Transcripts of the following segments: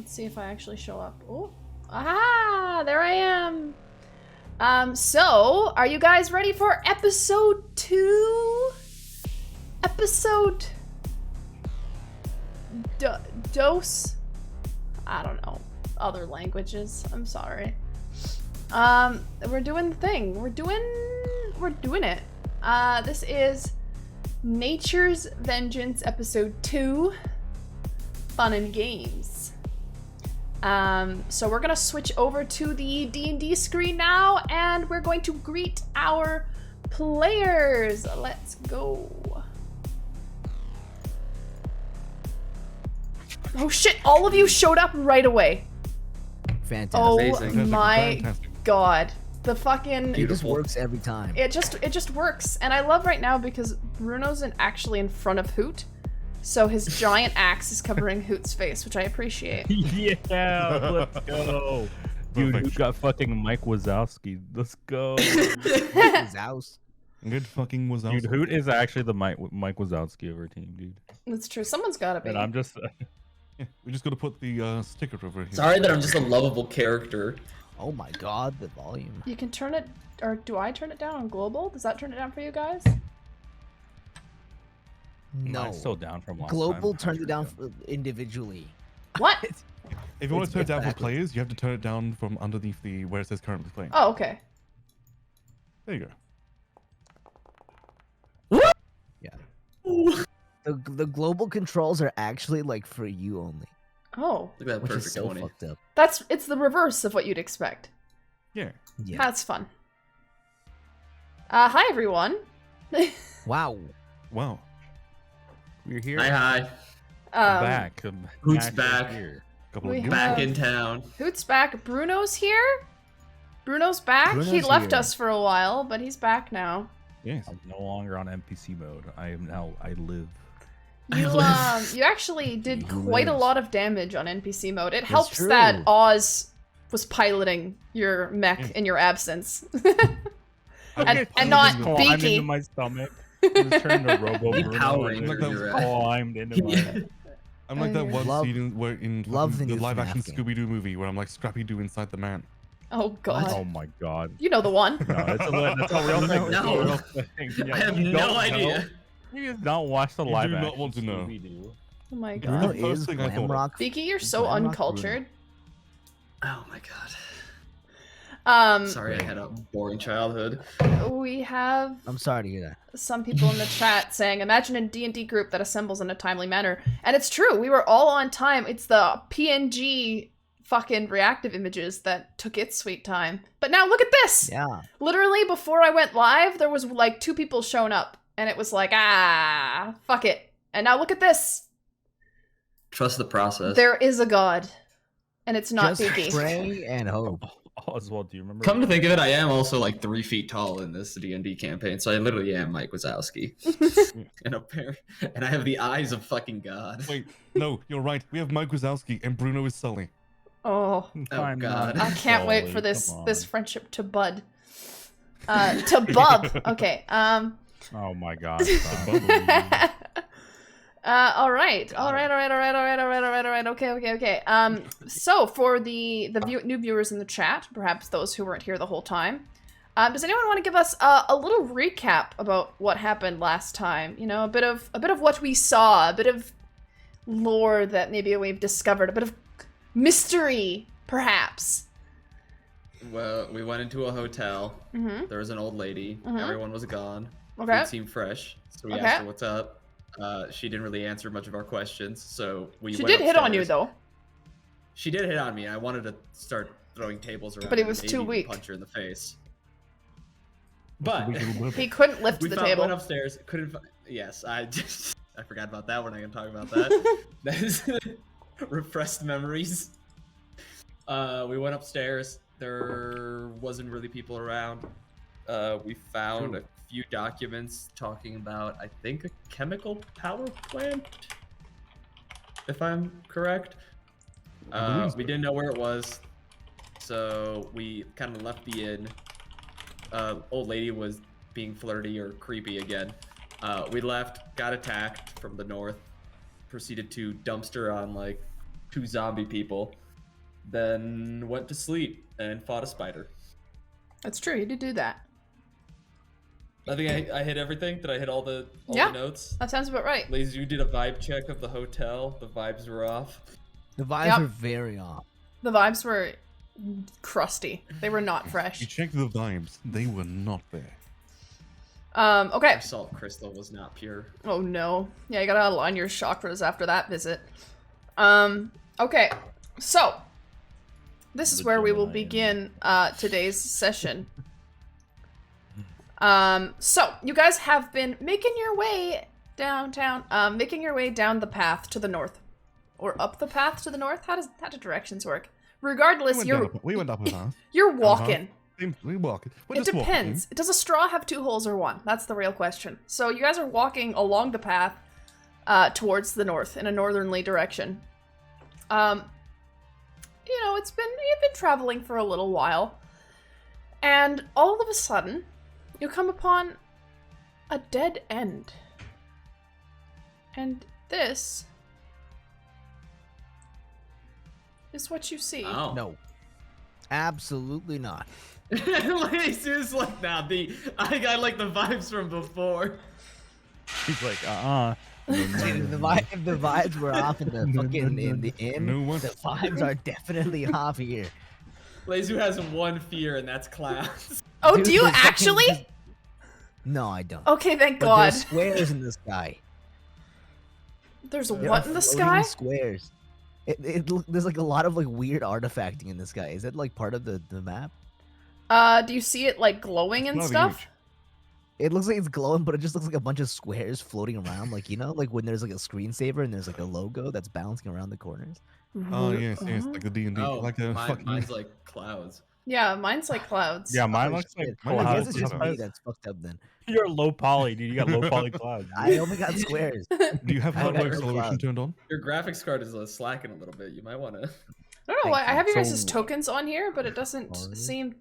Let's see if I actually show up. Oh, aha! There I am. So are you guys ready for episode 2? Episode dose? I don't know. Other languages. I'm sorry. We're doing the thing. We're doing it. This is Nature's Vengeance episode 2. Fun and games. So we're gonna switch over to the D&D screen now, and we're going to greet our players. Let's go. Oh shit, all of you showed up right away. Fantastic. Oh Amazing. my Fantastic. god. The fucking... It just works every time. It just works. And I love right now because Bruno's actually in front of Hoot. So his giant axe is covering Hoot's face, which I appreciate. Yeah, let's go. Dude, who got fucking Mike Wazowski? Let's go. His house. Good fucking was Dude, Hoot is actually the Mike Wazowski of our team, dude. That's true. Someone's gotta be. And I'm just... Yeah, we just gotta put the sticker over here. Sorry that I'm just a lovable character. Oh my god, the volume. You can turn it, or do I turn it down on global? Does that turn it down for you guys? No. Mine's still down from last Global time. turned it down individually. What? If you want It's to turn it down for backwards. players, you have to turn it down from underneath the where it says currently playing. Oh, okay. There you go. Yeah. The global controls are actually like for you only, Oh, Look at that which is perfect so Oni. fucked up. it's the reverse of what you'd expect. Yeah. Yeah. That's fun. Hi everyone. Wow. Wow. We're here. Hi. I'm back. I'm Who's actually back? Here. Couple We of have- Back in town. Hoot's back. Bruno's here. Bruno's back. He Bruno's left here. us for a while, but he's back now. Yes. I'm no longer on NPC mode. I live. You actually did He quite a lives. lot of damage on NPC mode. It helps true. that Oz was piloting your mech in your absence. and not Climbed into Beaky. my stomach. Just turned to Robo He Bruno Power and Ranger just your climbed into my... I'm like that one Love- scene where in love fucking the the new live action FNAF game. Scooby-Doo movie where I'm like Scrappy-Doo inside the man. Oh god. Oh my god. You know the one. No, that's a real thing. No. That's a real thing. Yeah, I have you no don't idea. know. You just don't watch the You live do not action want to know. Scooby-Doo. Oh my Bruno god. the first is thing I thought glam of. rock. Beaky, you're so Glam rock uncultured. Oh my god. Sorry, I had a boring childhood. We have I'm sorry to hear that. some people in the chat saying, imagine a D&D group that assembles in a timely manner. And it's true, we were all on time. It's the PNG fucking reactive images that took its sweet time. But now look at this! Yeah. Literally, before I went live, there was like 2 people showing up. And it was like, fuck it. And now look at this! Trust the process. There is a god. And it's not Just Beaky. pray and hope. Oswald, do you remember? Come to think of it, I am also like 3 feet tall in this D&D campaign, so I literally am Mike Wazowski. and I have the eyes of fucking God. Wait, no, you're right. We have Mike Wazowski and Bruno is Sully. Oh. I'm God. not I can't wait Sully, for this come on. this friendship to bud. To bub. Okay. Oh my god. stop. All right. Okay. So for the new viewers in the chat, perhaps those who weren't here the whole time, does anyone want to give us a little recap about what happened last time? You know, a bit of what we saw, a bit of lore that maybe we've discovered, a bit of mystery, perhaps. Well, we went into a hotel. Mm-hmm. There was an old lady. Mhm. Everyone was gone. Okay. Food seemed fresh, so we Okay. asked her what's up. She didn't really answer much of our questions, so we She went did hit on you upstairs. though. She did hit on me. I wanted to start throwing tables around. But he and was maybe too even weak. Punch her in the face. But He couldn't lift the went table. upstairs. Couldn't. Yes, I just I forgot about that. We're not gonna talk about that. That is repressed memories. We went upstairs. There wasn't really people around. We found a few documents talking about, I think, a chemical power plant, if I'm correct. We didn't know where it was, so we kind of left the inn. Old lady was being flirty or creepy again. We left, got attacked from the north, proceeded to dumpster on like 2 zombie people, then went to sleep and fought a spider. That's true. You did do that. I think I hit everything. Did I hit all the Yeah. notes? That sounds about right. Lazy, you did a vibe check of the hotel. The vibes were off. The vibes Yep. are very off. The vibes were crusty. They were not You fresh. checked the vibes. They were not there. Okay. Your salt crystal was not pure. Oh no. Yeah, you gotta align your chakras after that visit. Okay. So, this is The where we will Gemini begin today's session. So, you guys have been making your way downtown, making your way down the path to the north. Or up the path to the north? How do directions work? Regardless, We went up a path. you're walking. We walk. We're It just walking. depends. Does a straw have 2 holes or 1? That's the real question. So you guys are walking along the path towards the north in a northerly direction. You know, you've been traveling for a little while, and all of a sudden, you come upon a dead end. And this is what you see. Oh. No. Absolutely not. Lazy's like, nah, I like the vibes from before. He's like, See, if the vibes were off in the fucking in the inn, No one- the vibes are definitely off here. Lazy has one fear, and that's clowns. Oh, Dude, do you there's fucking- actually? No, I don't. Okay, thank But God. there's squares in the sky. There's There what are in the floating sky? Squares. There's like a lot of like weird artifacting in the sky. Is that like part of the map? Do you see it like glowing and Not stuff? huge. It looks like it's glowing, but it just looks like a bunch of squares floating around. Like, you know, like when there's like a screensaver and there's like a logo that's bouncing around the corners. Oh yes, like the D&D, Oh, like a fucking. mine's like clouds. Yeah, mine's like clouds. yeah, mine Oh, looks like shit. mine I looks guess like it's just me clouds. that's fucked up then. You're low poly, dude. You got low poly clouds. I only got squares. Do you have I hardware never acceleration cloud. turned on? Your graphics card is slacking a little bit. You might want to. I don't know why. I Thank have you. your guys' So- tokens on here, but it doesn't Sorry. seem.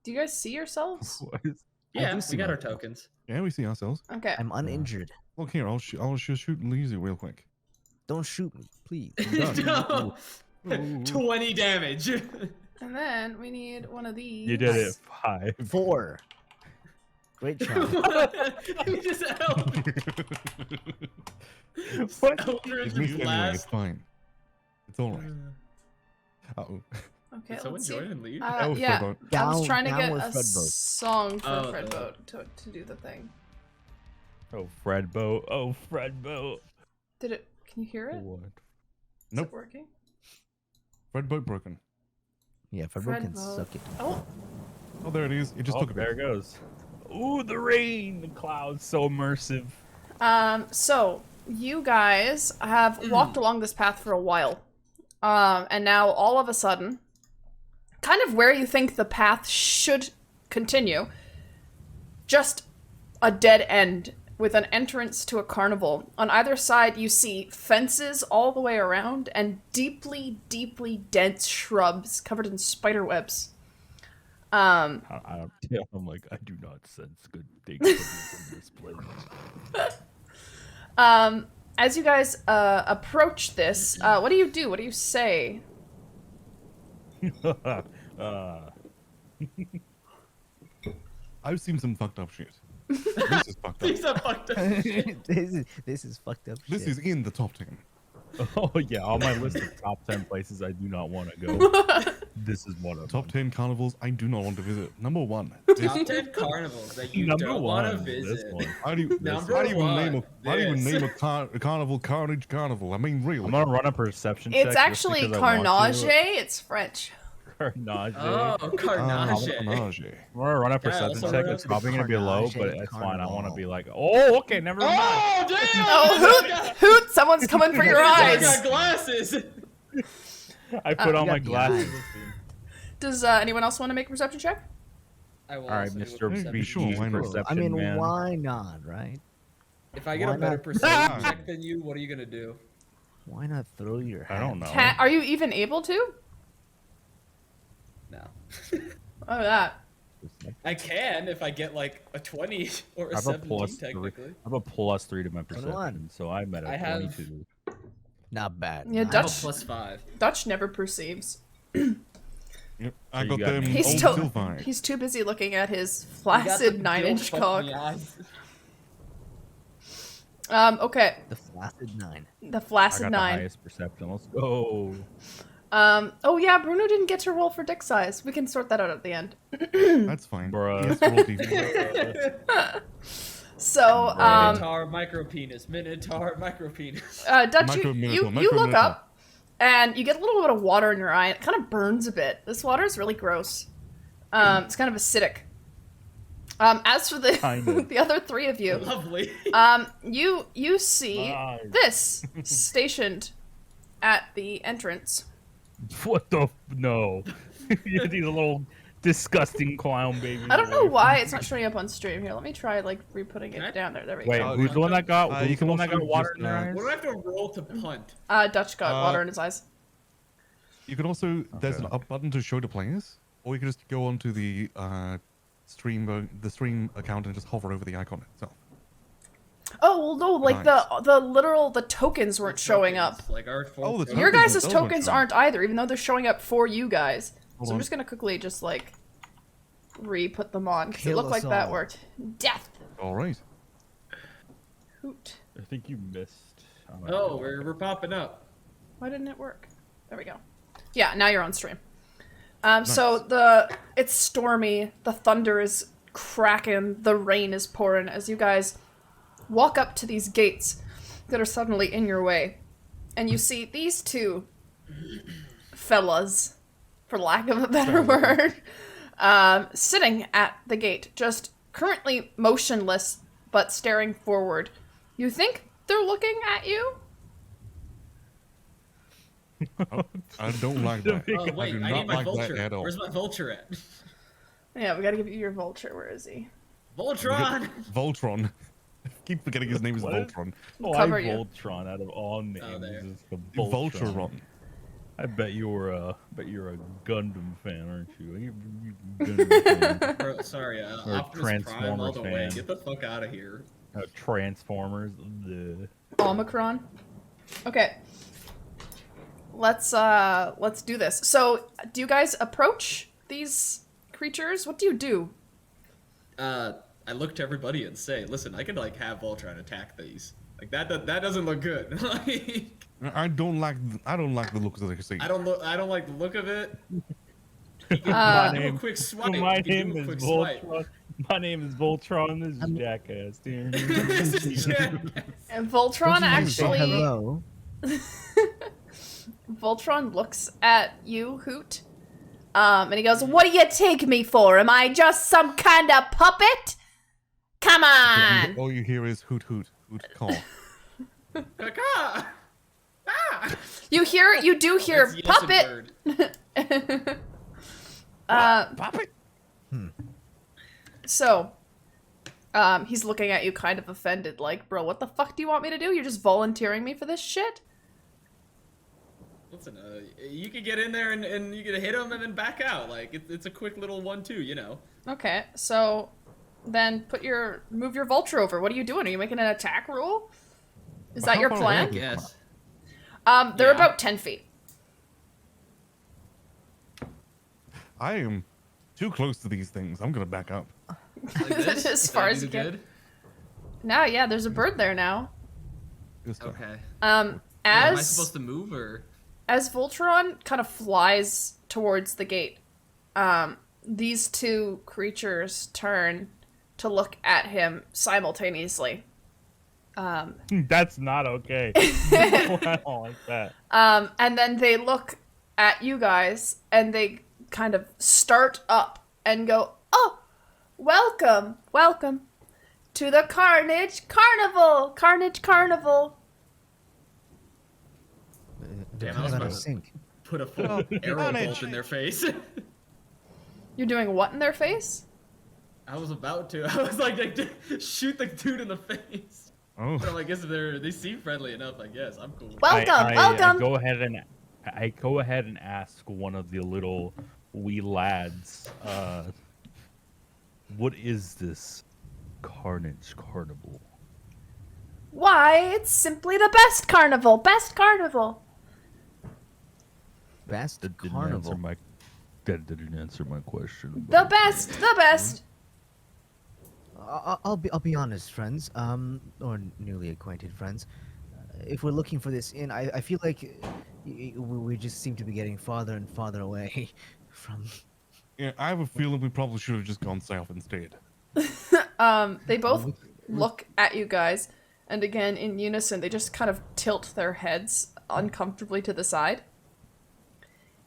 Do you guys see yourselves? What is- Yeah, do we see got our myself. tokens. Yeah, we see ourselves. Okay. I'm uninjured. Look here, I'll shoot Lazy real quick. Don't shoot me, please. No. 20 damage. And then we need one of these. You did it 5. 4. Great try. You just helped. What? Eldritch It's me anyway, it's blast. fine. It's alright. Uh-oh. Okay, Did someone let's see. join and leave? That was Yeah, Fredboat. I was Down- trying to get downward a Fred boat. song for Oh, Fred the- Boat to do the thing. Oh, Fred Boat. Oh, Fred Boat. Did it? Can you hear it? What? Is Nope. it working? Fredboat broken. Yeah, Fredbo Fred can Boat. suck it. Oh, Oh, there it is. It just Oh, took a there it bit. goes. Ooh, the rain, the clouds, so immersive. so you guys have walked along this path for a while. And now all of a sudden, kind of where you think the path should continue, just a dead end with an entrance to a carnival. On either side, you see fences all the way around and deeply, deeply dense shrubs covered in spider webs. I'm like, I do not sense good things from this place. As you guys approach this, what do you do? What do you say? I've seen some fucked up shit. This is fucked up. These are fucked up. this is fucked up. This shit. is in the top 10. Oh yeah, on my list of top 10 places I do not want to go. This is one of Top them. 10 carnivals I do not want to visit. Number 1. Top 10 carnivals that you Number don't want to one, this visit. one. How do you, Number how do you even one, name a, how do you even this. name a carnival Carnage Carnival? I mean, really. I'm gonna run a perception check. It's just actually because I want carnage. to. It's French. Carnage. Oh, Carnage. Carnage. I'm gonna run a perception also check. run It's a probably gonna be low, Carnage but it's fine. I want to Carnival. be like, oh, okay, never mind. Oh, damn! Oh, hoot! Someone's coming for your I eyes. got glasses. I put on you my got the glasses. Does anyone else want to make a perception check? I will All right, also do a Mr. perception. Be sure, VT why not? perception I mean, man. why not, right? If I get Why a better not? perception check than you, what are you gonna do? Why not throw your hat? I don't know. Are you even able to? No. Oh, that. I can if I get like a 20 or I a have a 17 plus 3. technically. I have a plus 3 to my 21. perception, so I'm at a I have- 22. Not bad. Yeah, not I have a Dutch- +5. Dutch never perceives. Yep, I So you got got them me. He's all too till 5. he's too busy looking at his You got flaccid the 9-inch gill cock. fuck me eyes. Okay, The flaccid 9. the I flaccid got 9. the highest perception. Let's go. Oh yeah, Bruno didn't get to roll for dick size. We can sort that out at the end. That's fine. Bruh. Yes, roll D4. So, Minotaur micropenis. Minotaur micropenis. Dutch, you Micro look minotaur. up, and you get a little bit of water in your eye. And it kind of burns a bit. This water is really gross. It's kind of acidic. As for the Kind of. the other three of you, Lovely. you see Nice. this stationed at the entrance. What the? No. These little disgusting clown babies. I don't know why it's not showing up on stream. Here, let me try like re-putting Can I- it down there. There we Wait, go. who's the one that got? you Who's the can one that also got water just, in their eyes? What do I have to roll to punt? Dutch got water in his eyes. You can also there's Okay. an up button to show the players, or you can just go onto the stream account and just hover over the icon itself. Oh well, no, like the tokens weren't showing up. Like our Oh, the Your tokens guys' those weren't tokens showing. aren't either, even though they're showing up for you guys. Hold So I'm on. just gonna quickly just like re-put them on because it Kill looked like us that all. worked. Death. All right. Hoot. I think you missed. Oh, we're popping up. Why didn't it work? There we go. Yeah, now you're on stream. So it's stormy. The thunder is cracking. The rain is pouring as you guys walk up to these gates that are suddenly in your way, and you see these two fellas, for lack of a better word, sitting at the gate, just currently motionless but staring forward. You think they're looking at you? I don't like that. Oh wait, do I not need my like that vulture. at all. Where's my vulture at? Yeah, we gotta give you your vulture. Where is he? Voltron. Voltron. Keep forgetting his name is What? Voltron. Oh, Cover I you. Voltron out of all names. there. Is the Voltron. I bet you're a Gundam fan, aren't you? You Gundam fan. Bro, sorry, Or Optimus Prime all the way. fan. Get the fuck out of here. Transformers. Bleh. Omicron. Okay. Let's do this. So, do you guys approach these creatures? What do you do? I look to everybody and say, listen, I could like have Voltron attack these. Like that doesn't look good. Like I don't like the looks of the casino. I don't like the look of it. Uh, Do a quick swipe. My You can name do a is quick swipe. Voltron. My name is Voltron. This is Jackass, dude. And Voltron actually Hello. Voltron looks at you, Hoot. And he goes, "What do you take me for? Am I just some kind of puppet? Come on!" All you hear is hoot hoot hoot call. Caca! Ah! You do hear That's yes and puppet. bird. Puppet. So, he's looking at you kind of offended, like, "Bro, what the fuck do you want me to do? You're just volunteering me for this shit?" Listen, you could get in there and you could hit him and then back out. Like it's a quick little 1-2, you know. Okay, so then move your vulture over. What are you doing? Are you making an attack roll? Is that How your far plan? away? Yes. They're Yeah. about 10 feet. I am too close to these things. I'm gonna back up. Like this? As far That'd as be you can. good? Now, yeah, there's a bird there now. Just, Okay. Am Am I supposed to move or? As Voltron kind of flies towards the gate, these two creatures turn to look at him simultaneously. That's not okay. I don't like that. And then they look at you guys and they kind of start up and go, "Oh, welcome to the Carnage Carnival! Carnage Carnival!" Damn, Kind I was of out about of to sync. put a full arrow Carnage. bolt in their face. You're doing what in their face? I was about to. I was like, shoot the dude in the face. oh, But I guess if they seem friendly enough, I guess I'm cool. Welcome, I welcome! go ahead and ask one of the little wee lads, what is this Carnage Carnival? Why, it's simply the best carnival. Best carnival. Best That didn't carnival. answer my. That didn't answer my question. The best. The best. I'll be honest, friends. Or newly acquainted friends. If we're looking for this inn, I feel like we just seem to be getting farther and farther away from. Yeah, I have a feeling we probably should have just gone south instead. They both look at you guys, and again, in unison, they just kind of tilt their heads uncomfortably to the side.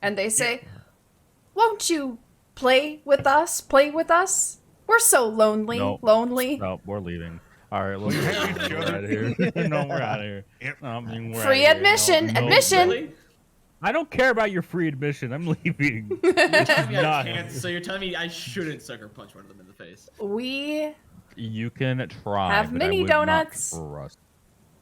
And they say, "Won't you play with us? Play with us? We're so lonely, Nope. lonely." No, we're leaving. All right, let's hate get each we're other. out of here. No, we're out of here. Yep. No, I mean, we're Free outta here. admission, No, admission. Really? I don't care about your free admission. I'm leaving. You're telling me I Not- can't, so you're telling me I shouldn't sucker punch one of them in the face. We You can try. Have but I mini would not donuts. trust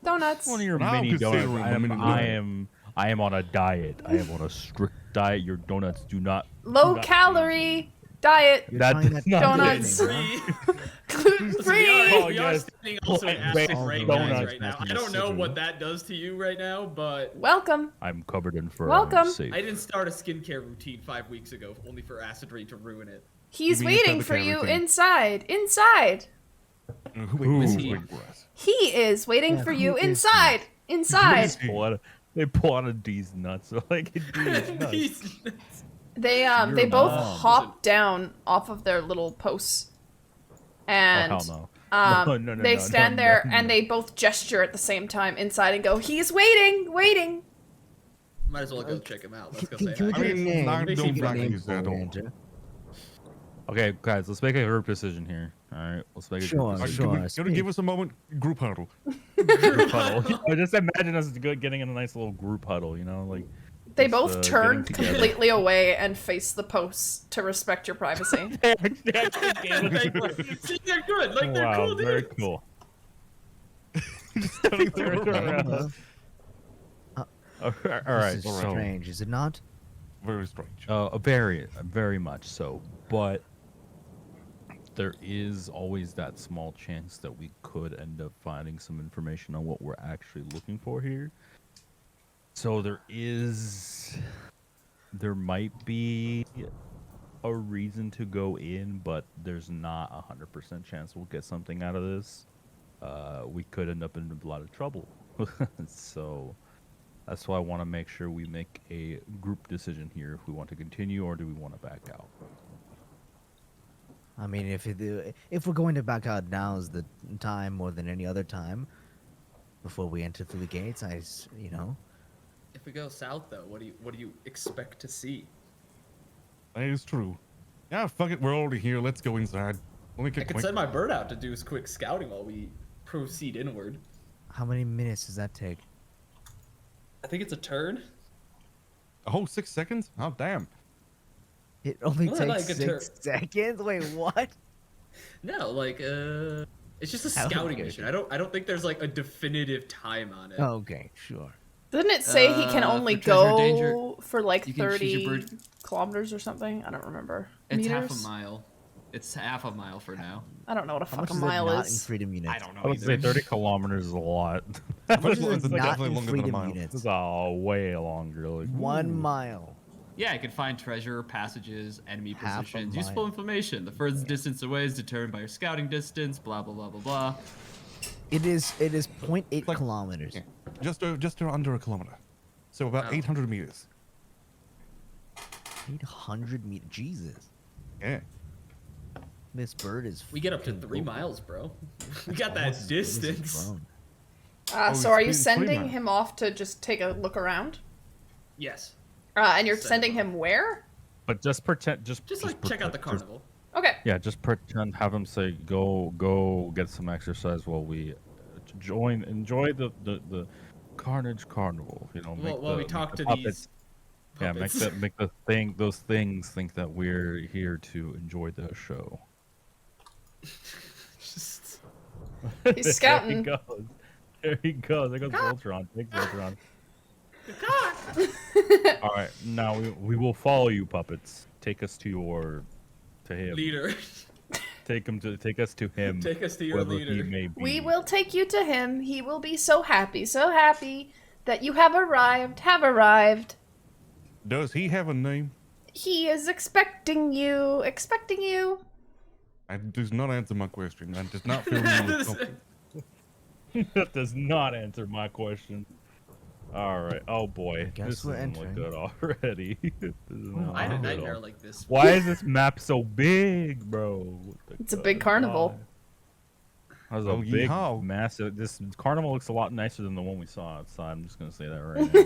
donuts. one of your Now mini considering donuts. the mini I am on a diet. I am on a strict diet. Your donuts do not. Low do not- calorie diet. You're That trying does that not Donuts. thing, huh? Gluten Listen, free. Oh, we are yes. standing also in Wait, acid rain donuts guys right now. back in I the don't know city. what that does to you right now, but Welcome. I'm covered in fur. Welcome. I'm safe. I didn't start a skincare routine 5 weeks ago, only for acid rain to ruin it. He's You mean waiting inside for the you camera thing? inside. Inside. Who is Ooh. he? He is waiting Yeah, for who you is he? inside. Inside. They pull out a D's nuts. So like D's nuts. He's- They You're they both mom. hop down off of their little posts. And Oh, hell no. they No, stand no, there no. and they both gesture at the same time inside and go, "He's waiting, waiting." Might as well go check him out. Let's go Can say we hi. get a mean, name? I Can we don't get a like name these for at all. Ranger? Okay, guys, let's make a group decision here. All right, let's make a Sure, group Can decision. we, sure. can you give us a moment? Group huddle. Group huddle. Just imagine us getting in a nice little group huddle. You know, like They just, both turn getting together. completely away and face the posts to respect your privacy. See, they're good. Like, they're Wow, cool very dudes. cool. Turn around. Well, All right, this is so strange, is it not? Very strange. very much so, but there is always that small chance that we could end up finding some information on what we're actually looking for here. So there might be a reason to go in, but there's not 100% chance we'll get something out of this. We could end up in a lot of trouble. So that's why I want to make sure we make a group decision here if we want to continue or do we want to back out. I mean, if we're going to back out, now is the time more than any other time. Before we enter through the gates, you know. If we go south, though, what do you expect to see? That is true. Yeah, fuck it. We're already here. Let's go inside. Let me I get could quick. send my bird out to do quick scouting while we proceed inward. How many minutes does that take? I think it's a turn. A whole 6 seconds? Oh, damn. It only Well, takes like a 6 seconds. Wait, what? No, like it's just a Oh, scouting okay, mission. okay. I don't think there's like a definitive time on it. Okay, sure. Didn't it say he can only for treasure go danger, for like you can choose your 30 bird. kilometers or something? I don't remember. It's Meters? half a mile. It's half a mile for now. I don't know what a How fuck much a is mile it not in is. freedom units? I don't know I would say either. 30 kilometers is a lot. How much is It's it not definitely in longer than a freedom mile. units? It's way longer. Like, 1 ooh. mile. Yeah, I can find treasure, passages, enemy Half a positions, mile. useful information. The furthest distance away is determined by your scouting distance. Blah blah blah blah blah. It is 0.8 Like- kilometers. Yeah. Just under a kilometer. So about Oh. 800 meters. 800 meters. Jesus. Yeah. This bird is. We get up to fucking 3 gold. miles, bro. We got Almost that as big as a distance. drone. So Oh, are you it's 3 sending miles. him off to just take a look around? Yes. And you're Send him sending him where? But just pretend, just Like check out the pretend- carnival. Okay. Yeah, just pretend. Have him say, "Go get some exercise while we enjoy the Carnage Carnival." You know, While we make talk the to puppets- these Yeah, make puppets. those things think that we're here to enjoy the show. Just- He's scouting. There he goes. There he goes. There goes Voltron. Big Voltron. All right, now we will follow you, puppets. Take us to him. Leader. Take us to him. Take us to your whoever he leader. may be. We will take you to him. He will be so happy that you have arrived. Does he have a name? He is expecting you. That does not answer my question. That does not fill me with confidence. That does not answer my question. All right. Oh boy, Guess this we're doesn't look entering. good already. This is not I had a good at nightmare all. like this. Why is this map so big, bro? What the It's a big carnival. God? That was a Oh, big, yeehaw. massive. This carnival looks a lot nicer than the one we saw outside. I'm just gonna say that right now.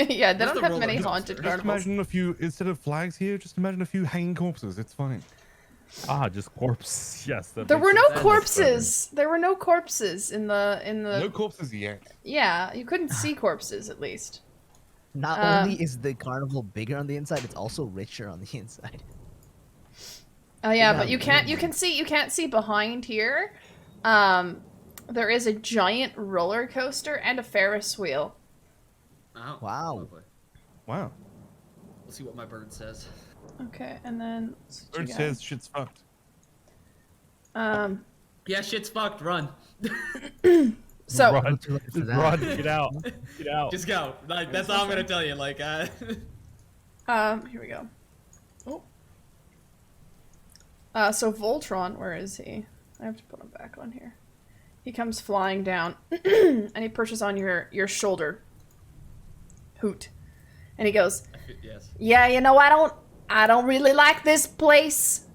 Yeah, they Where's don't the have roller many coaster? haunted Just Just carnivals. imagine a few, instead of flags here, just imagine a few hanging corpses. It's fine. Just corpse. Yes. That There makes were no sense. That looks corpses. There were no corpses in the. No corpses yet. Yeah, you couldn't see corpses at least. Not only is the carnival bigger on the inside, it's also richer on the inside. Oh yeah, Yeah, but you can't see behind here. There is a giant roller coaster and a Ferris wheel. Oh, Wow. lovely. Wow. We'll see what my bird says. Okay, and then let's see what Bird you says shit's fucked. got. Yeah, shit's fucked. Run. So Run, Too late for that. run, get out, get out. Just go. Like that's all I'm gonna tell you. Like, here we go. Oh. So Voltron, where is he? I have to put him back on here. He comes flying down, and he perches on your shoulder. Hoot, and he goes, yes. "Yeah, you know, I don't really like this place.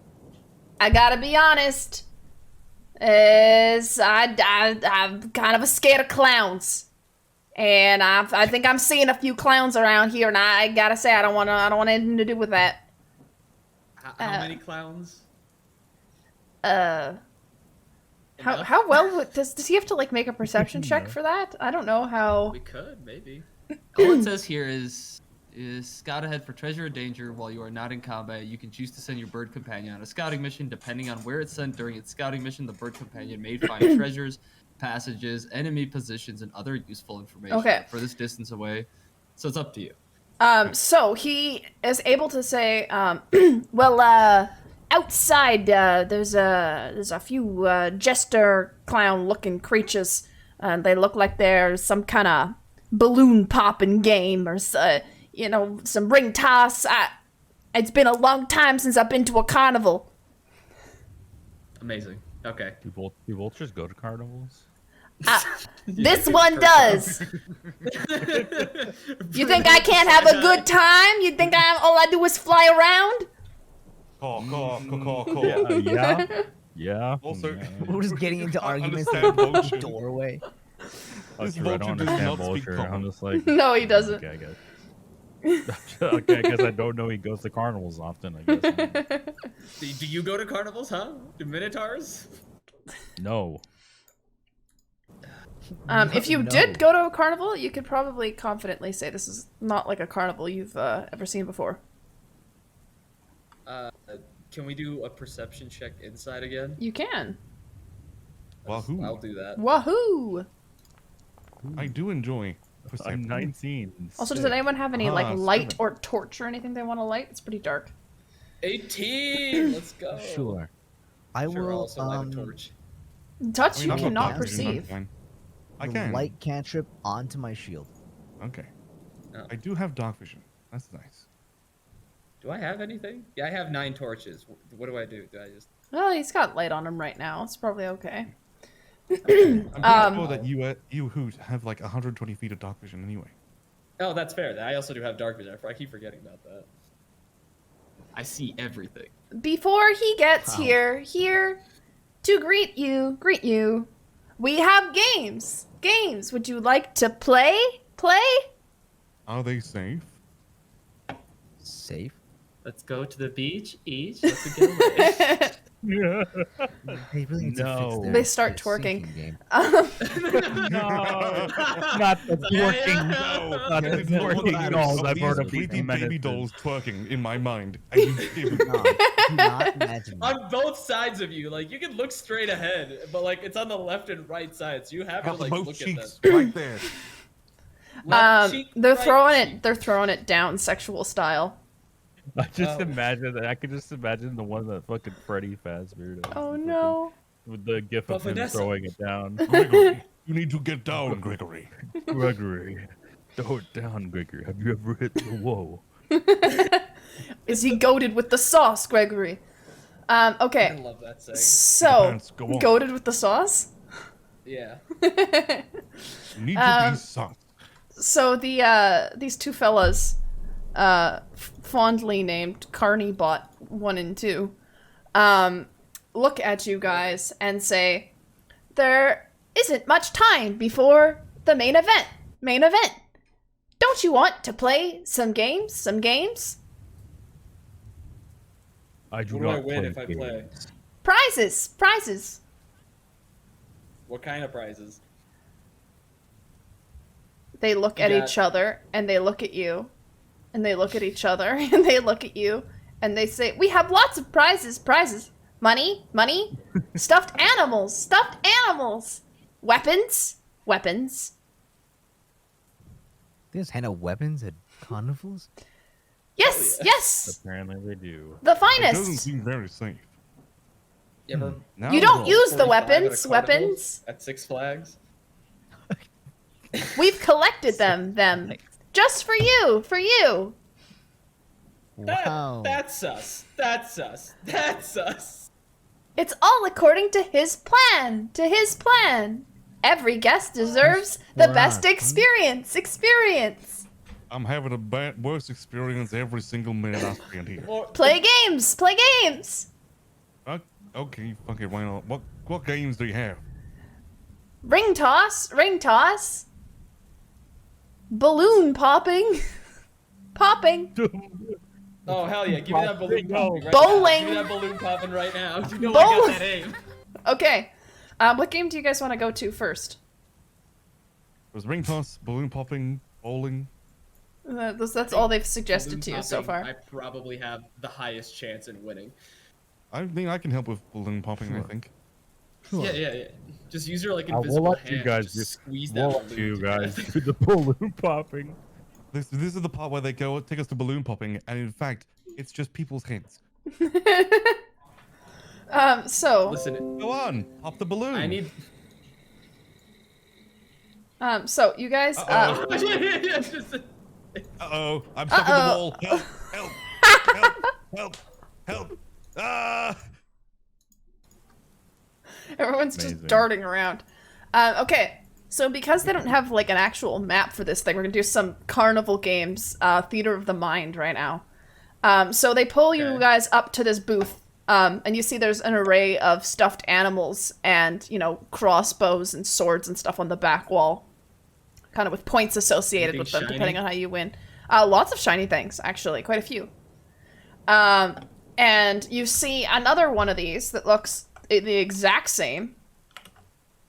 I gotta be honest. I'm kind of scared of clowns, and I think I'm seeing a few clowns around here, and I gotta say I don't want anything to do with that. How many clowns? How well does he have to like make a perception check for that? I don't know how. We could maybe. All it says here is scout ahead for treasure or danger while you are not in combat. You can choose to send your bird companion on a scouting mission. Depending on where it's sent during its scouting mission, the bird companion may find treasures, passages, enemy positions, and other useful information Okay. for this distance away. So it's up to you. So he is able to say, outside there's a few jester clown looking creatures. They look like they're some kind of balloon popping game or some ring toss. It's been a long time since I've been to a carnival. Amazing. Okay. Do vultures go to carnivals? This one does. You think I can't have a good time? You think all I do is fly around? Caw. Yeah. Also- yeah. We're just getting into arguments in Understand the vulture. doorway. This Okay, I don't vulture does understand not speak vulture. common. I'm just like. No, he doesn't. Okay, I guess. Okay, I guess I don't know he goes to carnivals often. I guess. Do you go to carnivals, huh? Do minotaurs? No. If you No. did go to a carnival, you could probably confidently say this is not like a carnival you've ever seen before. Can we do a perception check inside again? You can. Wahoo. I'll do that. Wahoo! I do enjoy I'm perception. 19. Also, does anyone have any like Ah, light 7. or torch or anything they want to light? It's pretty dark. 18. Let's go. Sure. I Sure, will also light a torch. Touch I mean, you I've got cannot dark vision, I'm perceive. fine. I the can. light cantrip onto my shield. Okay. Oh. I do have dark vision. That's nice. Do I have anything? Yeah, I have 9 torches. What do I do? Do I just? Well, he's got light on him right now. It's probably okay. I'm pretty sure that you Hoot have like 120 feet of dark vision anyway. Oh, that's fair. I also do have dark vision. I keep forgetting about that. I see everything. Before he gets Wow. here to greet you, we have games. Games. Would you like to play? Are they safe? Safe. Let's go to the beach each. Let's get away. Yeah. They really need to No. fix their, They start their twerking. sinking game. No, not the twerking. No. Not the There's no twerking one dolls. of I've these heard of creepy these baby menaces. dolls twerking in my mind. And you No, do not imagine that. On both sides of you, like you can look straight ahead, but like it's on the left and right side, so you have to have the like both look cheeks at them. right there. Left cheek, They're right throwing cheek. it. They're throwing it down sexual style. I just imagine that. I could just imagine the one that fucking Freddy Fazbear does. Oh with no. With the gif But of him Vanessa- throwing it down. Gregory, you need to get down, Gregory. Gregory, throw it down, Gregory. Have you ever hit the wall? Is he goaded with the sauce, Gregory? I Okay. love that saying. So, Depends, go on. goaded with the sauce? Yeah. You need to be soft. So these two fellas, fondly named Carnybot 1 and 2, look at you guys and say, "There isn't much time before the main event. Don't you want to play some games? I do What do not I win play if I play? games. Prizes. What kind of prizes? They look You at got- each other, and they look at you, and they look at each other, and they look at you, and they say, "We have lots of prizes. Money, stuffed animals, weapons. There's hand of weapons at carnivals? Yes, Apparently they do. the It doesn't finest. seem very safe. You ever Now You don't roll. use the 45 at a weapons. carnival at Six Flags? We've collected them just for you. Wow. That's us. It's all according to his plan. Every guest deserves the Wow. best experience. I'm having a worst experience every single minute I spend here. Or, Play games. Okay, fucking why not? What games do you have? Ring toss. Balloon popping. oh hell yeah! Give me that balloon popping right Bowling. now. Give me that balloon popping right now. You know I Bowling. got that aim. Okay. What game do you guys want to go to first? There's ring toss, balloon popping, bowling. That's all they've suggested Balloon to you so popping, far. I probably have the highest chance in winning. I think I can help with balloon popping. I think. Yeah. Just use your like I will invisible let hand. you and guys just just squeeze that We'll let balloon. you to guys death. do the balloon popping. This is the part where they go take us to balloon popping, and in fact, it's just people's heads. So, Listen, Go on, pop the balloon. I need. so you guys, Uh-oh. Yeah, just- Uh-oh, I'm stuck in the Uh-oh. wall. Help! Ah! everyone's just Amazing. darting around. Okay, so because they don't have like an actual map for this thing, we're gonna do some carnival games, theater of the mind right now. So they pull you Okay. guys up to this booth, and you see there's an array of stuffed animals and, crossbows and swords and stuff on the back wall, kind of with points associated Anything with them, shiny? depending on how you win. Lots of shiny things, actually, quite a few. And you see another one of these that looks the exact same,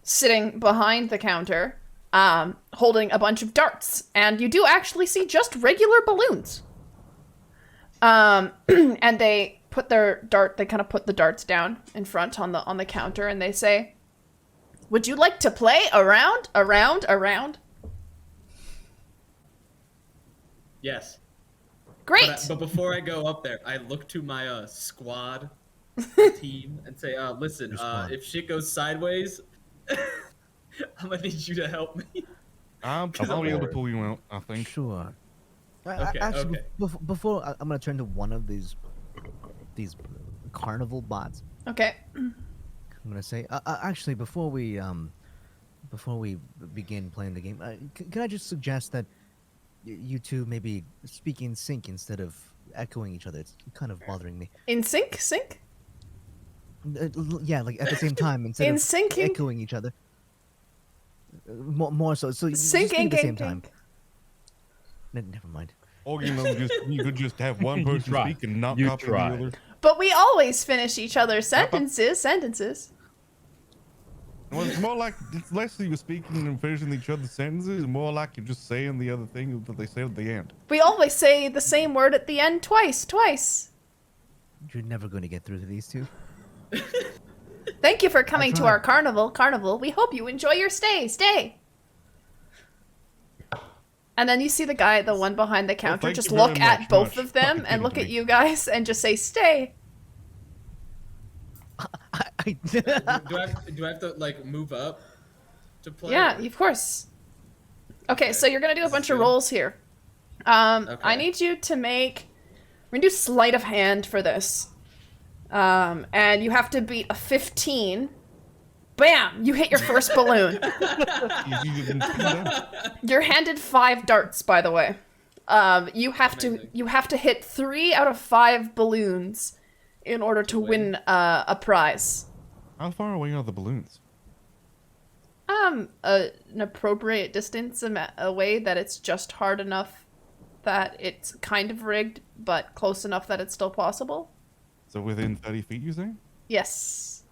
sitting behind the counter, holding a bunch of darts. And you do actually see just regular balloons. And they put they kind of put the darts down in front on the counter, and they say, "Would you like to play around? Yes. Great. But before I go up there, I look to my squad team and say, listen, Your squad. if shit goes sideways, I'm gonna need you to help me. I'll be able to pull you out, I think. Sure. Okay, Actually, okay. before I'm gonna turn to one of these carnival bots. Okay. I'm gonna say, actually, before we begin playing the game, can I just suggest that you two maybe speak in sync instead of echoing each other? It's kind of bothering me. In sync? Yeah, like at the same time instead In of syncing? echoing each other. More so, so you just speak Syncing, at the same time. ink. Never mind. Or you could just have one You person try. speak and not You copy try. the other. But we always finish each other's sentences. Well, it's more like it's less that you're speaking and finishing each other's sentences, and more like you're just saying the other thing that they say at the end. We always say the same word at the end twice. You're never going to get through to these two. Thank you for coming to tried. our carnival. We hope you enjoy your stay. And then you see the one behind the counter, thank just you very look at much, both much. of them Fucking and kidding look me. at you guys and just say, stay. Do I have to like move up to play? Yeah, or- of course. Okay, Okay. so you're gonna do a This bunch is of good. rolls here. I Okay. need you to make. We're gonna do sleight of hand for this. And you have to beat a 15. Bam! You hit your first balloon. Easier than that. You're handed 5 darts, by the way. You have Amazing. to hit 3 out of 5 balloons in order to win a prize. How far away are the balloons? An appropriate distance away that it's just hard enough that it's kind of rigged, but close enough that it's still possible. So within 30 feet, you say? Yes.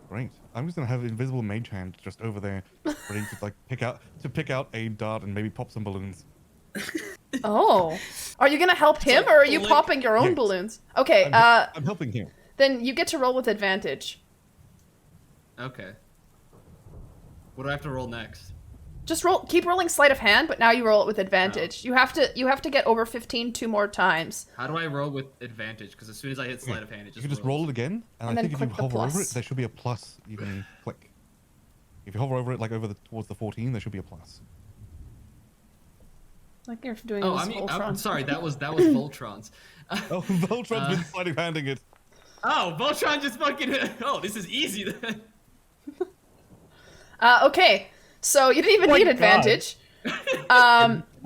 Great. I'm just gonna have invisible mage hand just over there, ready to like pick out a dart and maybe pop some balloons. Oh. Are you gonna help him, like or are you blink. popping your own Yes. balloons? Okay, I'm helping him. then you get to roll with advantage. Okay. What do I have to roll next? Just keep rolling sleight of hand, but now you roll it with advantage. You have to get over 15 2 more times. How do I roll with advantage? Because as soon as I hit sleight of hand, it You just can just rolls. roll it again, and And I then think if you click the hover over plus. it, there should be a plus you can click. If you hover over it, like towards the 14, there should be a plus. Like you're doing Oh, this I'm Voltron. sorry. That was Voltron's. Oh, Voltron's been sliding handing it. Oh, Voltron just fucking. Oh, this is easy then. Okay, so you didn't even my need God. advantage.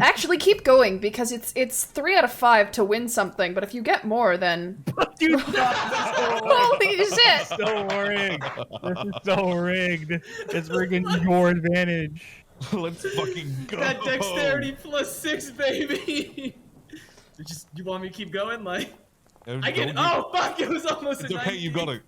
Actually, keep going because it's 3 out of 5 to win something. But if you get more, then Dude, holy shit! so rigged. This is so rigged. It's rigging your advantage. Let's fucking go. That dexterity +6, baby. You want me to keep going? Like I get. Oh fuck! It was almost. It's a okay, you 19. got it.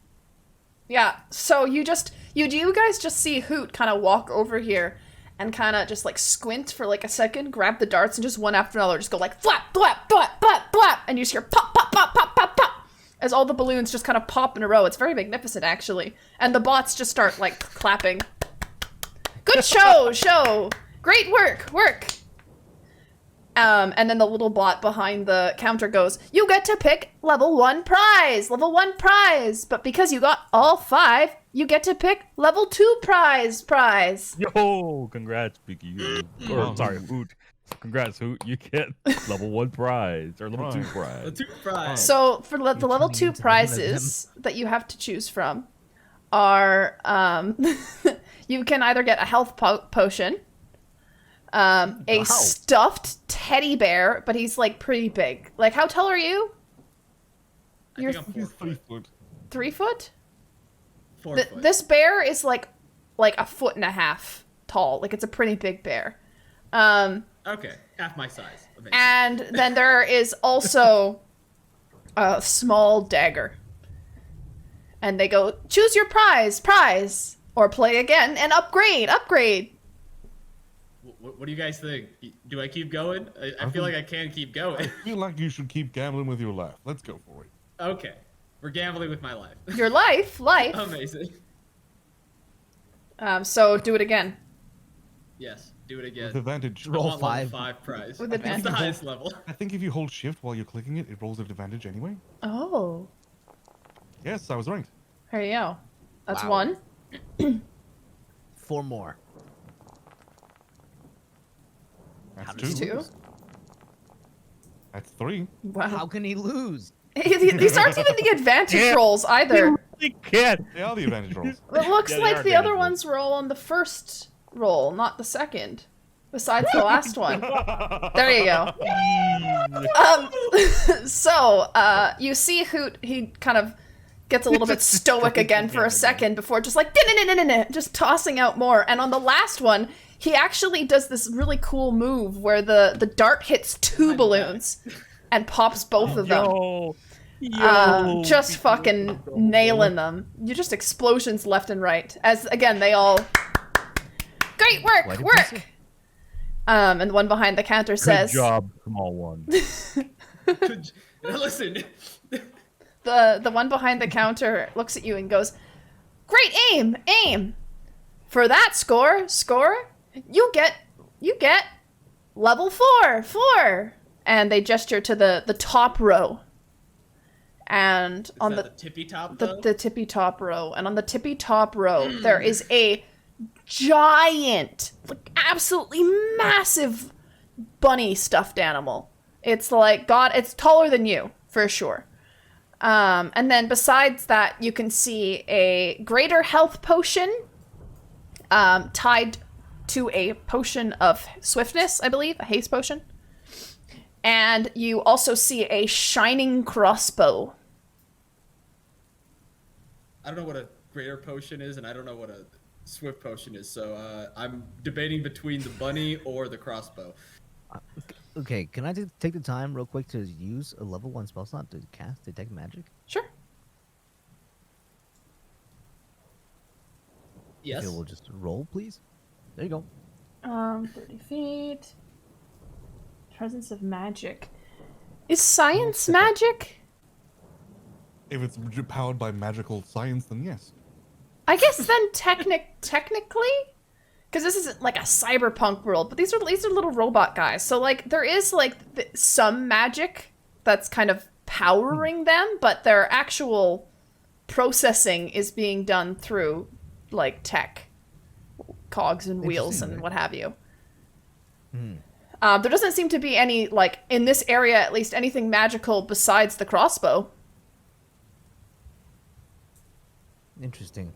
Yeah. So you guys just see Hoot kind of walk over here and kind of just like squint for like a second, grab the darts, and just one after another just go like flap, flap, flap, flap, flap, and you just hear pop, pop, pop, pop, pop, pop, as all the balloons just kind of pop in a row. It's very magnificent, actually. And the bots just start like clapping. Good show. Great work. And then the little bot behind the counter goes, you get to pick level 1 prize. But because you got all 5, you get to pick level 2 prize. Yo, congrats, Beaky. Or sorry, Hoot. Congrats, Hoot. You get level 1 prize or level 2 Prize. prize. The 2 prize. So for the level turning 2 into one of prizes that you have to choose from are, you can either get a health potion, a stuffed teddy bear, but he's like pretty big. Like, how tall are you? I You're think I'm He's 4 3 foot. foot. 3 foot? 4 foot. This bear is like a foot and a half tall. Like, it's a pretty big bear. Okay, half my size. Amazing. And then there is also a small dagger. And they go, choose your prize, or play again and upgrade. What do you guys think? Do I keep going? I feel like I can keep going. I feel like you should keep gambling with your life. Let's go for it. Okay, we're gambling with my life. Your life. Amazing. So do it again. Yes, do it With again. advantage. I Roll want level 5. 5 prize. With It's the advantage. highest level. I think if you hold shift while you're clicking it, it rolls with advantage anyway. Oh, Yes, I was right. there you go. That's Wow. 1. 4 more. That's How does 2. he 2. lose? That's 3. Wow. How can he lose? These aren't even the advantage rolls either. They can't. They are the advantage rolls. It looks Yeah, they like are the other advantage ones roll on the first roll, not the second. Besides the last one. There you go. You see Hoot, he kind of gets a little bit stoic again for a second before just like, just tossing out more. And on the last one, he actually does this really cool move where the dart hits 2 balloons and pops both of them. Just fucking nailing them. You just explosions left and right. As again, they all great Quite work. impressive. And the one behind the counter Good says, job, small one. Listen, the one behind the counter looks at you and goes, great aim. For that score, you get Level 4, 4. And they gesture to the top row. And Is on that the tippy top the, though? the tippy top row. And on the tippy top row, there is a giant, like absolutely massive bunny stuffed animal. It's like, God, it's taller than you, for sure. And then besides that, you can see a greater health potion tied to a potion of swiftness, I believe, a haste potion. And you also see a shining crossbow. I don't know what a greater potion is, and I don't know what a swift potion is. So I'm debating between the bunny or the crossbow. Okay, can I take the time real quick to use a level 1 spell slot to cast Detect Magic? Sure. Yes. If you will just roll, please. There you go. 30 feet. Presence of magic. Is science magic? If it's powered by magical science, then yes. I guess then technically, because this isn't like a cyberpunk world, but these are little robot guys. So like there is like some magic that's kind of powering them, but their actual processing is being done through like tech, cogs and wheels and what have you. There doesn't seem to be any, like in this area at least, anything magical besides the crossbow. Interesting.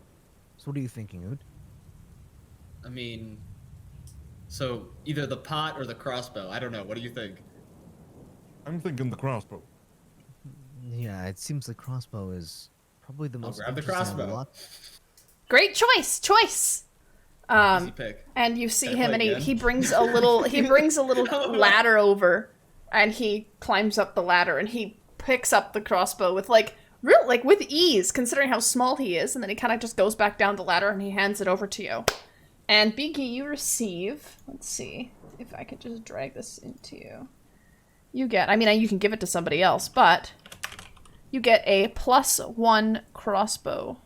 So what are you thinking, Ood? I mean, so either the pot or the crossbow. I don't know. What do you think? I'm thinking the crossbow. Yeah, it seems the crossbow is probably the most grab the interesting of the crossbow. lot. Great choice. Easy pick. And you see Can I him, play and again? he brings a little ladder over, and he climbs up the ladder, and he picks up the crossbow with with ease, considering how small he is, and then he kind of just goes back down the ladder and he hands it over to you. And Beaky, you receive. Let's see if I could just drag this into you. You get. I mean, you can give it to somebody else, but you get a +1 crossbow.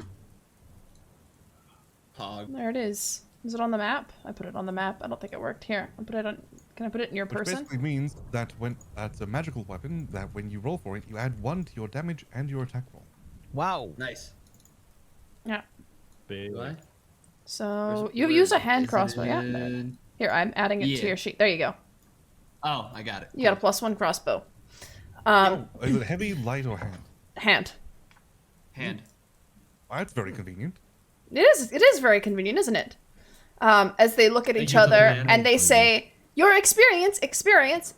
Hog. There it is. Is it on the map? I put it on the map. I don't think it worked. Here, I'll put it on. Can I put it in your Which person? basically means that when that's a magical weapon, that when you roll for it, you add 1 to your damage and your attack roll. Wow. Nice. Yeah. Big. Do I? So Where's- you've where used a is hand Is crossbow, it yeah? in- Here, I'm adding it to Yeah. your sheet. There you go. Oh, I got it. You got a +1 crossbow. Is it heavy, light, or hand? Hand. Hand. That's very convenient. It is very convenient, isn't it? As they look at Thank each you for the other man. and they say, "Your experience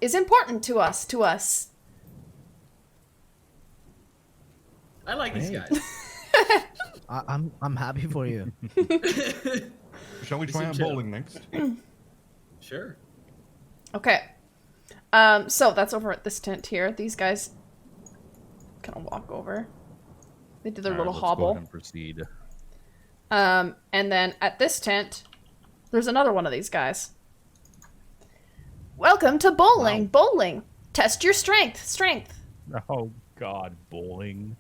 is important to us." I like these Hey. guys. I'm happy for you. Shall we try out chill. bowling next? Sure. Okay. So that's over at this tent here. These guys kind of walk over. They do their little Let's go hobble. ahead and proceed. And then at this tent, there's another one of these guys. Welcome to bowling. Wow. Bowling. Test your strength. Oh God, bowling.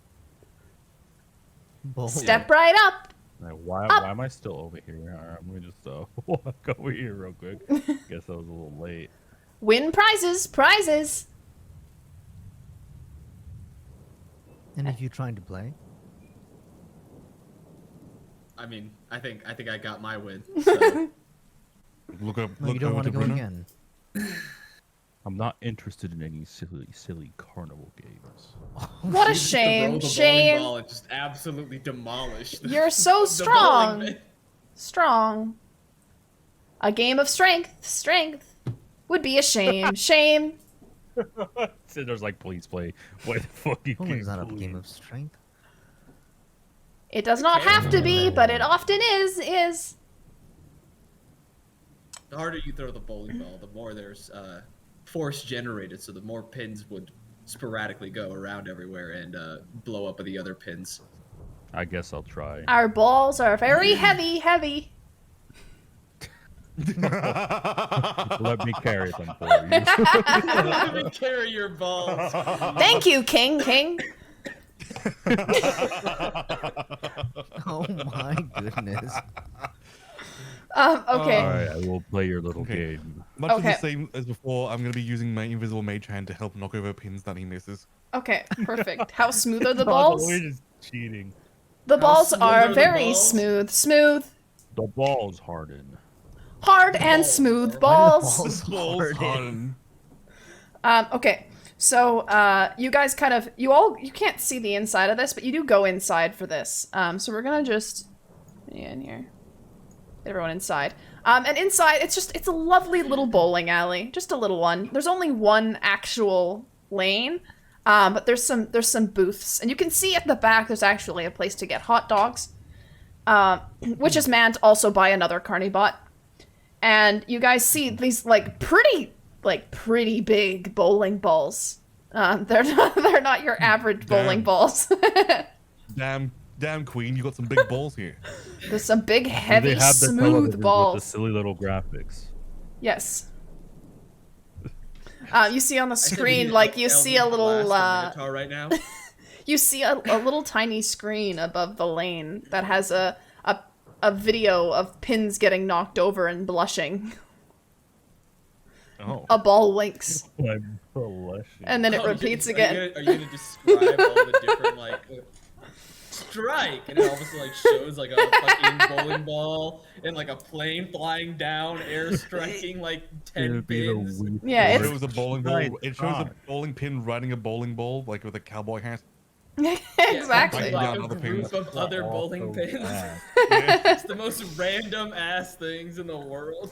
Bowl. Step right up. Like, why am I still over here? All right, I'm gonna just walk over here real quick. Guess I was a little late. Win prizes. And if you're trying to play, I mean, I think I got my win. So. Look up. no, Look you don't over want to to go Bruno. again. I'm not interested in any silly carnival games. What a You just throw the shame. bowling Shame. ball and just absolutely demolish. You're so the bowling strong. pin. Strong. A game of strength would be a shame. Shame. So there's like, please play. Why the fuck you Bowling's can't not a believe game it? of strength. It does not have to be, but it often is. The harder you throw the bowling ball, the more there's force generated, so the more pins would sporadically go around everywhere and blow up the other pins. I guess I'll try. Our balls are very heavy. Let me carry them for you. Let me carry your balls. Thank you, King. Oh my goodness. Okay. All right, I will play your little Okay. game. Much as the Okay. same as before, I'm going to be using my invisible mage hand to help knock over pins that he misses. Okay, perfect. How smooth are the By balls? way, just cheating. The How balls smooth are are the very balls? smooth. Smooth. The balls harden. Hard and Balls smooth are- balls. Balls harden. Okay, so you guys kind of you can't see the inside of this, but you do go inside for this. So we're gonna just in here, everyone inside. And inside it's a lovely little bowling alley, just a little one. There's only one actual lane, but there's some booths, and you can see at the back there's actually a place to get hot dogs, which is manned also by another Carnibot. And you guys see these pretty big bowling balls. They're not your average bowling Damn. balls. Damn, Queen, you got some big balls here. There's some big, They heavy, have the smooth televisions with balls. the silly little graphics. Yes. You see on the I said we screen, need like you Eldritch see a little, Blast and Minotaur right now. you see a little tiny screen above the lane that has a video of pins getting knocked over and blushing. Oh. A ball winks, I'm blushing. and then it Oh, repeats are again. Are you gonna describe all the different strike, and it obviously shows a fucking bowling ball and a plane flying down, air striking 10 pins. Yeah, It it's shows a bowling ball. Right. It shows a bowling pin riding a bowling ball with a cowboy hat. exactly. Yeah. Like a other group pins. of other bowling pins. Yeah. It's the most random ass things in the world.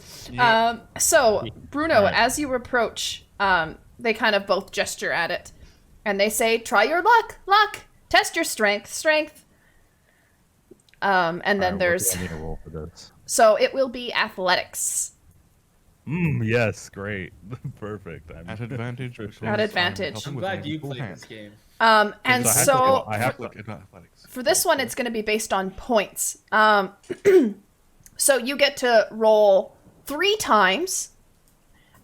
So Bruno, Right. as you approach, they kind of both gesture at it, and they say, "Try your luck. Test your strength." And then Alright, what there's do I need to roll for this? so it will be athletics. Yes, great. Perfect. I'm At advantage. At because advantage. helping I'm with glad my you full played hand. this game. And Because I have so to- I have to- Athletics. for this one, it's going to be based on points. So you get to roll 3 times,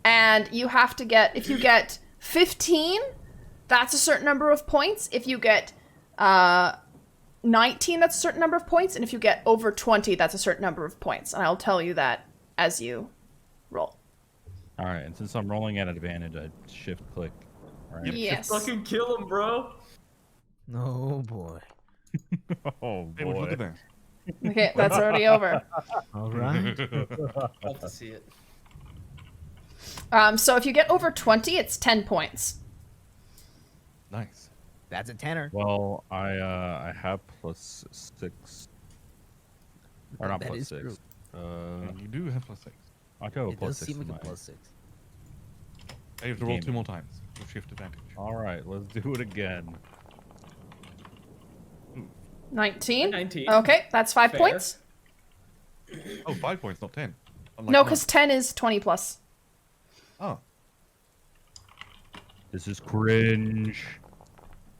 and you have to get, if you get 15, that's a certain number of points. If you get 19, that's a certain number of points. And if you get over 20, that's a certain number of points. And I'll tell you that as you roll. All right, and since I'm rolling at advantage, I shift click. All right. Yes. Fucking kill him, bro. Oh boy. Oh Hey, look boy. at that. Okay, that's already over. All right. Love to see it. So if you get over 20, it's 10 points. Nice. That's a tenner. Well, I have +6. Or not That is +6. true. You do have +6. I go It does +6. seem in like a my- +6. You have to roll Game 2 more times with shift advantage. All right, let's do it again. 19? 19. Okay, that's 5 Fair. points. Oh, 5 points, not 10. Unlike No, mine. because 10 is 20 plus. Oh. This is cringe.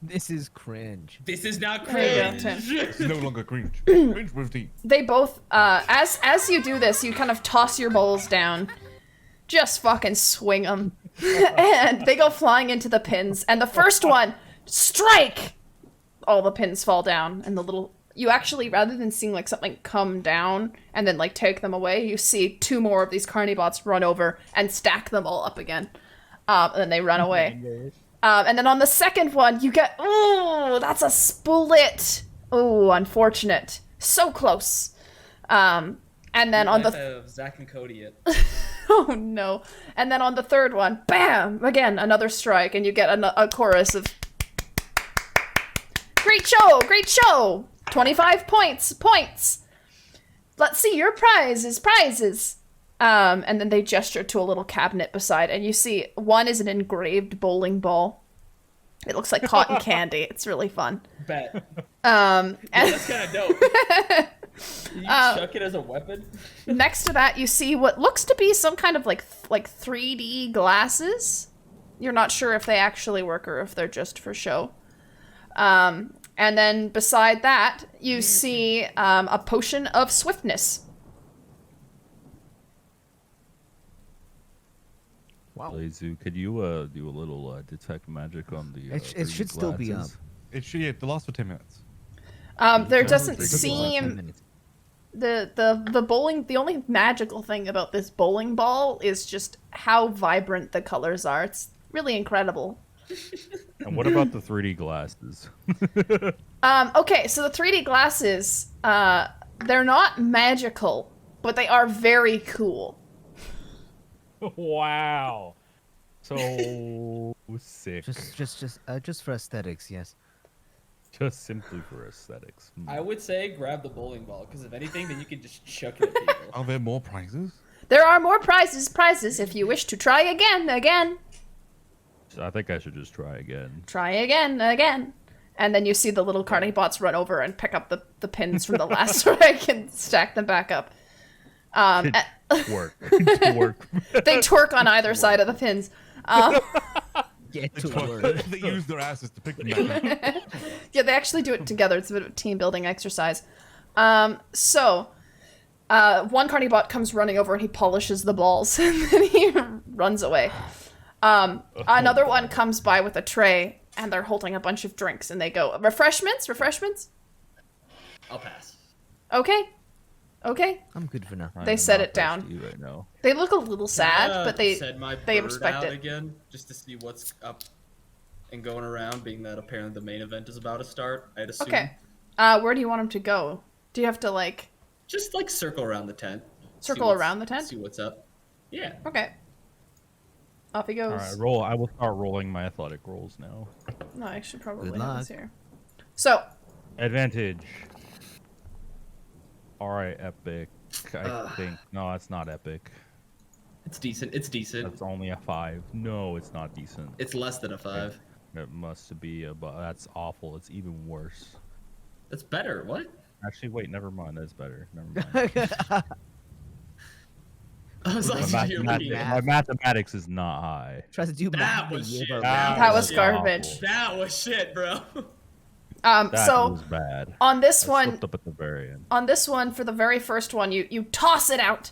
This is cringe. This is not There you go, cringe. It's no longer cringe. Cringe with D. They both, as you do this, you kind of toss your bowls down. Just fucking swing them. And they go flying into the pins. And the first one, strike! All the pins fall down. And the little, you actually, rather than seeing something come down and then take them away, you see 2 more of these Carnibots run over and stack them all up again. And then they run away. And then on the second one, you get, ooh, that's a split. Ooh, unfortunate. So close. And then on the, have Zach and Cody it. oh no. And then on the third one, bam, again, another strike, and you get a chorus of, great show, 25 points. Let's see your prizes. And then they gesture to a little cabinet beside, and you see one is an engraved bowling ball. It looks like cotton candy. It's really fun. Bet. And That's kind of dope. You chuck it as a weapon? next to that, you see what looks to be some kind of like 3D glasses. You're not sure if they actually work or if they're just for show. And then beside that, you see a potion of swiftness. Wow. Leizu, could you do a little detect magic on the? It should still be up. It should, yeah, the last for 10 minutes. There It doesn't took the last 10 seem minutes. the bowling, the only magical thing about this bowling ball is just how vibrant the colors are. It's really incredible. And what about the 3D glasses? Okay, so the 3D glasses, they're not magical, but they are very cool. Wow. So sick. Just for aesthetics, yes. Just simply for aesthetics. I would say grab the bowling ball, because if anything, then you can just chuck it at people. Are there more prizes? There are more prizes if you wish to try again. So I think I should just try again. Try again. And then you see the little carny bots run over and pick up the pins from the last strike and stack them back up. Work. They twerk on either side of the pins. Get to work. They use their asses to pick them back up. Yeah, they actually do it together. It's a bit of a team building exercise. So one carny bot comes running over and he polishes the balls and then he runs away. Another one comes by with a tray and they're holding a bunch of drinks and they go, refreshments? I'll pass. Okay. I'm good for now. I They am set not it down. thirsty right now. They look a little sad, but they send my they bird respect out it. again, just to see what's up and going around, being that apparently the main event is about to start, I'd assume. Okay. Where do you want him to go? Do you have to like Just like circle around the tent. circle around the tent? See what's up. Yeah. Okay. Off he goes. All right, roll. I will start rolling my athletic rolls now. No, I should probably Good have this luck. here. So, Advantage. All right, epic. I think no, that's not epic. It's decent. That's only a 5. No, it's not decent. It's less than a 5. It must be a. That's awful. It's even worse. That's better. What? Actually, wait. Never mind. That's better. Never mind. I was like, you're looking at My mathematics is not high. Tries to do That math was and shit. give a- That was shit. garbage. Awful. That was shit, bro. That so was bad. on this I one, slipped up at the very end. on this one, for the very first one, you toss it out,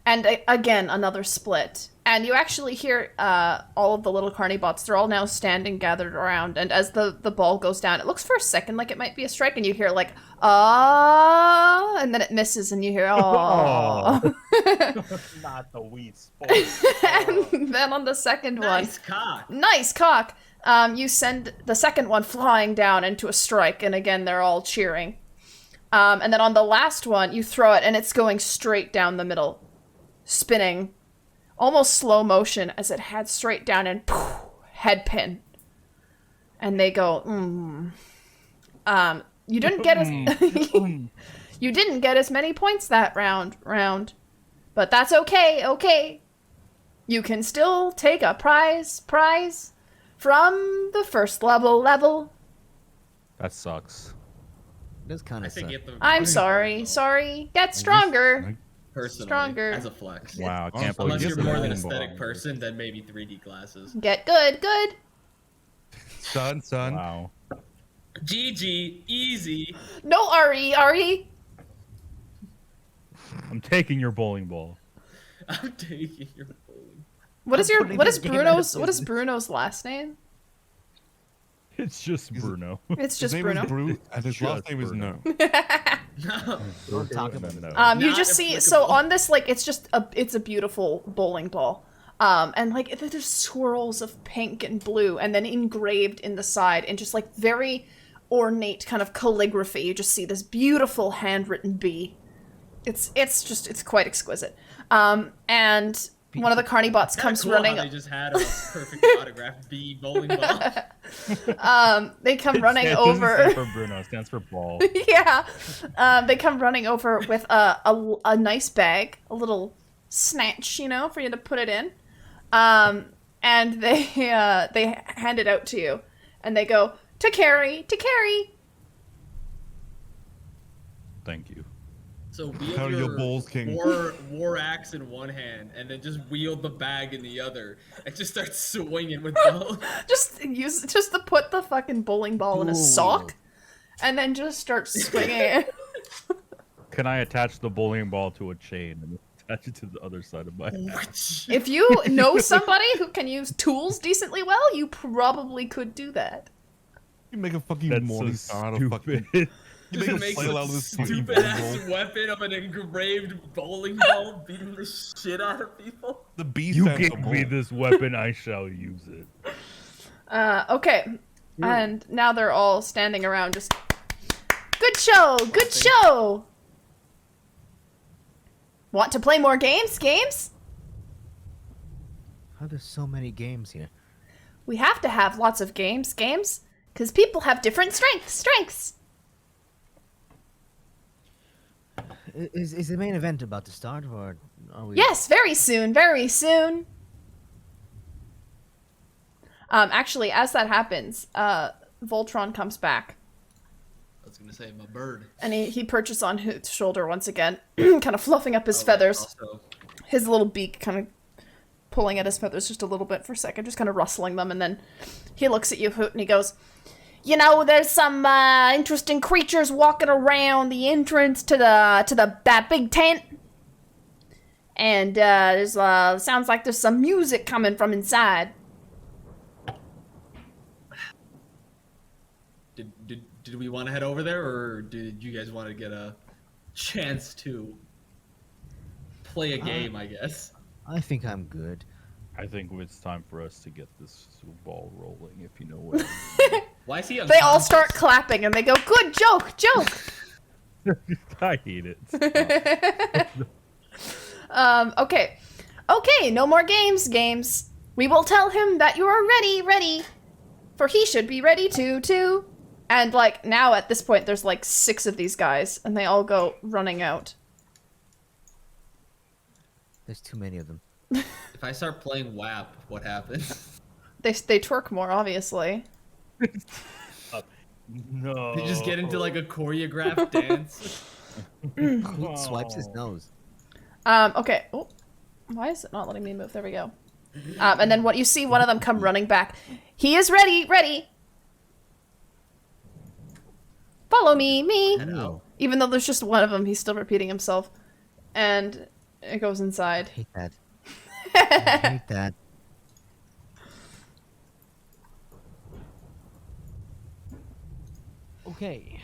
and again another split, and you actually hear all of the little carny bots. They're all now standing gathered around, and as the ball goes down, it looks for a second like it might be a strike, and you hear like ah, and then it misses, and you hear oh. Not the wheat sports. And then on the second one, Nice cock. you send the second one flying down into a strike, and again they're all cheering. And then on the last one, you throw it, and it's going straight down the middle, spinning, almost slow motion as it heads straight down and poof, head pin. And they go, you didn't get as you didn't get as many points that round, but that's okay. You can still take a prize from the first level. That sucks. It does kind I of think suck. you have to I'm sorry. Get stronger. personally Stronger. as a flex. Wow, I can't believe Unless you you're said more that. of an aesthetic person, then maybe 3D glasses. Get good. Son. Wow. GG, easy. No, Ari. I'm taking your bowling ball. I'm taking your bowling. What is putting this game out of Bruno's business. last name? It's just Bruno. It's just his name Bruno. is Brew, and his Just last name is Bruno. No. No. Don't talk about it. You Not just see applicable. on this, like, it's a beautiful bowling ball. And like there's swirls of pink and blue, and then engraved in the side in just like very ornate kind of calligraphy, you just see this beautiful handwritten B. It's quite exquisite. And one of the carny bots comes Cool running. how they just had a perfect autographed B bowling ball. They come running It doesn't over. stand for Bruno. It stands for ball. Yeah. They come running over with a nice bag, a little snatch, for you to put it in. And they hand it out to you, and they go, to carry. Thank you. So wield Carry your your balls, king. war axe in one hand, and then just wield the bag in the other, and just start swinging with both. Just to put the fucking bowling ball in a sock, and then just start swinging it. Can I attach the bowling ball to a chain and attach it to the other side of my head? If you know somebody who can use tools decently well, you probably could do that. You make a fucking That's morning so star out of fucking stupid. You make a Makes flail a out of this fucking stupid ass bottle. weapon of an engraved bowling ball beating the shit out of people. The beast. You stands gave above. me this weapon, I shall use it. Okay. And now they're all standing around just... Good show! Good show! Want to play more games? Games? How there's so many games here? We have to have lots of games. Games? Because people have different strengths. Is the main event about to start, or are we? Yes, very soon, very soon. Actually, as that happens, Voltron comes back. I was gonna say my bird. And he perches on his shoulder once again, kind of fluffing up his feathers. Also, His little beak kind of pulling at his feathers just a little bit for a second, just kind of rustling them, and then he looks at you, Hoot, and he goes, "You know, there's some interesting creatures walking around the entrance to that big tent, and there's sounds like there's some music coming from inside." did we want to head over there, or did you guys want to get a chance to play a game? I guess. I think I'm good. I think it's time for us to get this ball rolling, if you know what Why is he? They all start clapping, and they go, "Good joke, joke." I hate it. Okay, no more games. We will tell him that you are ready, for he should be ready too. And, like, now at this point, there's, like, 6 of these guys, and they all go running out. There's too many of them. If I start playing WAP, what happens? They twerk more, obviously. No. They just get into like a choreographed dance. Who swipes his nose? Okay. Oh, why is it not letting me move? There we go. And then what you see one of them come running back. He is ready. Follow me. Head out. Even though there's just one of them, he's still repeating himself. And it goes inside. I hate that. I hate that. Okay.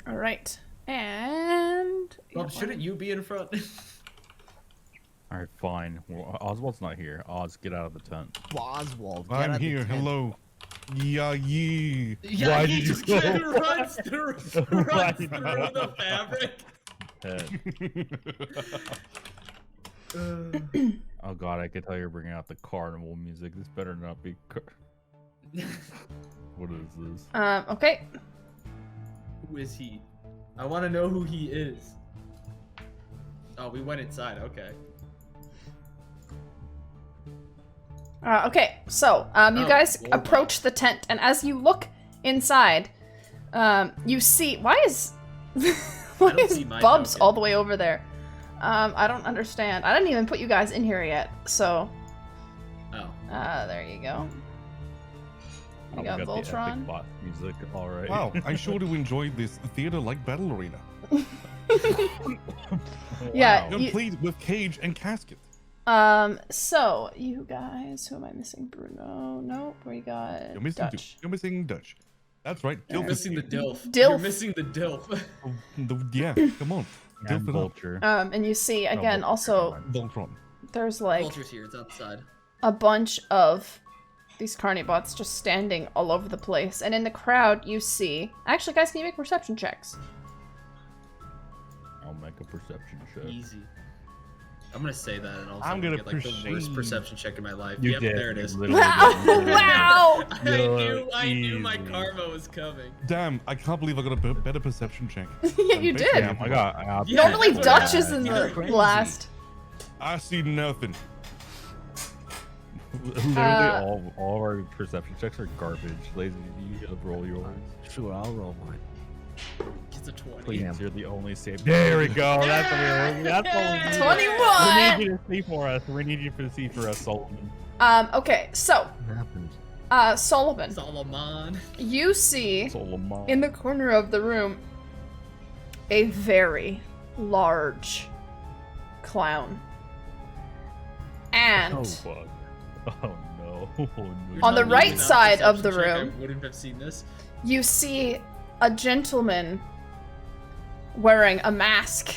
All right. And... Well, shouldn't you be in front? All right, fine. Well, Oswald's not here. Oz, get out of the tent. Oswald, get I'm out the here. tent. Hello. Yeah. Yeah, Why he did you just go? runs through Why did you the fabric. Head. Oh god, I could tell you're bringing out the carnival music. This better not be. What is this? Okay. Who is he? I want to know who he is. Oh, we went inside. Okay. Okay, so, you guys oh, approach the tent, and as you look inside, you see... Why is see my Bubs token. all the way over there? I don't understand. I didn't even put you guys in here yet, so... Oh. There you go. You Oh, we got got the Voltron. epic bot music. All right. Wow, I sure do enjoy this theater-like battle arena. Yeah, Complete with cage and casket. so, you guys... Who am I missing? Bruno? Nope, we got You're missing Dutch. You're missing Dutch. That's right. You're Dilf is missing the here. DILF. Dilf. You're missing the DILF. Yeah, come on. And Dilf it up. Vulture. And you see, again, Vulture, also, never mind. Voltron. there's, like... Vulture's here. It's outside. a bunch of these carnibots just standing all over the place. And in the crowd, you see... Actually, guys, can you make perception checks? I'll make a perception check. Easy. I'm gonna say that, and also I'm gonna get like the worst perceive. perception check in my life. You Yep, did. there it is. Literally did. Wow! I knew my Easy. karma was coming. Damn, I can't believe I got a better perception check. Yeah, you Thank did. Damn, I got. Yeah, Normally that's what Dutch is in happened. the Crazy. last. I see nothing. Literally, Uh, all of our perception checks are garbage. Lazy, you gotta roll yours. Sure, I'll roll mine. It's a 20. Please, Yeah. you're the only save. There we go. That's what we. That's what we need. 21! We need you to see for us. We need you to see for us, Solomon. Okay, so, What happened? Solomon, Solomon. you see Solomon. in the corner of the room a very large clown. And Oh fuck. Oh no. Oh, no. On the Telling me right without side of the perception check, room. I wouldn't have seen this. you see a gentleman wearing a mask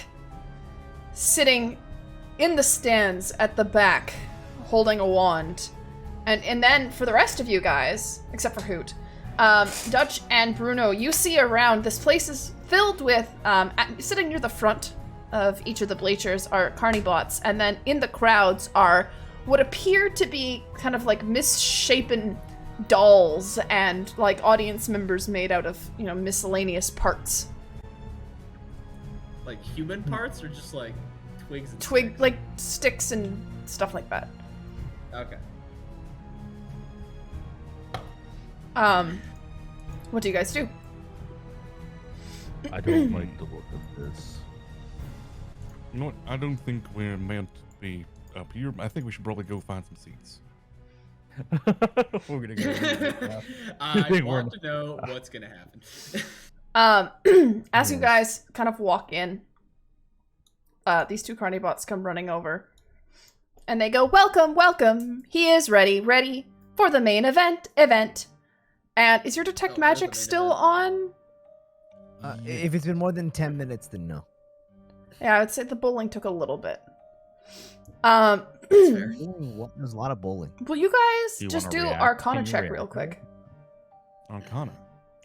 sitting in the stands at the back holding a wand. And then for the rest of you guys, except for Hoot, Dutch and Bruno, you see around, this place is filled with, sitting near the front of each of the bleachers are carnibots, and then in the crowds are what appear to be kind of like misshapen dolls and like audience members made out of, you know, miscellaneous parts. Like human parts or just like twigs and Twig, sticks? like sticks and stuff like that. Okay. What do you guys do? I don't like the look of this. You know what? I don't think we're meant to be up here. I think we should probably go find some seats. We're gonna go. I We're want to know what's gonna happen. As you guys kind of walk in, these two carnibots come running over. And they go, "Welcome, welcome. He is ready for the main event. And is your detect Oh, where's the magic main still event? on? If it's been more than 10 minutes, then no. Yeah, I would say the bowling took a little bit. fair. Ooh, there's a lot of bowling. Will you guys Do you just wanna do react? Arcana Can you check react? real quick? Arcana.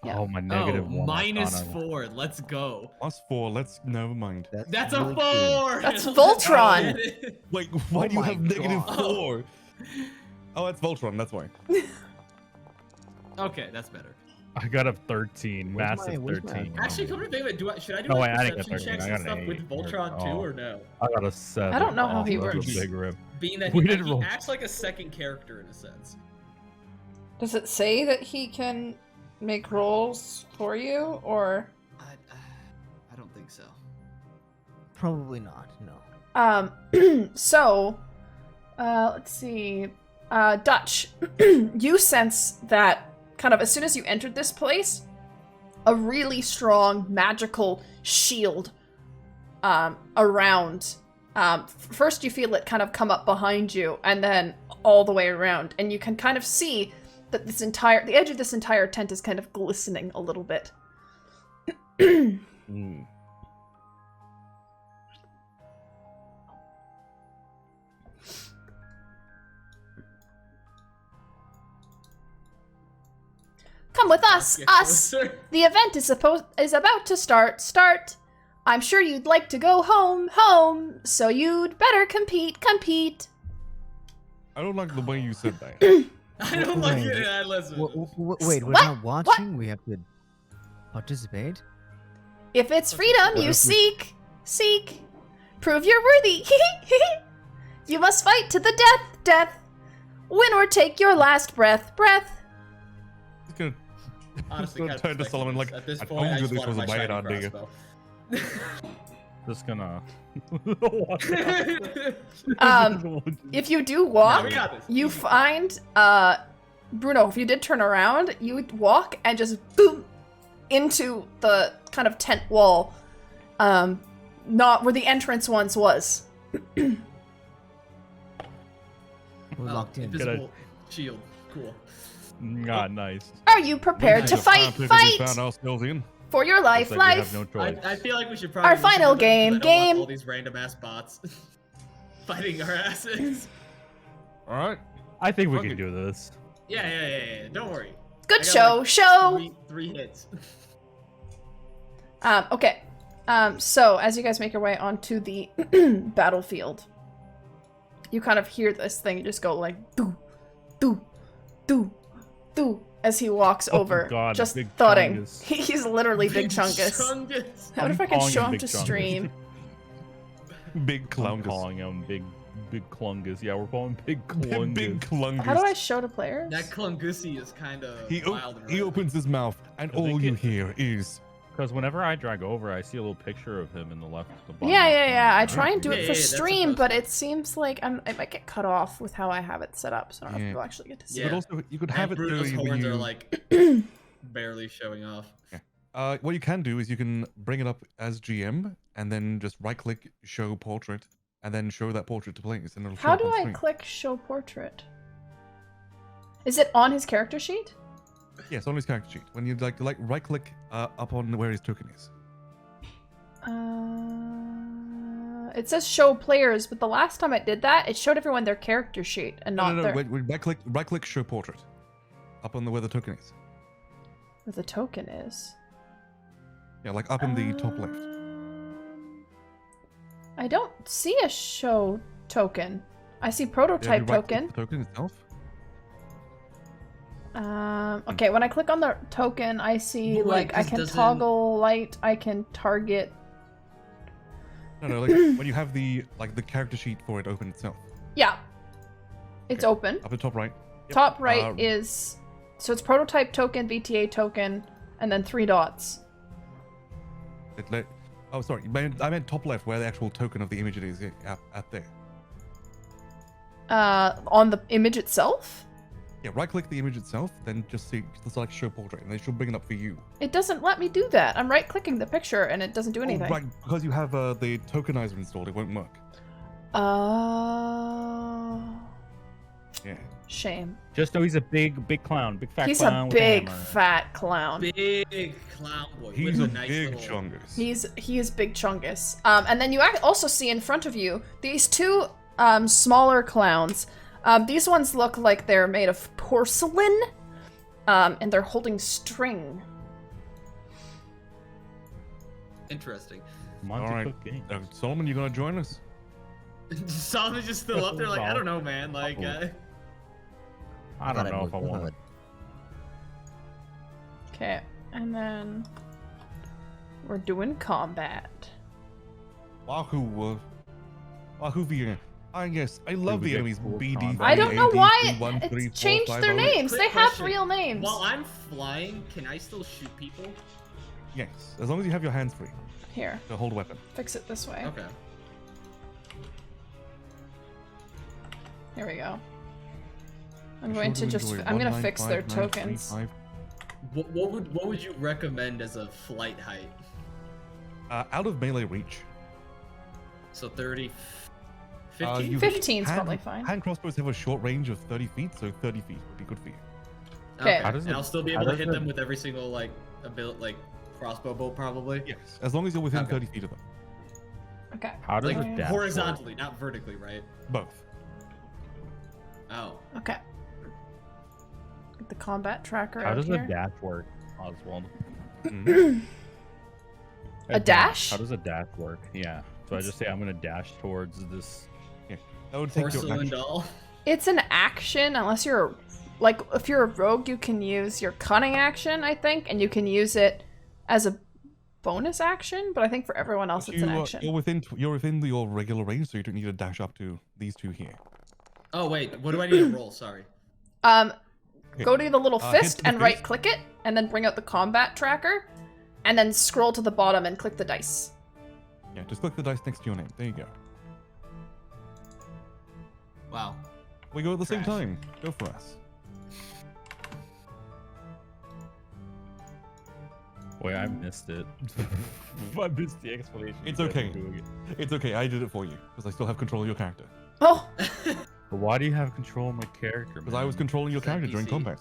Yeah. Oh, my negative one. minus Arcana. 4. Let's go. +4. Let's never mind. That's really a cool. 4. That's Voltron. Wait, why Oh do you my have negative God. 4? Oh, that's Voltron. That's why. Okay, that's better. I got a 13. Where's Massive where's my 13. Actually, come to think of it, should I do No, like wait, I didn't get perception 13. checks I and got an stuff with 8. Voltron too, Oh. or no? I got a 7. I don't know how Oh, he that was a works. Big rip. Being that We he didn't roll. acts like a second character in a sense. Does it say that he can make rolls for you, or? I don't think so. Probably not, no. So, let's see. Dutch, you sense that kind of as soon as you entered this place, a really strong magical shield around. First you feel it kind of come up behind you, and then all the way around, and you can kind of see that the edge of this entire tent is kind of glistening a little bit. Come with us, Get us. closer. The event is about to start. I'm sure you'd like to go home, so you'd better compete. I don't like the way you said that. I don't like Wait. it. I listen. Wait, we're What? not watching? We have to participate? If it's freedom What you if we- seek, prove you're worthy. You must fight to the death. Win or take your last breath. It's gonna Honestly, Don't kind of turn to expecting Solomon this. like, At this "I point, told I you just this wanted was a my bad shiny idea." crossbow. Just gonna. If you do No, walk, we got this. you find Bruno, if you did turn around, you would walk and just boom into the kind of tent wall, not where the entrance once was. We're Oh, locked in. invisible shield. Cool. Not nice. Are you prepared to This is the fight? fire pit that we found Fight ourselves in. for your life, Looks like we life. have no choice. I feel like we should probably Our listen final to them, 'cause I don't game. want all these random ass bots fighting our asses. All right. I think we Okay. can do this. Yeah. Don't worry. Good I show. got, like, Show. three hits. Okay. So as you guys make your way onto the battlefield, you kind of hear this thing just go like doo, doo, doo, doo as he walks Oh, over, God, just Big thudding. Chungus. He's literally Big Chungus. Chungus. I wonder if I I'm can calling show him him Big to Chungus. stream. Big I'm Clungus. calling him Big Clungus. Yeah, we're calling him Big Clungus. Big Clungus. How do I show to players? That Clungussy is kind of He, wild. and he rare. opens his mouth, and I think all you it- hear is. Because whenever I drag over, I see a little picture of him in the left. The bottom Yeah. left I corner. try and do it Yeah, for that's stream, supposed but to. it seems like I might get cut off with how I have it set up, so I don't know if Yeah. people actually get to see Yeah. But also, you could And have it Bruno's there when horns you. are like barely showing off. What you can do is you can bring it up as GM, and then just right-click Show Portrait, and then show that portrait to players, and it'll show How up do on I screen. click show portrait? Is it on his character sheet? Yes, on his character sheet. When you like right click up on where his token is. It says show players, but the last time I did that, it showed everyone their character sheet and not No. their... Wait, right click show portrait. Up on where the token is. Where the token is. Yeah, like up in the top left. I don't see a show token. I see prototype token. The token itself. Okay, when I click on the token, I see Wait, like I 'cause can doesn't- toggle light, I can target. No, like when you have the character sheet for it open itself. Yeah, it's Okay. open. Up at top right. Yep. Top right is so it's prototype token, VTA token, and then 3 dots. Oh, sorry. I meant top left, where the actual token of the image it is at there. On the image itself. Yeah, right click the image itself, then just select show portrait, and they should bring it up for you. It doesn't let me do that. I'm right clicking the picture and it doesn't do anything. Oh, right, because you have the tokenizer installed, it won't work. Yeah. Shame. Just know he's a big clown, big fat He's clown. a with big hammer. fat clown. Big clown boy. He's with a nice big little... chungus. He is big chungus. And then you also see in front of you these 2 smaller clowns. These ones look like they're made of porcelain, and they're holding string. Interesting. Monty All right. Cook Games. Solomon, you gonna join us? Solomon's just still up there like, I don't know, man. Like, I don't know if I want it. Okay, and then we're doing combat. Wahoo VN. Yes, I love we the get enemies. full BD. combat. I don't know why 1, 3, it's 4, changed 5, their 0. names. Quick They have question. real names. While I'm flying, can I still shoot people? Yes, as long as you have your hands free Here, to hold a weapon. fix it this way. Okay. Here we go. I'm Be going sure to just enjoy I'm gonna fix their 1959335. tokens. What would you recommend as a flight height? Out of melee reach. So 30, 15? you- 15's hand- probably fine. Hand crossbows have a short range of 30 feet, so 30 feet would be good for you. Okay. How does And it- I'll still be how able to does hit it- them with every single crossbow bolt probably. Yes, as long as you're within Okay. 30 feet of them. Okay. How does Like a dash horizontally, not vertically, right? Both. Oh. Okay. Get the combat tracker How out does here. a dash work, Oswald? Mhm. A dash? How does a dash work? Yeah. So I just say I'm gonna dash towards this. That would take your Porcelain action. doll. It's an action unless you're like if you're a rogue, you can use your cunning action, I think, and you can use it as a bonus action. But I think for everyone else, it's an action. You're within your regular range, so you don't need to dash up to these 2 here. Oh wait, what do I need to roll? Sorry. Go to the little hit fist the and fist. right click it, and then bring out the combat tracker, and then scroll to the bottom and click the dice. Yeah, just click the dice next to your name. There you go. Wow. We go at the same Trash. time. Go for us. Wait, I missed it. I missed the explanation. It's you guys okay. were doing it. It's okay, I did it for you, because I still have control of your character. Oh, But why do you have control of my character? Because I was man? controlling your Is that character during PC? combat.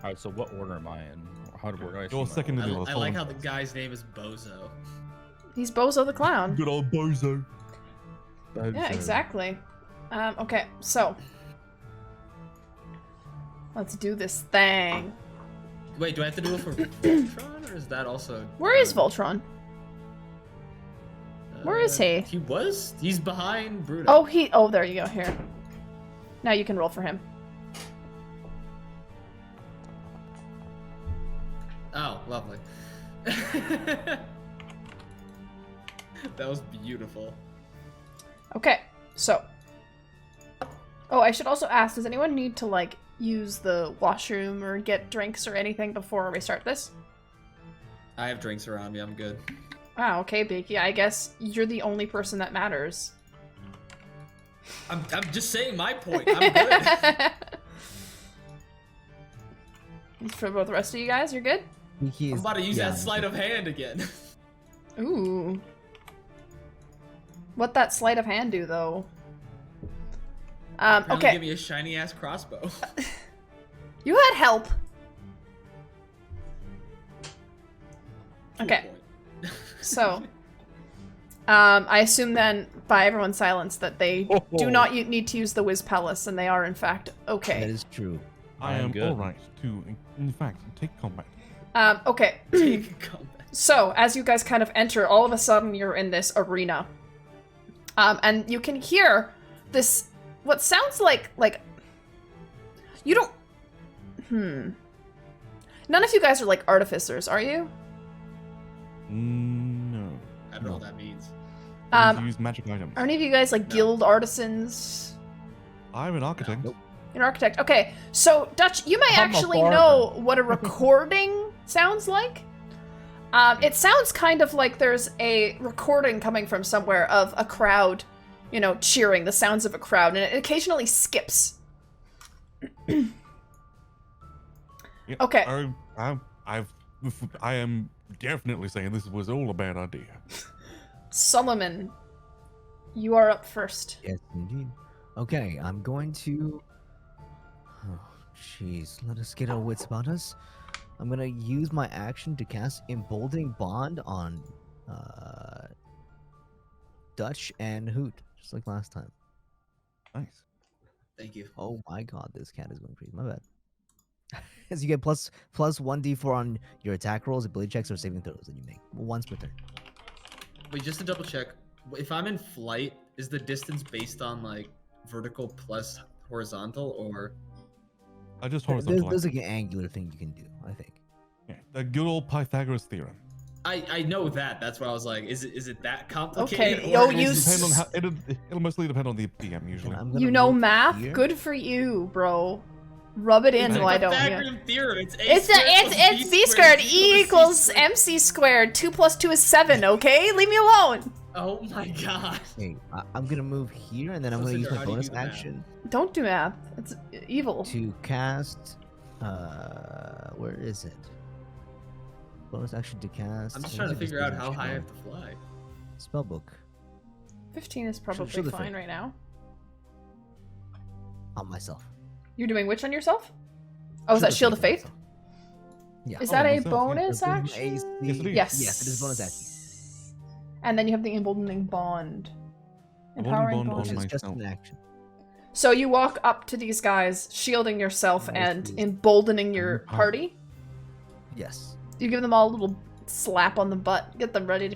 Alright, so what order am I in? How do I see You're my second order? in the I like how the guy's name is Bozo. he's Bozo the Clown. Good old bozo. Yeah, exactly. Okay, so let's do this thing. Wait, do I have to do it for Voltron, or is that also? Where is Voltron? Where is he? He's behind Bruto. Oh, there you go. Here. Now you can roll for him. Oh, lovely. That was beautiful. Okay, so. Oh, I should also ask, does anyone need to, like, use the washroom or get drinks or anything before we start this? I have drinks around me. I'm good. Wow, okay, Beaky. I guess you're the only person that matters. I'm just saying my point. I'm good. For both the rest of you guys, you're good? I'm about to use that sleight of hand again. Ooh. What that sleight of hand do, though? Apparently Okay. Give me a shiny ass crossbow. You had help. To a Okay. point. So, I assume then, by everyone's silence, that they do not need to use the Whiz Palace, and they are, in fact, That okay. is true. I I'm am good. all right to, in fact, take combat. Okay. Take combat. So, as you guys kind of enter, all of a sudden you're in this arena. And you can hear this, what sounds like, you don't, None of you guys are, like, artificers, are you? No. I don't know what that means. I need to use magic items. Are any of you guys, like, No. guild artisans? I'm an architect. Nope. You're an architect. Okay, so, Dutch, you may I'm a actually farmer. know what a recording sounds like. It sounds kind of like there's a recording coming from somewhere of a crowd, you know, cheering, the sounds of a crowd, and it occasionally skips. Yeah, Okay. I am definitely saying this was all a bad idea. Solomon, you are up first. Yes, indeed. Okay, I'm going to. Oh, jeez. Let us get our wits about us. I'm gonna use my action to cast Emboldening Bond on Dutch and Hoot, just like last time. Nice. Thank you. Oh my god, this cat is going crazy. My bad. As you get plus 1d4 on your attack rolls, ability checks, or saving throws that you make once per turn. Wait, just to double check, if I'm in flight, is the distance based on like vertical plus horizontal, or I just There's horizontal. like an angular thing you can do, I think. Yeah, the good old Pythagoras theorem. I know that. That's why I was like, is it that Okay, complicated? yo, or you is Depend on s- how, it'll mostly depend on the DM usually. And I'm gonna You know move math? here. Good for you, bro. Rub it in, It's a why don't you? Pythagorean theorem. It's It's B squared. E equals MC squared. 2 plus 2 is 7, okay? Leave me alone. Oh my god. Okay, I'm gonna move here, and then I'm So, gonna use Cinder, my how do you bonus do the math? action Don't do math. It's evil. to cast. Where is it? Bonus action to cast. I'm just I trying to think it's figure out bonus how action high I on have to fly. Spellbook 15 is probably Shield of fine Faith. right now. on myself. You're doing which on yourself? Oh, is that Shield of on Faith? myself. Yeah. Is Oh, that a myself, yeah. bonus This is my action? AC. Yes, it is. Yes. Yes, it is bonus action. And then you have the emboldening bond. Emboldening Empowering bond on bond. Which is just myself. an action. So you walk up to these guys, shielding yourself Nice, and please. emboldening your Empower. party. Yes. You give them all a little slap on the butt, get them ready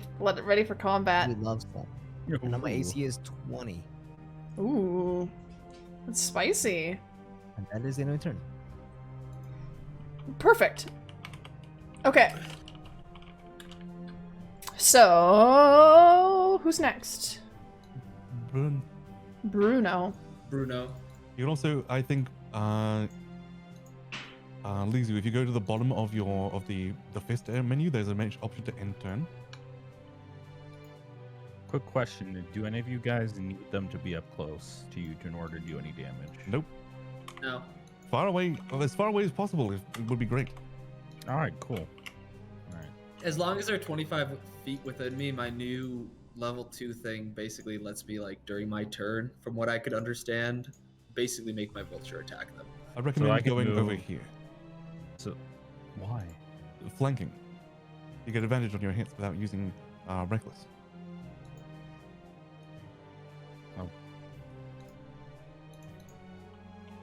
for combat. We love that. And now my AC is 20. Ooh, that's spicy. And that is the end of my turn. Perfect. Okay. So who's next? Brun. Bruno. Bruno. You can also, I think, Leizu, if you go to the bottom of the fist menu, there's an option to end turn. Quick question: do any of you guys need them to be up close to you in order to do any damage? Nope. No. Far away, as far away as possible. It would be great. All right, cool. All right. As long as they're 25 feet within me, my new level 2 thing basically lets me, like, during my turn, from what I could understand, basically make my vulture attack them. I recommend I can going over move- here, So, why? flanking. You get advantage on your hits without using reckless.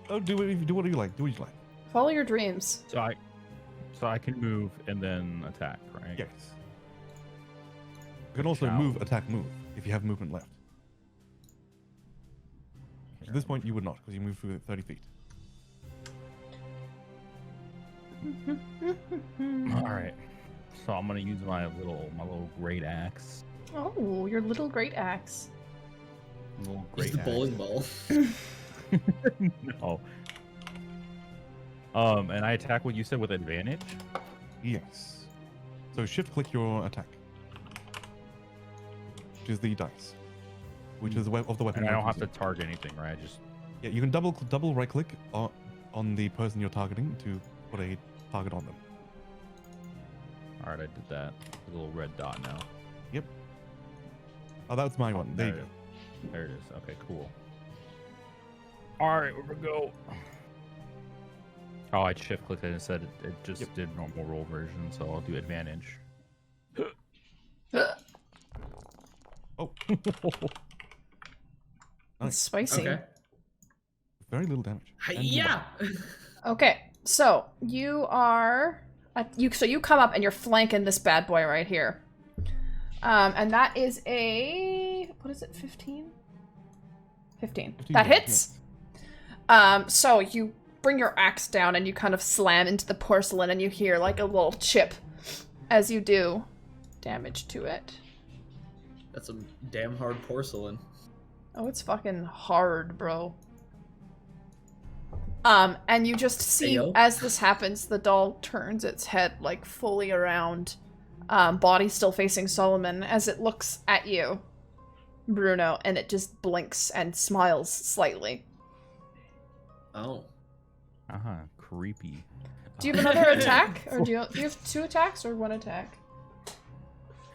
Oh, do what you like. Do what you like. Follow your dreams. So I can move and then attack, right? Yes. You can also Shall. move, attack, move if you have movement left. At this point, you would not because you moved through 30 feet. All right. So I'm gonna use my little great axe. Oh, your little great axe. Little Use great the axe. bowling ball. No. And I attack what you said with advantage. Yes. So shift click your attack, which is the dice, which is the of the weapon. And I you're don't have to using. target anything, right? I just Yeah, you can double right click on the person you're targeting to put a target on them. all right. I did that. A little red dot now. Oh, that's my one. There you There go. There it is. Okay, cool. All right, where we go? Oh, I shift clicked it and said it just Yep. did normal roll version, so I'll do advantage. Oh, It's nice. spicy. Okay. Very little damage. And Yeah. Okay, so you are so you come up and you're flanking this bad boy right here. And that is a what is it, 15? 15. 15 That damage, hits. So you bring your axe down and you kind of slam into the porcelain and you hear like a little chip as you do damage to it. That's some damn hard porcelain. Oh, it's fucking hard, bro. And you just see Ayo. as this happens, the doll turns its head like fully around, body still facing Solomon, as it looks at you, Bruno, and it just blinks and smiles slightly. Oh. Creepy. Do you have another attack, or do you have 2 attacks or 1 attack?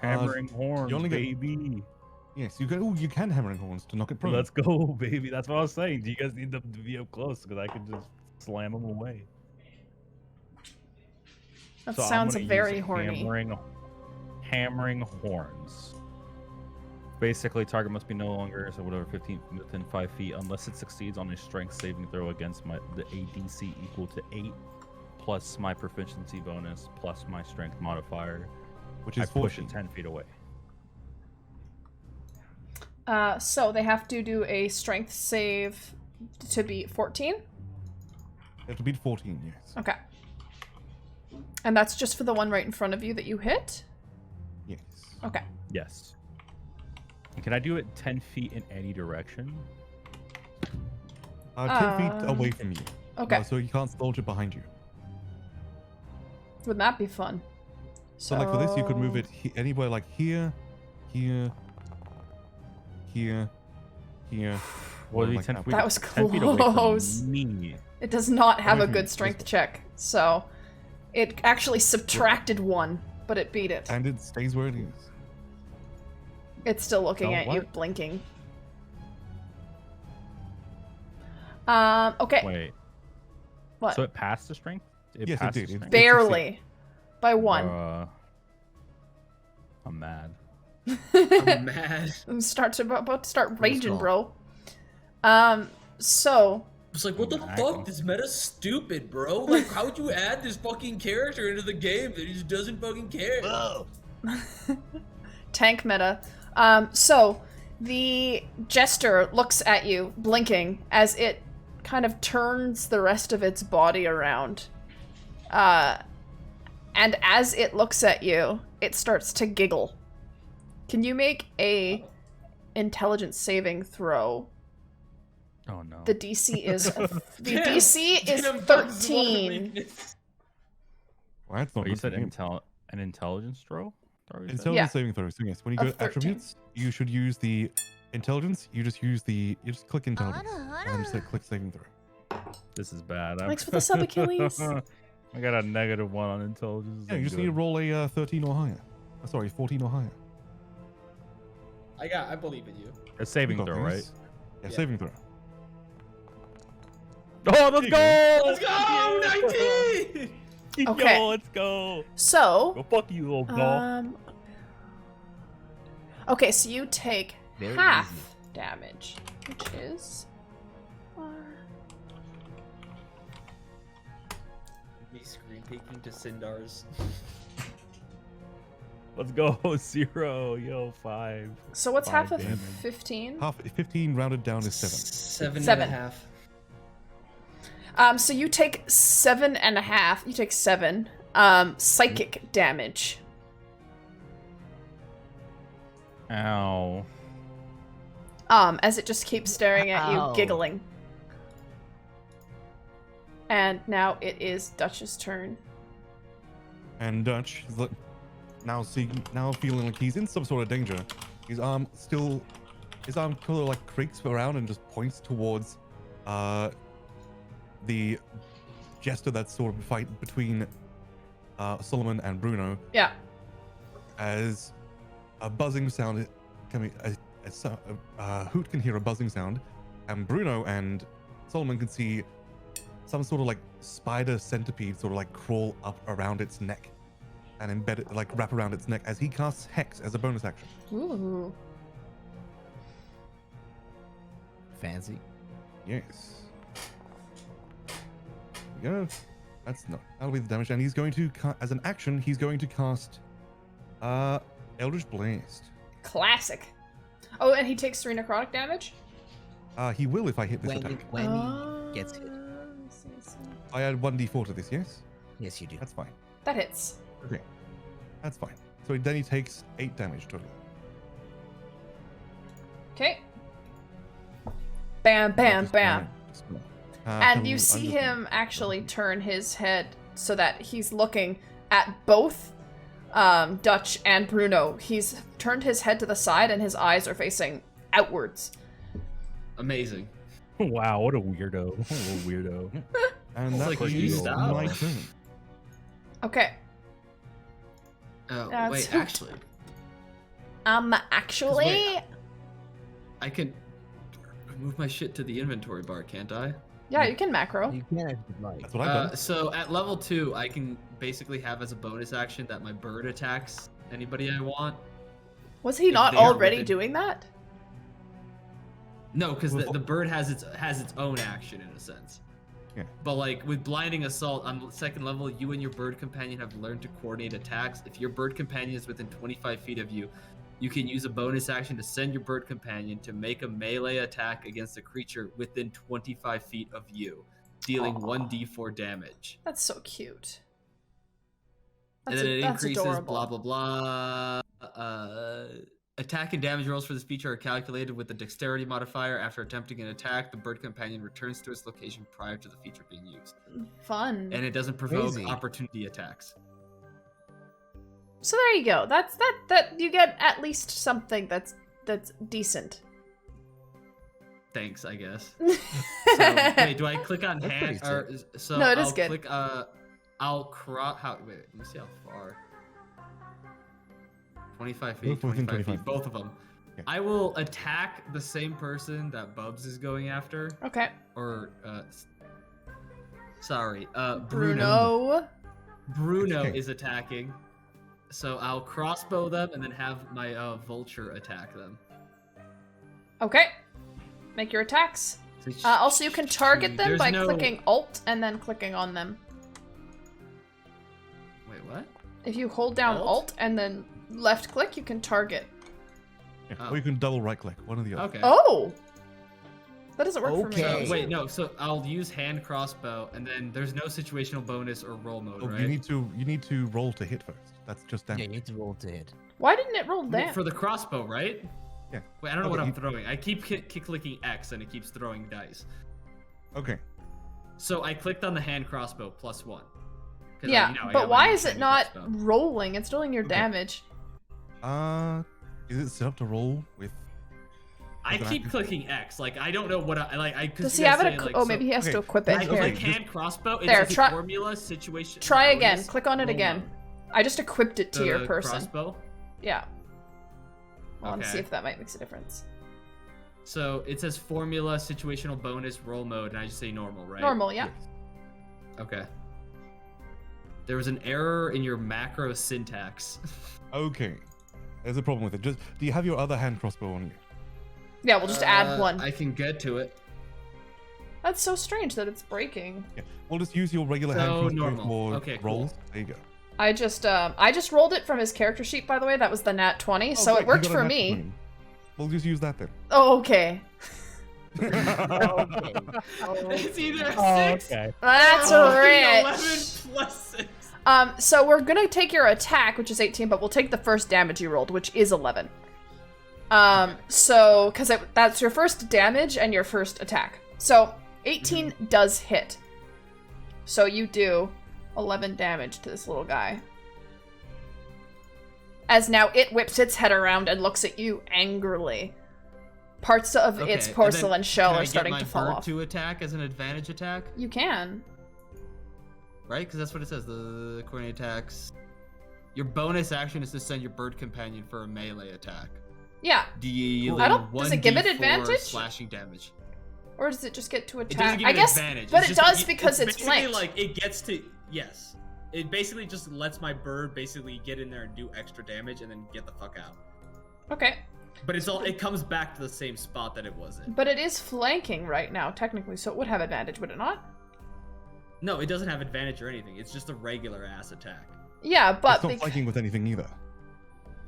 Hammering horns, you only get- baby. Yes, you can. Oh, you can hammering horns to knock it prone. Let's go, baby. That's what I was saying. Do you guys need them to be up close? Because I can just slam them away. That So I'm sounds gonna very use horny. Hammering horns. Basically, target must be no longer so whatever 15 within 5 feet unless it succeeds on a strength saving throw against the ADC equal to 8 plus my proficiency bonus plus my strength modifier. which I is push 14. it 10 feet away. So they have to do a strength save to beat 14? You have to beat 14, yes. Okay. And that's just for the one right in front of you that you hit? Yes. Okay. Yes. And can I do it 10 feet in any direction? 10 feet away from you. Okay. So you can't soldier it behind you. Wouldn't that be fun? So like for this, you could move it anywhere like here, here, here, here. What or do you like 10 that. feet? That was 10 feet away from close. me. It does not have Away a from good you, strength this check, so it actually subtracted 1, but it beat it. And it stays where it is. It's still looking Oh, at you, what? blinking. Okay. Wait. What? So it passed the strength? Yes, it passed did. the It- strength? Barely. By 1. I'm mad. I'm mad. About to start raging, call? bro. So It's like, what the Exactly. fuck? This meta's stupid, bro. Like, how would you add this fucking character into the game that he just doesn't fucking care? tank meta. So the jester looks at you, blinking, as it kind of turns the rest of its body around. And as it looks at you, it starts to giggle. Can you make a intelligence saving throw? Oh no. The DC is Damn, DC is damn, Bugs is one of the 13. weaknesses. Well, that's not Oh, you good said for him. an intelligence throw? Sorry, Intelligence Yeah. saving throw. So yes, when you Of go to 13. attributes, you should use the intelligence. You just click intelligence, and then just click saving throw. This is bad. Thanks for the sub, Achilles. I got a -1 on intelligence. Yeah, you just need to roll a 13 or higher. Sorry, 14 or higher. I believe in you. A saving You got throw, right? this. Yeah, Yeah. saving throw. Oh, let's go! Let's go! 19! Okay. Yo, let's go! So, Go fuck you, little doll. okay, so you take Very half easy. damage, which is Me screen peeking to Sindar's. Let's go, 0, yo, 5. so what's half of damage. 15? Half 15 rounded down is 7. 7 Seven. and a half. So you take 7.5. You take 7 psychic damage. Ow. As it just keeps staring at you, Ow. giggling. And now it is Dutch's turn. And Dutch is now feeling like he's in some sort of danger. His arm kind of like creaks around and just points towards the jester that's sort of fight between Solomon and Bruno, Yeah. as a buzzing sound Hoot can hear a buzzing sound, and Bruno and Solomon can see some sort of like spider centipede sort of like crawl up around its neck and embed it, like wrap around its neck as he casts Hex as a bonus action. Ooh. fancy. Yes. Yeah, that'll be the damage, and he's going to as an action, he's going to cast Eldritch Blast. Classic. Oh, and he takes 3 necrotic damage? He will if I hit this attack. When he gets hit. I add 1d4 to this, yes? Yes, you do. That's fine. That hits. Okay. That's fine. So then he takes 8 damage total. Okay. Bam, bam, bam. And you I'm see just him actually turn his head so that he's looking at both Dutch and Bruno. He's turned his head to the side and his eyes are facing outwards. Amazing. Wow, what a weirdo. What a weirdo. And It's that's like like you style. my turn. Okay. That's Wait, hooked. actually, Actually, wait. I can move my shit to the inventory bar, can't I? yeah, you can macro. You can if you'd like. That's what I've done. So at level 2, I can basically have as a bonus action that my bird attacks anybody I want. Was he if not they are already within- doing that? No, because the bird has its own action in a sense. Yeah. But like with blinding assault on the 2nd level, you and your bird companion have learned to coordinate attacks. If your bird companion is within 25 feet of you, you can use a bonus action to send your bird companion to make a melee attack against a creature within 25 feet of you, dealing Aw. 1d4 damage. That's so cute. And then it that's increases adorable. blah blah blah. Attack and damage rolls for this feature are calculated with the dexterity modifier. After attempting an attack, the bird companion returns to its location prior to the feature being used. Fun. And it doesn't provoke Crazy. opportunity attacks. So there you go. That you get at least something that's decent. Thanks, I guess. So, wait, do I click on That's hand? pretty Or, so No, it is I'll good. click, I'll crop. Wait, let me see how far. 25 feet, Both within 25 feet, 25. both of them. Yeah. I will attack the same person that Bubs is going after. Okay. Or, sorry, Bruno. Bruno. Bruno Okay. is attacking. So I'll crossbow them and then have my vulture attack them. Okay. Make your attacks. Also, you can target them There's by no- clicking Alt and then clicking on them. Wait, what? If you hold down Alt? Alt and then left click, you can target. Yeah. Oh. Or you can double right click, one or the other. Okay. Oh! That doesn't work for me. Okay. Wait, no. So I'll use hand crossbow, and then there's no situational bonus or roll mode, Oh, right? you need to roll to hit first. That's just Yeah, damage. you need to roll to hit. Why didn't it roll Well, down? for the crossbow, right? Yeah. Wait, I don't know Okay, what I'm you- throwing. I keep clicking X, and it keeps throwing dice. Okay. So I clicked on the hand crossbow +1. 'Cause Yeah, I but got why my is it hand not crossbow. rolling? It's doing your Okay. damage. Is it set up to roll with? I Is it keep active? clicking X. Like I don't know what I like. Does he have it? Oh, maybe he has okay, to equip I it. okay, Here. click just- hand crossbow. It There, says try- formula situation. Try again. bonus, Click on it roll again. mode. I just equipped it to The your person. crossbow. Yeah. I want to Okay. see if that might make a difference. So it says formula, situational bonus, roll mode, and I just say normal, right? Normal, yeah. Yes. Okay. There was an error in your macro syntax. Okay. There's a problem with it. Just do you have your other hand crossbow on you? Yeah, we'll just add one. I can get to it. That's so strange that it's breaking. Yeah. Well, just use your regular So hand crossbow normal. for Okay, cool. rolls. There you go. I just rolled it from his character sheet, by the way. That was the nat 20, so Oh, it great, you worked got a for nat me. 20. We'll just use that then. Oh, okay. Okay. It's either a Oh, 6 okay. That's or rich. 11 plus 6. So we're gonna take your attack, which is 18, but we'll take the first damage you rolled, which is 11. So, because that's your first damage and your first attack. So, 18 does hit. So you do 11 damage to this little guy. As now it whips its head around and looks at you angrily. Parts of its Okay, porcelain and then shell can I are starting get to my fall bird off. to attack as an advantage attack, You can. right? Because that's what it says. The coordinate attacks. Your bonus action is to send your bird companion for a melee attack. Yeah. Dealing I don't- does it give it 1d4 advantage? slashing damage. Or does it just get to It doesn't attack? give I it guess, advantage. but It's it just- does because it's basically flanked. like it gets to yes. It basically just lets my bird basically get in there and do extra damage and then get the fuck out. Okay. But it comes back to the same spot that it was in. But it is flanking right now, technically, so it would have advantage, would it not? No, it doesn't have advantage or anything. It's just a regular ass attack. Yeah, but It's not flanking with anything either.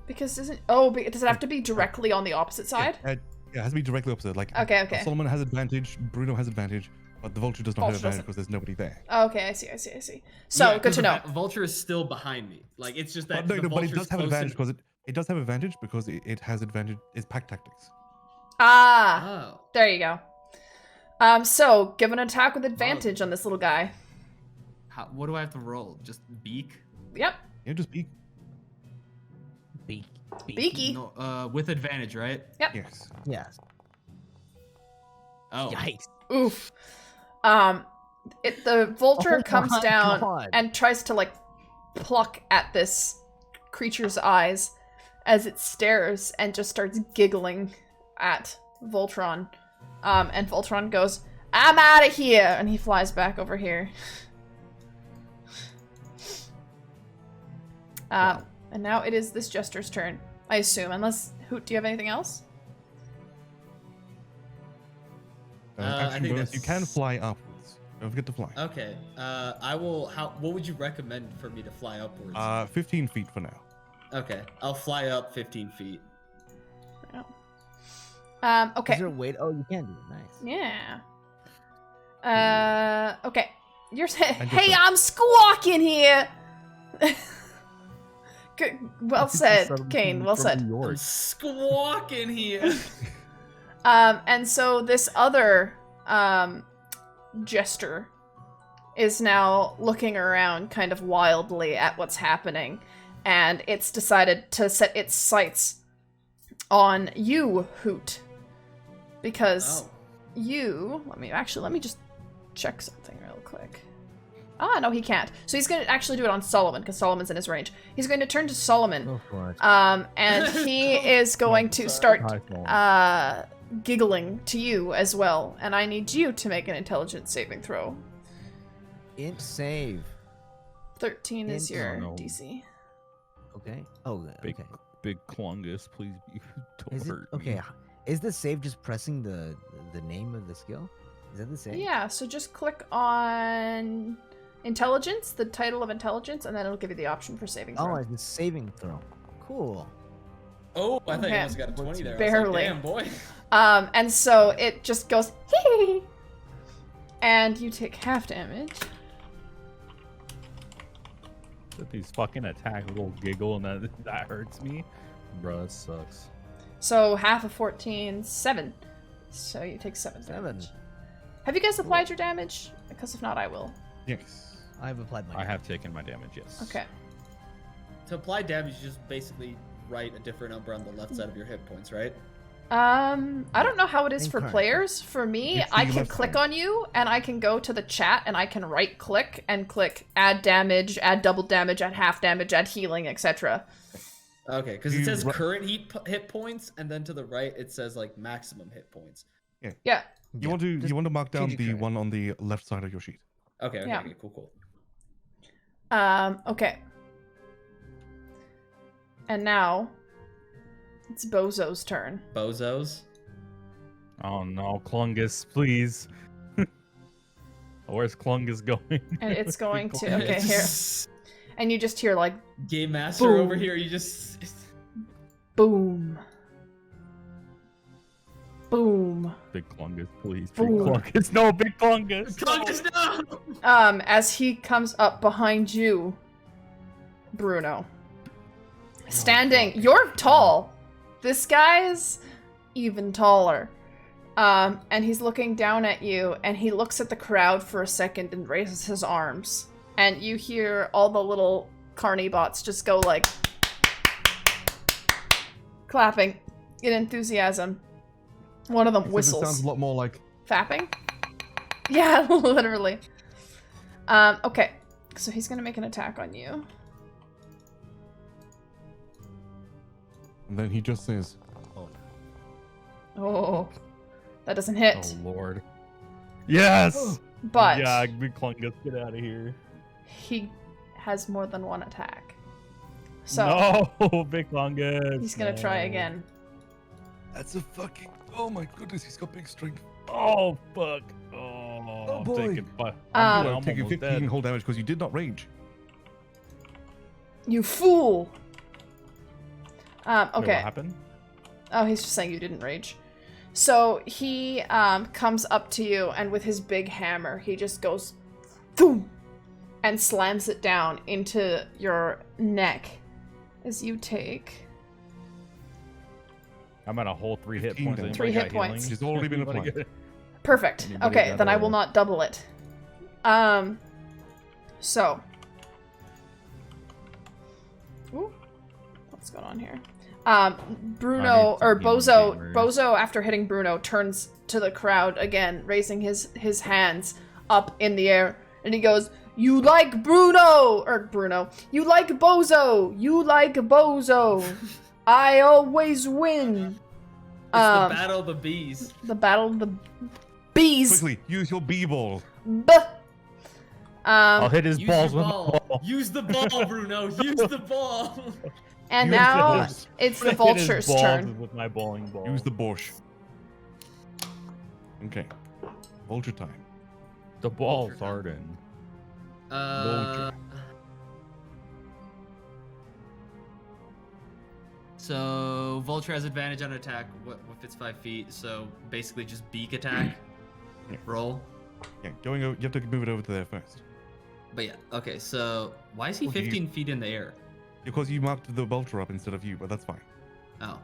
because does it have to be directly on the opposite side? Yeah, it has to be directly opposite. Like, Okay. Solomon has advantage, Bruno has advantage, but the vulture does not have Vulture advantage doesn't. because there's nobody there. Okay, I see. So, Yeah, good 'cause to know. the Vulture is still behind me. Like, it's just that But the but it Vulture's does have close advantage and- because it does have advantage because it has advantage. It's pack tactics. Ah, Oh. there you go. So, give an attack with advantage on this little guy. What do I have to roll? Just beak? Yep, Yeah, just be. beaky. No, with advantage, right? Yes. Yes. Oh. Yikes. Oof. The vulture Oh comes my down God. and tries to like pluck at this creature's eyes as it stares and just starts giggling at Voltron. And Voltron goes, "I'm out of here!" and he flies back over here. And now it is this jester's turn, I assume. Unless, Hoot, do you have anything else? I Action think bonus, you can that's- fly upwards. Don't forget to fly. Okay. I will. What would you recommend for me to fly upwards? 15 feet for now. Okay, I'll fly up 15 feet. Okay. Is there a weight? Oh, you can do it. Nice. Yeah. Okay. You're saying, And hey, just- I'm squawking here. Good. Well It's said, from- Kane. Well from said. New I'm York. squawking here. And so this other jester is now looking around kind of wildly at what's happening, and it's decided to set its sights on you, Hoot, because Oh. you. Let me just check something real quick. Ah, no, he can't. So he's gonna actually do it on Solomon because Solomon's in his range. He's going to turn to Solomon. Go for it. And he is going to start Hi, Solomon. giggling to you as well, and I need you to make an intelligence saving throw. Int save. 13 is Int- your oh, no. DC. Okay. Oh, Big, okay. big Clungus, please don't Is it hurt okay? me. Is the save just pressing the name of the skill? Is that the same? Yeah, so just click on intelligence, the title of intelligence, and then it'll give you the option for saving Oh, throw. it's a saving throw. Cool. Oh, I thought you Okay. almost got a 20 there. Barely. I was like, damn, boy. And so it just goes, hee, and you take half damage. These fucking attack, little giggle, and that hurts me. Bruh, that sucks. So half of 14, 7. So you take 7 damage. Have you guys applied your damage? Because if not, I will. Yes. I've applied my. I have taken my damage, yes. Okay. To apply damage, you just basically write a different number on the left side of your hit points, right? I don't know how it is for Incarnate. players. For me, It's I the can left click side. on you, and I can go to the chat, and I can right click and click add damage, add double damage, add half damage, add healing, etc. Okay, because it You says ri- current hit points, and then to the right it says like maximum hit points. Yeah. You want to mark down change it the correct. one on the left side of your sheet. Okay, Yeah. okay, cool. Okay. And now it's Bozo's turn. Bozos. Oh no, Clungus, please. Where's Clungus going? And it's going to okay It's here. just- And you just hear like Game master Boom. over here. You just. boom. Boom. Big Clungus, please. Big Boom. Clungus. No, Big Clungus. Clungus, no! As he comes up behind you, Bruno. Standing, you're tall. This guy's even taller. And he's looking down at you, and he looks at the crowd for a second and raises his arms. And you hear all the little carny bots just go like clapping in enthusiasm. One of them Except It whistles. sounds a lot more like Fapping? Yeah, literally. Okay. So he's gonna make an attack on you. and then he just says, Oh. That doesn't hit. Oh Lord. Yes. But Yeah, Big Clungus, get out of here. he has more than one attack. So No, Big Clungus. he's gonna try no. again. That's a fucking. Oh my goodness, he's got big strength. Oh fuck! Oh, I'm boy. taking Um, I'm taking almost 15 dead. whole damage because you did not rage. You fool. Wait, Okay. what happened? Oh, he's just saying you didn't rage. So he comes up to you, and with his big hammer, he just goes, boom, and slams it down into your neck. As you take I'm at a whole 3 hit 15 points. damage. Three Anybody hit got healing? points. She's already been Anybody applied. get- perfect. Anybody Okay, got then I a- will not double it. So. Ooh, what's going on here? Bruno I or need some Bozo. gamers. Bozo, after hitting Bruno, turns to the crowd again, raising his hands up in the air, and he goes, "You like Bruno or Bruno? You like Bozo? You like Bozo? I always win." It's the battle of the bees. The battle of the bees. Quickly, use your B-ball. I'll hit his Use balls your with my ball. ball. Use the ball, Bruno. Use the ball. And Use now those. it's the Hit his vulture's balls turn. with my bowling ball. Use the Bosch. Okay. Vulture time. the ball, Vulture time. Arden. Vulture. So Vulture has advantage on attack if it's 5 feet. So basically just beak attack. Yeah. Roll. Yeah, going over. You have to move it over to there first. But yeah, okay. So why is he Oh, geez. 15 feet in the air? Because you marked the Vulture up instead of you, but that's fine. Oh.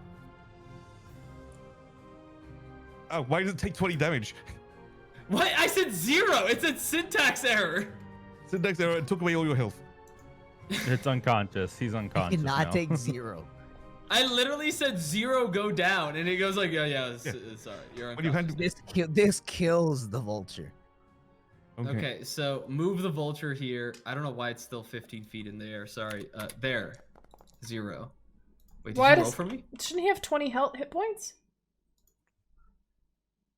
Oh, why does it take 20 damage? What? I said 0. It's a syntax error. Syntax error, it took away all your health. It's unconscious. He's I unconscious cannot now. take 0. I literally said 0 go down, and it goes like, yeah, it's alright. You're When you had unconscious. This kills the vulture. Okay, so move the Vulture here. I don't know why it's still 15 feet in the air. Sorry. There. 0. Wait, did Why you does- roll for me? Shouldn't he have 20 hit points?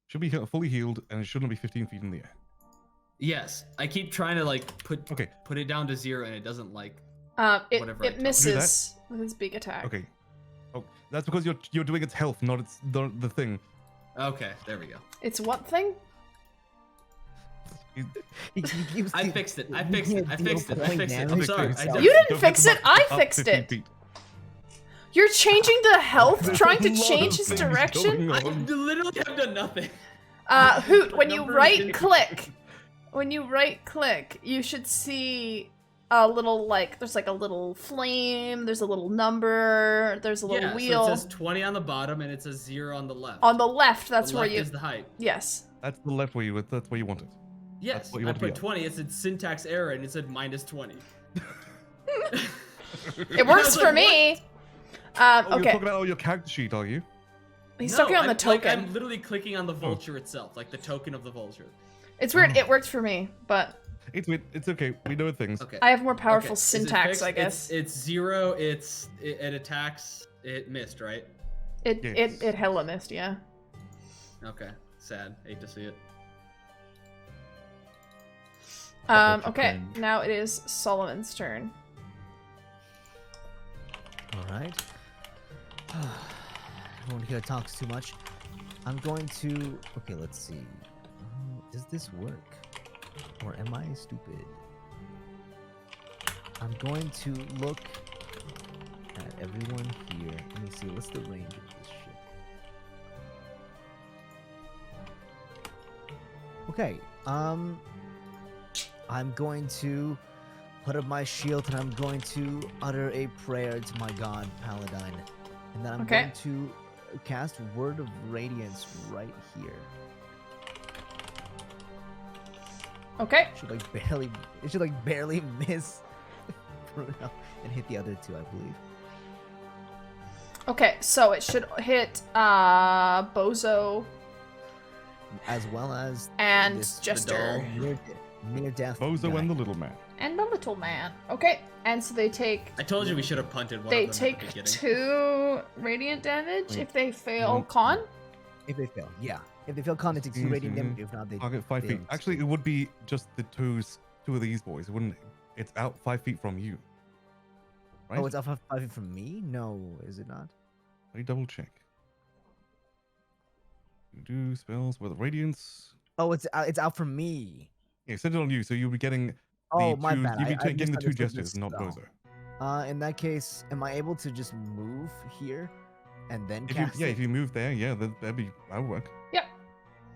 Should be fully healed, and it shouldn't be 15 feet in the air. Yes. I keep trying to like put Okay. it down to 0, and it doesn't like. It Whatever I tell you. misses with his big attack. Okay. Oh, that's because you're doing its health, not the thing. Okay, there we go. It's what thing? He keeps I the- fixed it. I he fixed it. can't I deal fixed it. I point fixed it. I'm damage to sorry. I himself. did- You didn't Don't fix get it, the I mark up fixed 15 it. feet. You're changing the health, There's trying a to lot change of his things direction? going I on. literally have done nothing. Hoot, when you Numbers right didn't- click, you should see a little, like, there's like a little flame, there's a little number, there's a little Yeah, wheel. so it says 20 on the bottom, and it says 0 on the left. On the left, The that's where left you. is the height. Yes. That's the left where that's where you want it. Yes, what you I want to be put on. 20. It said syntax error, and it said -20. It works was for like, me. Oh, you're Okay. talking about your character sheet, are you? He's talking on the token. I'm literally clicking on the vulture itself, like the token of the vulture. It's weird. It worked for me, but It's okay. We know things. Okay. I have more powerful Okay, is it syntax, fixed? I guess. It's 0. It attacks. It missed, right? Yes. It hella missed, yeah. Okay. Sad. Hate to see it. Double Okay, cringe. now it is Solomon's turn. All right. Everyone here talks too much. I'm going to. Okay, let's see. Does this work, or am I stupid? I'm going to look at everyone here. Let me see. What's the range of this shit? Okay. I'm going to put up my shield and I'm going to utter a prayer to my god Paladin, and then I'm Okay. going to cast Word of Radiance right here. Okay. It should like barely miss Bruno and hit the other two, I believe. Okay, so it should hit Bozo As well as and this Jester near death. Bozo guy. and the little man. and the little man. Okay, and so they take I told you we should have punted one they of them at take the beginning. 2 radiant damage Wait. if they fail Mm. con. If they fail, yeah. If they fail con, it takes 2 radiant damage. If not, they Target 5 feet. fail. Actually, it would be just the two of these boys, wouldn't it? It's out 5 feet from you. Right? Oh, it's off 5 feet from me? No, is it not? Let me double check. Do spells with radiance. Oh, it's out for me. Yeah, send it on you, so you'll be getting the Oh, my two. bad. You'll be I getting the two misunderstood gestures, this not spell. Bozo. In that case, am I able to just move here and then If you, cast yeah, it? if you move there, yeah, that'd work.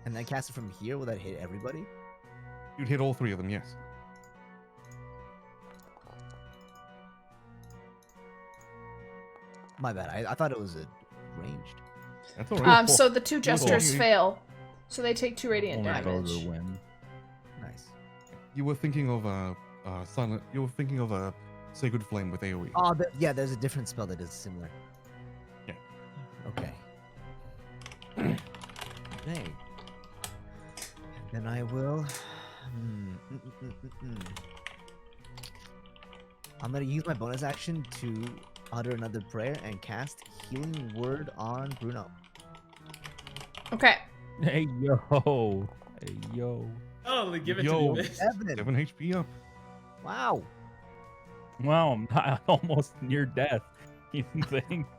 And then cast it from here? Will that hit everybody? You'd hit all three of them, yes. My bad. I thought it was a ranged. That's all right. So the two jesters Cool. fail. So they take 2 radiant Only damage. Bozo win. Nice. You were thinking of silent. You were thinking of a sacred flame with AOE. Oh, yeah. There's a different spell that is similar. Yeah. Okay. Okay. Then I will. I'm gonna use my bonus action to utter another prayer and cast Healing Word on Bruno. Okay. Hey yo. Hey yo. Oh, give it Yo. to me. 7. 7 HP up. Wow. Wow, I'm not, almost near death. Thanks.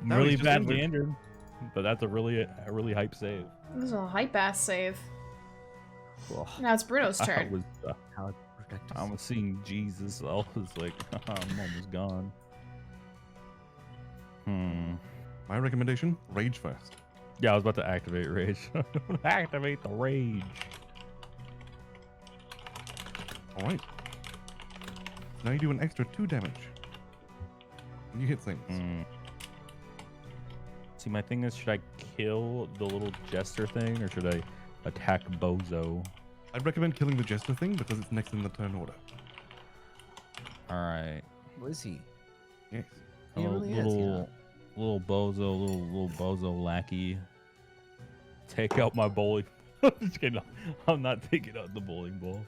No, Really he's just badly injured. injured. But that's a really hype save. This is a hype ass save. Ugh, Now it's Bruno's I turn. was, how it protect us. I was seeing Jesus. I was like, I'm almost gone. My recommendation: rage first. Yeah, I was about to activate rage. Activate the rage. All right. Now you do an extra 2 damage. When you hit things. See, my thing is, should I kill the little jester thing, or should I attack Bozo? I'd recommend killing the jester thing because it's next in the turn order. All right. What is he? Yes. He Oh, really is, you know. little Bozo, little Bozo lackey. Take out my bowling. Just kidding. I'm not taking out the bowling ball.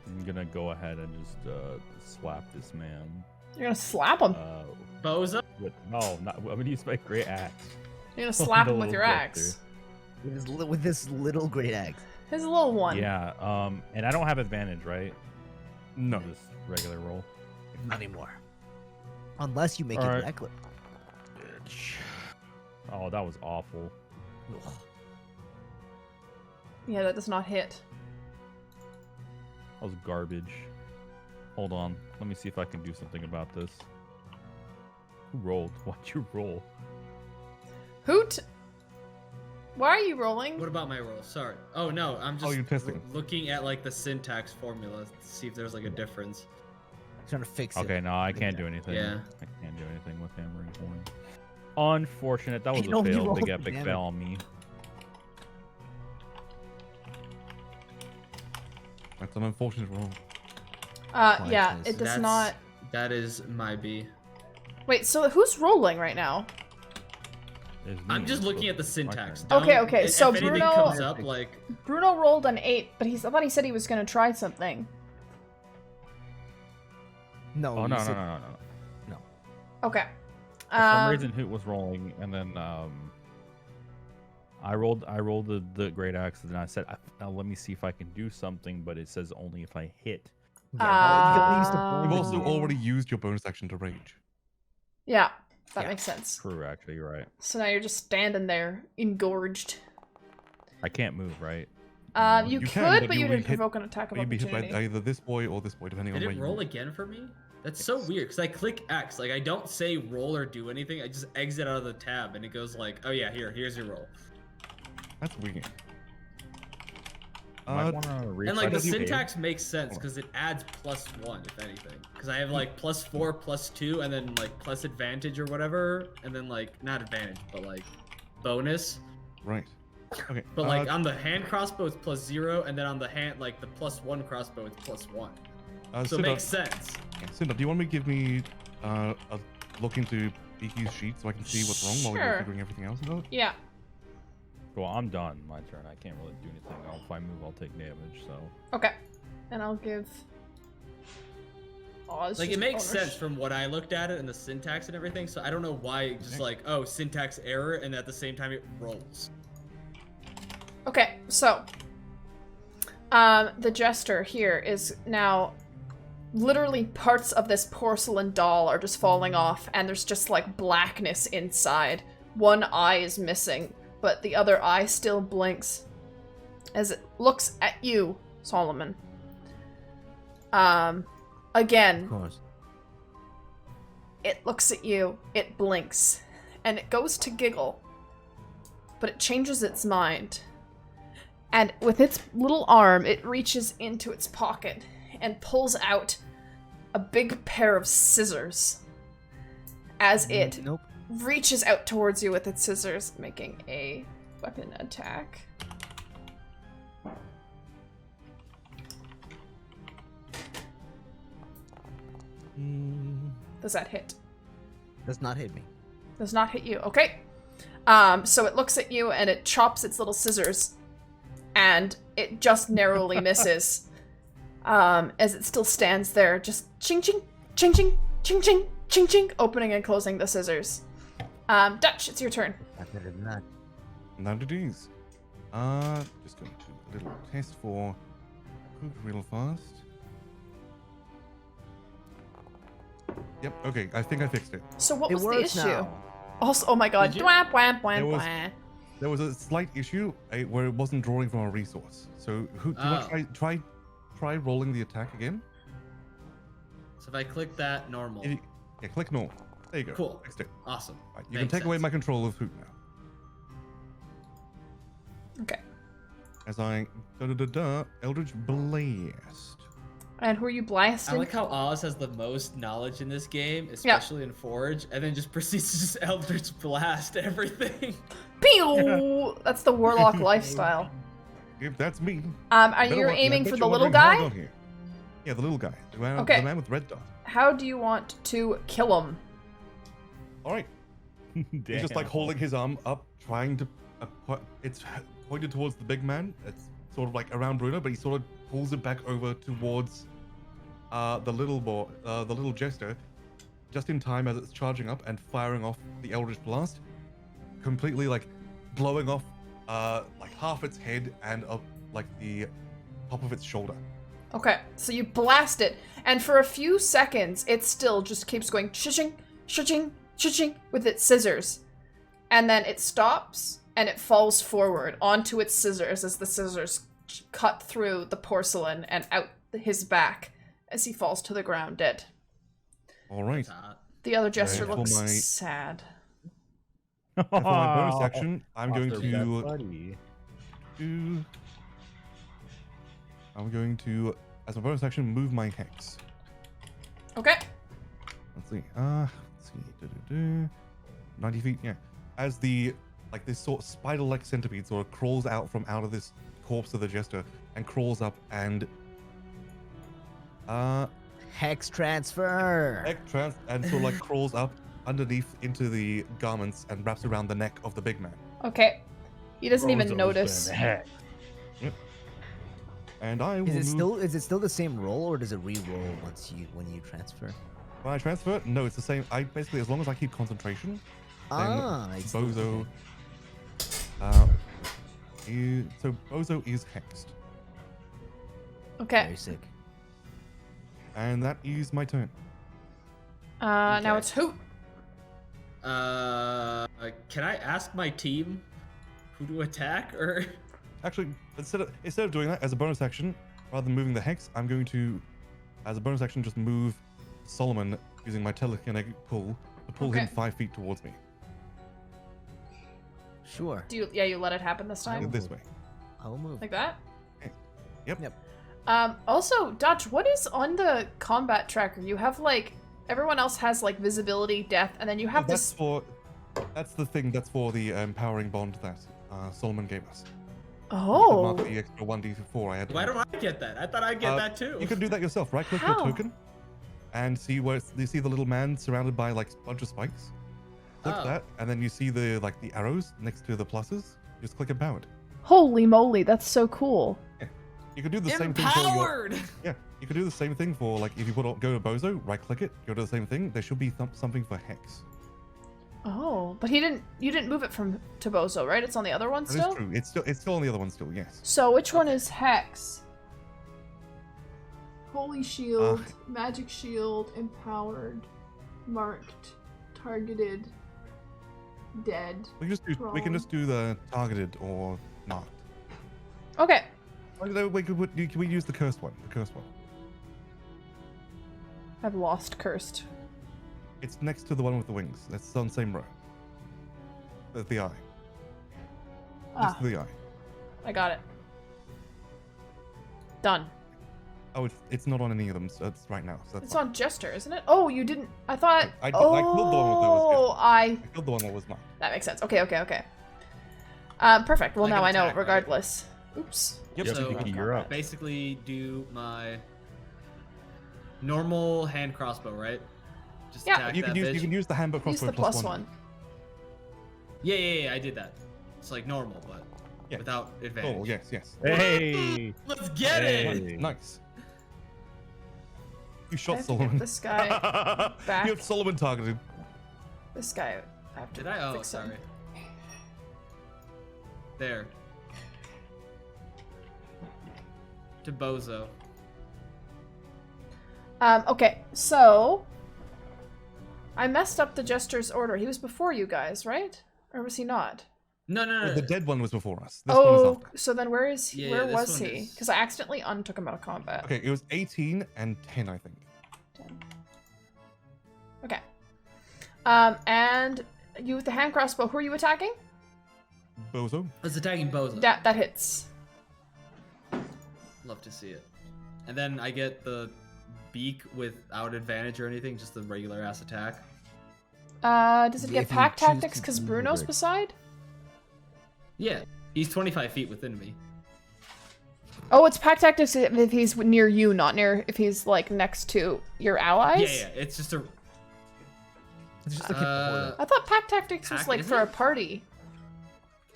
I'm gonna go ahead and just slap this man. You're gonna slap him. Bozo? No, not. I'm gonna use my great axe. You're gonna slap the him with little your jester. axe. With this little great axe. His little one. Yeah. And I don't have advantage, right? No. Just regular roll. Not anymore. Unless you make it Alright. reckless. Oh, that was awful. Ugh. Yeah, that does not hit. That was garbage. Hold on. Let me see if I can do something about this. Who rolled? Why'd you roll? Hoot! Why are you rolling? What about my roll? Sorry. Oh no, I'm just you're testing. looking at like the syntax formula to see if there's like a difference. Trying to fix it. Okay, no, I can't do anything. Yeah. I can't do anything with hammering horn. Unfortunate. That was No, a you fail. rolled Big epic damage. fail on me. That's an unfortunate roll. Yeah, nice. it does That's- not. That is my B. Wait, so who's rolling right now? It's me. I'm just It's looking my at the syntax. turn. Okay, Don't- okay, if so anything Bruno- comes up like Bruno rolled an 8, but I thought he said he was gonna try something. No. Oh you no, said- no. Okay. For some reason, Hoot was rolling, and then I rolled the great axe, and I said, "Now let me see if I can do something." But it says only if I hit. Yeah, no, you don't use the You've bonus also action. already used your bonus action to rage. Yeah, that Yeah. makes sense. True, actually, you're right. So now you're just standing there, engorged. I can't move, right? You You could, can, but but you you'll would be hit- provoke an attack of You'd be hit by opportunity. either this boy or this boy, depending did on where it you roll move. again for me? That's so Yes. weird because I click X, like I don't say roll or do anything. I just exit out of the tab and it goes like, oh yeah, here's your roll. That's weird. Might wanna And retry like the to save. syntax makes sense because it adds +1 if anything. Because I have like +4, +2, and then like plus advantage or whatever, and then like not advantage but like bonus. Right. Okay. But like on the hand crossbow it's +0, and then on the hand like the +1 crossbow it's +1. So it makes sense. Cinder, do you want me to give me a look into Beaky's sheet so I can see what's wrong while Sure. we're figuring everything else out? Yeah. Well, I'm done. My turn. I can't really do anything. If I move, I'll take damage. So. Okay. And I'll give. Oh, it's Like just it makes bonus. sense from what I looked at it and the syntax and everything. So I don't know why it just like oh syntax error and at the same time it rolls. Okay, so the jester here is now literally parts of this porcelain doll are just falling off, and there's just like blackness inside. One eye is missing, but the other eye still blinks as it looks at you, Solomon. Again, Of course. it looks at you, it blinks, and it goes to giggle, but it changes its mind. And with its little arm, it reaches into its pocket and pulls out a big pair of scissors as it Nope. reaches out towards you with its scissors, making a weapon attack. Does that hit? Does not hit me. Does not hit you. Okay. So it looks at you and it chops its little scissors, and it just narrowly misses. As it still stands there, just ching ching, ching ching, ching ching, ching ching, opening and closing the scissors. Dutch, it's your turn. Not better than that. Now it is. Just going to do a little test for food real fast. Yep, okay, I think I fixed it. So what It was the works issue? now. Also, oh my god. Did you- Dwap, wham, wham, There was- wham. There was a slight issue where it wasn't drawing from a resource. So who do you want to try rolling the attack again? So if I click that, normal. Yeah, click normal. There you go. Cool. Fixed it. Awesome. Right, you can Makes take away sense. my control of Hoot now. Okay. As I Eldritch Blast. And who are you I blasting? like how Oz has the most knowledge in this game, especially in Forge, and then just proceeds to just Eldritch Blast everything. Pew! That's the warlock lifestyle. If that's me. Are you aiming for the little guy? Yeah, the little guy. The Okay. The man with red dot. How do you want to kill him? All right. He's just like holding his arm up, trying to. It's pointed towards the big man. It's sort of like around Bruno, but he sort of pulls it back over towards the little jester, just in time as it's charging up and firing off the Eldritch Blast, completely like blowing off like half its head and up like the top of its shoulder. Okay, so you blast it, and for a few seconds, it still just keeps going shushing, shushing, shushing with its scissors. And then it stops, and it falls forward onto its scissors as the scissors cut through the porcelain and out his back as he falls to the ground dead. All right. The other jester for looks my- sad. And for my bonus action, I'm going Off their to best buddy. do. I'm going to, as a bonus action, move my hex. Okay. Let's see. Let's see. 90 feet. Yeah. As the this sort of spider-like centipede sort of crawls out from out of this corpse of the jester and crawls up and Hex transfer. and sort of like crawls up underneath into the garments and wraps around the neck of the big man. Okay. He doesn't even Rozo's notice. been hacked. And I will Is it still the same roll, or does it re-roll when you transfer? when I transfer, no, it's the same. I basically, as long as I keep concentration, It's still the Bozo. So Bozo is hexed, Okay. very sick. and that is my turn. Now it's Hoot. Can I ask my team who to attack, or? Actually, instead of doing that as a bonus action, rather than moving the hex, I'm going to, as a bonus action, just move Solomon using my telekinetic pull to pull him Okay. 5 feet towards me. Sure. Do you? Yeah, you let it happen this time. This way. I will move. Like that? Yep. Also, Dutch, what is on the combat tracker? You have like everyone else has like visibility, death, and then you have That's this. that's the thing. That's for the empowering bond that Solomon gave us. Oh. Mark the extra 1d4 I had. Why don't I get that? I thought I'd get that too. You can do that yourself. Right click How? your token and see where you see the little man surrounded by like a bunch of spikes. Click Oh. that, and then you see the arrows next to the pluses. Just click empowered. Holy moly, that's so cool. You could do the same thing for your. Empowered. Yeah, you could do the same thing for like if you go to Bozo, right click it, go to the same thing. There should be something for hex. Oh, but you didn't move it from to Bozo, right? It's on the other one That is still. true. It's still on the other one still. Yes. So which one is Hex? Holy shield, magic shield, empowered, marked, targeted, dead. We can just do the targeted or not. Okay. Can we use the cursed one? The cursed one. I've lost cursed. It's next to the one with the wings. That's on the same row. That's the eye. Next to the eye. I got it. Done. Oh, it's not on any of them. So it's right now. So that's It's fine. on Jester, isn't it? Oh, you didn't. I thought. I killed the one that was Jester. I I killed the one that was not. That makes sense. Okay. Perfect. Well, Like now an I know. attack, right? Regardless. Oops. Yep. So Beaky, you're up. basically do my normal hand crossbow, right? Just Yeah. attack You that can bitch. use the handbook Use crossbow the plus one. Yeah, I did that. It's like normal, but Yeah. without advantage. Oh yes. Hey! Let's get it! Hey. Nice. You I shot have to get Solomon. this guy back. You have Solomon targeted. This guy. I have to Did I? Oh, fix him. sorry. There. To Bozo. Okay, so I messed up the Jester's order. He was before you guys, right? Or was he not? No. The dead one was before us. This one is Oh, after. so then where is he? Yeah, where this was one he? is- Because I accidentally untook him out of combat. Okay, it was 18 and 10, I think. 10. Okay. And you with the hand crossbow, who are you attacking? Bozo. It's attacking Bozo. That hits. Love to see it. And then I get the beak without advantage or anything, just the regular ass attack. Does it get If you pack choose tactics to because move Bruno's it. beside? Yeah, he's 25 feet within me. Oh, it's pack tactics if he's near you, not near if he's like next to your allies. Yeah, it's just a. It's just like hit before I thought pack tactics was Pack, like is for a it? party.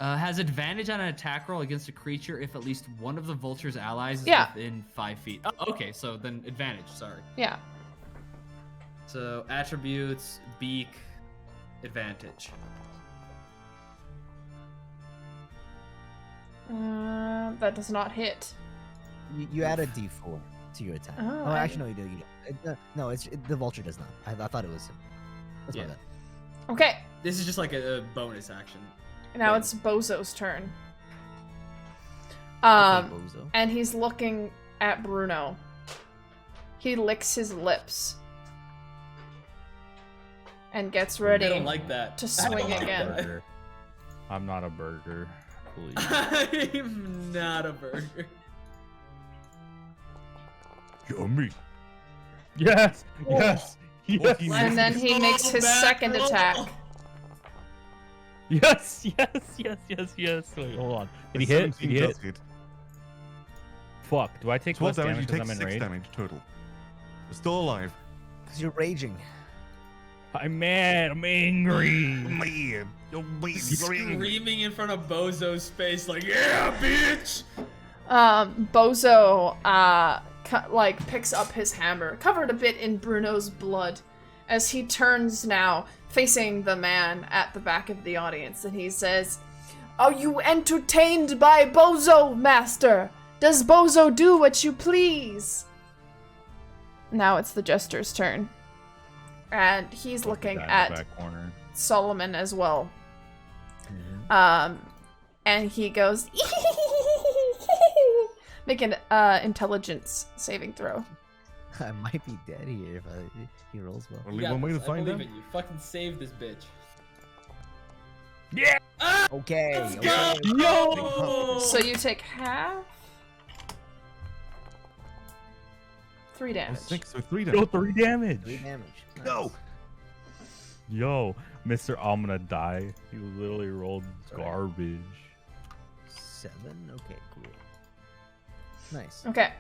Has advantage on an attack roll against a creature if at least one of the vulture's allies is Yeah. within 5 feet. Oh, okay, so then advantage. Sorry. Yeah. So attributes, beak, advantage. That does not hit. You add a d4 to your attack. Oh, Oh, I actually, no, you do. You do. No, the vulture does not. I thought it was him. That's Yeah. my bad. Okay, This is just like a bonus action. now Thing. it's Bozo's turn. Okay, bozo. And he's looking at Bruno. He licks his lips. And gets I ready don't like that. to I don't swing like again. that. Burger. I'm not a burger. Please. I'm not a burger. Yummy. Yes! Yes! Yes! And then he makes his second attack. Yes! Wait, hold on. Did he hit? Did 17 he hit? does hit. Fuck, do I take 12 less damage, you damage because take I'm in 6 raid? damage total. You're still alive. Because you're raging. I'm mad, I'm angry! Man, you're angry. Screaming in front of Bozo's face like, yeah, bitch! Bozo, picks up his hammer, covered a bit in Bruno's blood, as he turns now, facing the man at the back of the audience, and he says, "Are you entertained by Bozo, master? Does Bozo do what you please?" Now it's the Jester's turn. And he's looking Guy in the at back corner. Solomon as well. Mhm. And he goes, make an intelligence saving throw. I might be dead here if he rolls well. Only You got one way to this. I find believe out. in you. Fucking save this bitch. Yeah! Okay. Let's okay. go! So you take half. 3 damage. 6, so 3 Yo, damage. 3 damage! 3 damage. Nice. Go! Yo, Mr. I'm gonna die. He literally rolled garbage. 7. Okay, cool. Nice. Okay.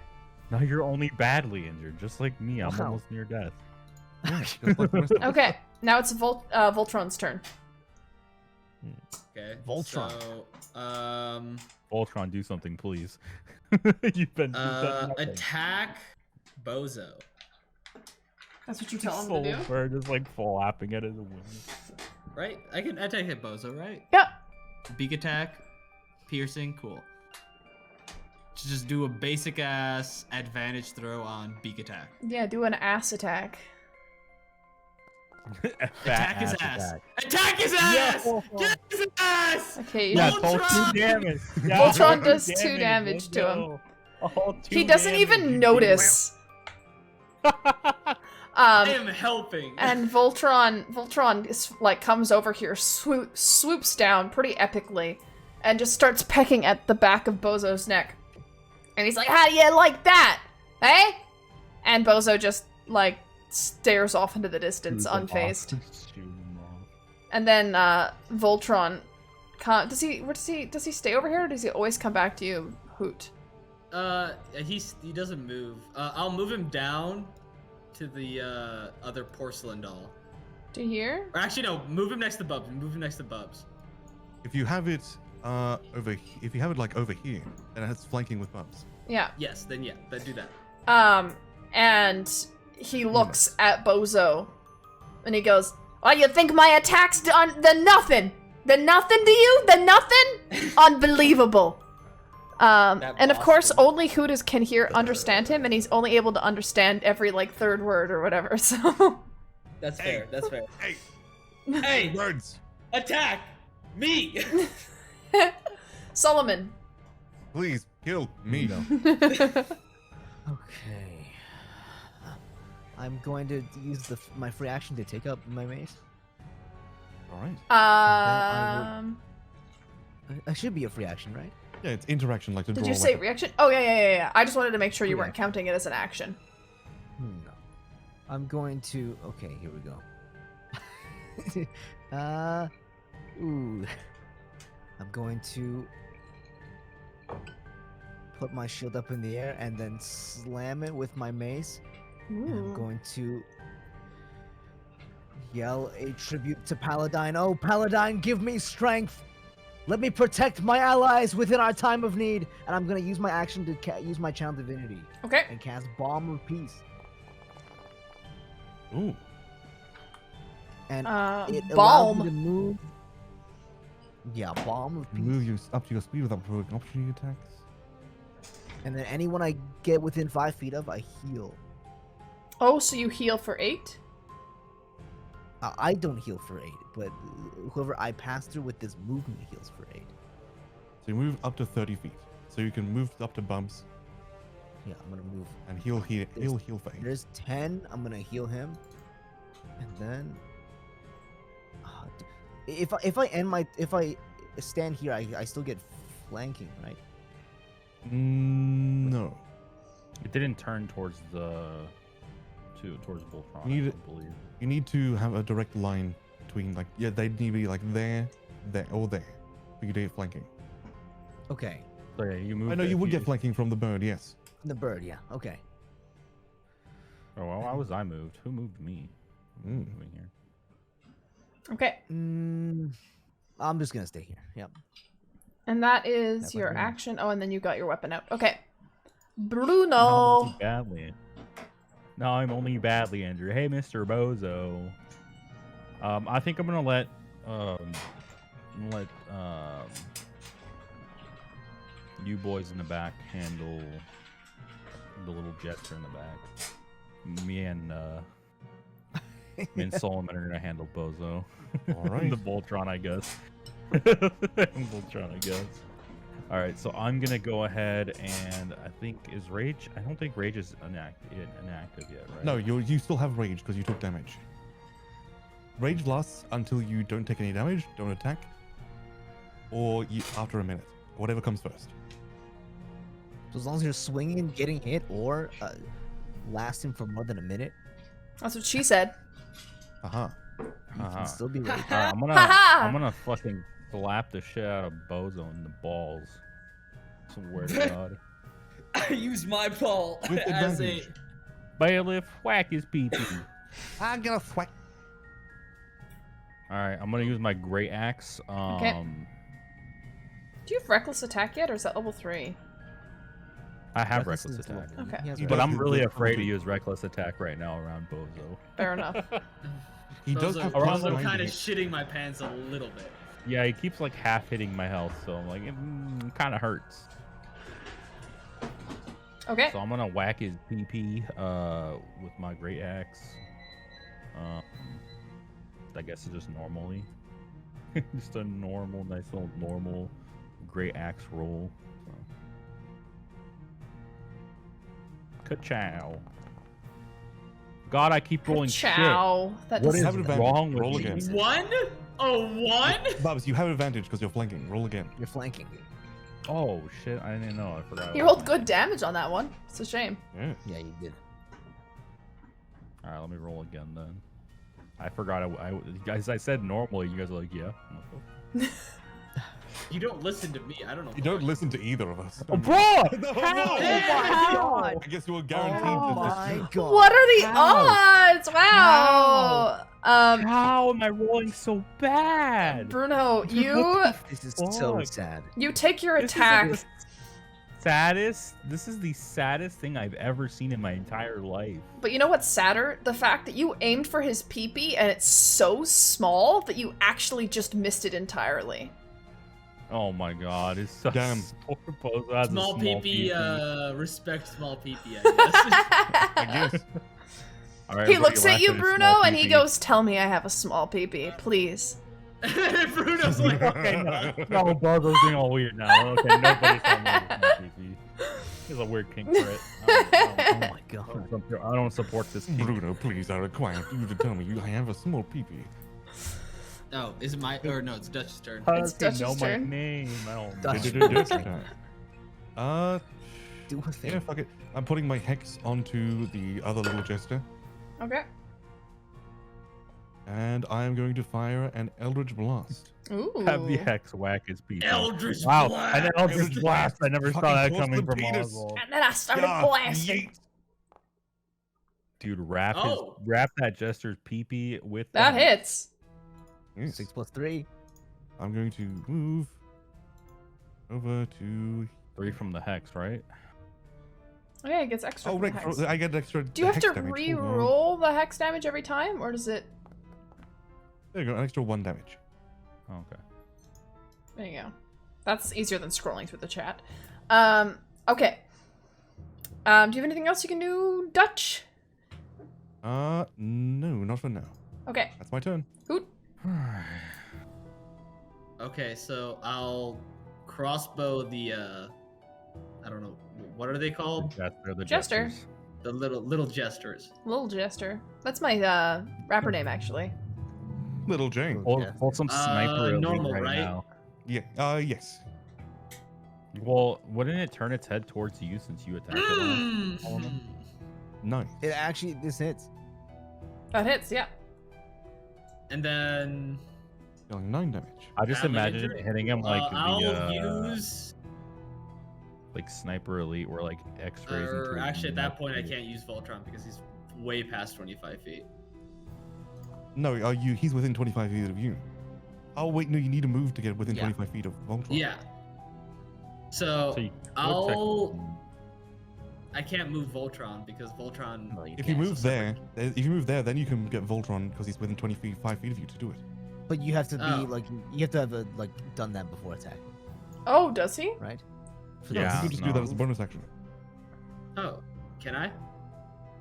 Now you're only badly injured, just like me. I'm Wow. almost near death. Yeah, just like the rest of us. Okay. Now it's Voltron's turn. Okay. Voltron. So, Voltron, do something, please. You've done nothing. attack Bozo. That's what you tell him Soul to do? Bird is like flapping at his wings. Right? I can attack Bozo, right? Yeah. Beak attack, piercing, cool. to just do a basic ass advantage throw on beak attack. Yeah, do an ass attack. Attack his ass. Attack his ass! Get his ass! Okay, Yeah, Voltron! 2 damage. Yeah, Voltron does 2 2 damage let's to him. go. Oh, he 2 doesn't even damage. notice. I am helping. And Voltron is, like, comes over here, swoops down pretty epically, and just starts pecking at the back of Bozo's neck. And he's like, how do you like that? Eh? And Bozo just, like, stares off into the distance, Shoot him unfazed. off. Shoot him off. And then, Voltron, does he stay over here, or does he always come back to you, Hoot? He doesn't move. I'll move him down to the other porcelain doll. Do you hear? Or actually, no, move him next to Bubs. Move him next to Bubs. If you have it if you have it like over here, then it's flanking with Bubs. Yeah. Yes, then do that. And he looks at Bozo, and he goes, "Oh, you think my attack's done? Then nothing? Then nothing to you? Then nothing? Unbelievable." And of course, only Hoot can understand him, and he's only able to understand every, like, third word or whatever, so... That's Hey. fair. That's fair. Hey, Hey, words, attack me! Solomon. please kill me. Okay. I'm going to use my free action to take up my mace. All right. It should be a free action, right? Yeah, it's interaction like the. Did draw you say weapon. reaction? Oh, yeah. I just wanted to make sure you Yeah. weren't counting it as an action. No. I'm going to. Okay, here we go. Ooh. I'm going to put my shield up in the air and then slam it with my mace. And I'm Ooh. going to yell a tribute to Paladine. Oh, Paladine, give me strength! Let me protect my allies within our time of need! And I'm going to use my action to use my Channel Divinity Okay. and cast Balm of Peace. Ooh. And it allows Balm. me to move. Yeah, Balm of Peace. Move you up to your speed without provoking opportunity attacks. And then anyone I get within 5 feet of, I heal. Oh, so you heal for 8? I don't heal for 8, but whoever I pass through with this movement heals for 8. So you move up to 30 feet. So you can move up to Bumps Yeah, I'm gonna move. and he'll heal for 8. There's 10. I'm gonna heal him, and then if I stand here, I still get flanking, right? No. It didn't turn towards towards Voltron, You need I believe. You need to have a direct line between, like, yeah, they need to be like there, or there for you to get flanking. Okay. So yeah, you move. I know you would get flanking from the bird, yes. The bird, yeah. Okay. Oh well, why was I moved? Who moved me? I'm Mm. moving here. Okay. I'm just gonna stay here. Yep. And that is That your was me. action. Oh, and then you got your weapon out. Okay. No, Bruno. badly. No, I'm only badly injured. Hey, Mr. Bozo. I think I'm gonna let you boys in the back handle the little jester in the back. Me and Solomon are gonna handle Bozo. All right. The Voltron, I guess. Voltron, I guess. All right, so I'm gonna go ahead and I think is Rage. I don't think Rage is inactive yet, right? No, you still have rage because you took damage. Rage lasts until you don't take any damage, don't attack, or after a minute. Whatever comes first. So as long as you're swinging, getting hit, or lasting for more than a minute, That's what she said. Aha. you Uh-huh. can still be ready. I'm Ha-ha! gonna fucking slap the shit out of Bozo in the balls. Swear to God. I use my paw With as a. advantage. Bailiff, whack his PT. I'm gonna thwack. All right, I'm gonna use my great axe. Okay. Do you have reckless attack yet, or is that level 3? I have Reckless reckless is attack, level- Okay. he has You but don't I'm do really the afraid to penalty. use reckless attack right now around Bozo. Fair enough. He does Bozo, have around plus Bozo 90. kind of shitting my pants a little bit. Yeah, he keeps like half hitting my health, so I'm like, it kind of hurts. Okay. So I'm gonna whack his PP with my great axe. I guess it's just normally. Just a nice little normal great axe roll. So. Ka-chow. God, I keep rolling Chow. That What doesn't- is Have wrong with Roll me? again. One? Oh, one? Bubs, you have advantage because you're flanking. Roll again. You're flanking. shit. Oh shit, I didn't know. I forgot. He rolled good damage on that one. It's a shame. Yeah. Yeah, you did. Alright, let me roll again then. I forgot. As I said normally, you guys are like, yeah. I'm like, You don't listen to me. I don't know. You don't listen to either of us. oh, bro! No, How? I guess you were guaranteed Oh to my god. What are the How? odds? Wow. How am I rolling so bad? Bruno, you This is so Fuck. sad. take your This is attack. the saddest. This is the saddest thing I've ever seen in my entire life. But you know what's sadder? The fact that you aimed for his peepee and it's so small that you actually just missed it entirely. Oh my god, it's so Damn. Small PP, respect small PP, I I guess. All right, He everybody looks at laugh you, his Bruno, small and he PP. goes, "Tell me I have a small peepee, please." guess. Bruno's like, Okay, no, Barbara's being all weird now. Okay, nobody's telling me I have a small PP. There's a weird kink for it. Oh my god. I don't support this kink. Bruno, please, I require you to tell me I have a small peepee. oh, is it my, or no, it's Dutch's turn. How It's does he know Dutch's my turn. name? I don't know. Dutch. Do a Yeah, thing. fuck it. I'm putting my hex onto the other little jester, Okay. and I am going to fire an Eldritch Blast. Ooh. Have the hex whack his people. Eldritch Wow, Blast! an Eldritch Blast. I never saw Fucking that toss coming the from penis. Oswald. And then I started Yeah, blasting. yeet. Dude, wrap Oh. wrap that jester's peepee with the That hex. hits. Yes. 6 plus 3. I'm going to move over to. 3 from the hex, right? Oh yeah, it gets extra. Oh, from the right. hex. I get extra. Do you have hex to damage. Hold on. re-roll the hex damage every time, or does it? There you go. An extra 1 damage. Oh, okay. There you go. That's easier than scrolling through the chat. Okay. Do you have anything else you can do, Dutch? No, not for now. Okay. That's my turn. Hoot. Okay, so I'll crossbow the, I don't know, what are they called? They're the Jester. jesters. The little jesters. Little Jester. That's my rapper name, actually. Little Jane. Pull some sniper elite normal, right? now. Yeah. Yes. Well, wouldn't it turn its head towards you since you attacked it last? All of them? Nice. It actually, this hits. That hits, yeah. And then Dealing 9 damage. I just badly imagine injured? it hitting him like I'll the use, like sniper elite, where like X-rays. or into actually at that point I multiple- can't use Voltron because he's way past 25 feet. No, he's within 25 feet of you. Oh, wait, no, you need to move to get within Yeah. 25 feet of Voltron. Yeah. So So you could I'll. technically- I can't move Voltron because Voltron. No, you If you can't. move there, then you can get Voltron because he's within 25 feet of you to do it. But you have to be Oh. like, you have to have done that before attack, Oh, does he? right? No, Yeah, you can just do that as a bonus action. Oh, can I?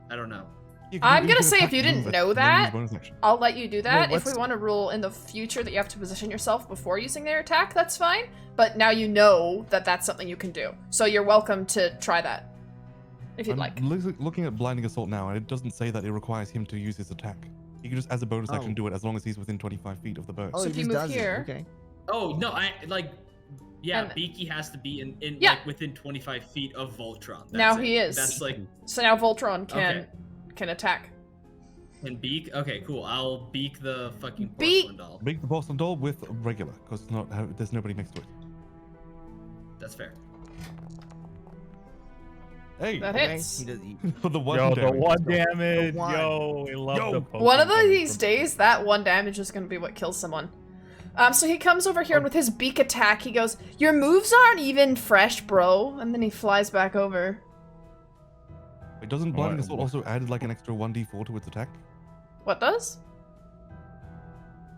I don't know. You I'm you gonna can say if attack you and didn't move it, know and then use that, bonus action. I'll let you do that. If we what's- want to rule in the future that you have to position yourself before using their attack, that's fine. But now you know that that's something you can do. So you're welcome to try that. If you'd I'm like. looking at blinding assault now, and it doesn't say that it requires him to use his attack. He can just, as a bonus action, Oh. do it as long as he's within 25 feet of the bird. Oh, So he if you just move does here- it. Okay. Oh no, I like. Yeah, And- Beaky has to be in Yeah. like within 25 feet of Voltron. That's Now it. he is. That's like So now Voltron can Okay. can attack. can beak. Okay, cool. I'll beak the fucking Beak- porcelain doll. Make the porcelain doll with regular, because there's nobody next to it. That's fair. Hey, That Okay, hits. he does, for the one Yo, damage. the one damage. one. Yo, we love Yo. the One of Pokemon these from- days, that one damage is going to be what kills someone. So he comes over here and with his beak attack, he goes, "Your moves aren't even fresh, bro." And then he flies back over. It doesn't blinding What- assault also added like an extra 1d4 to its attack? What does?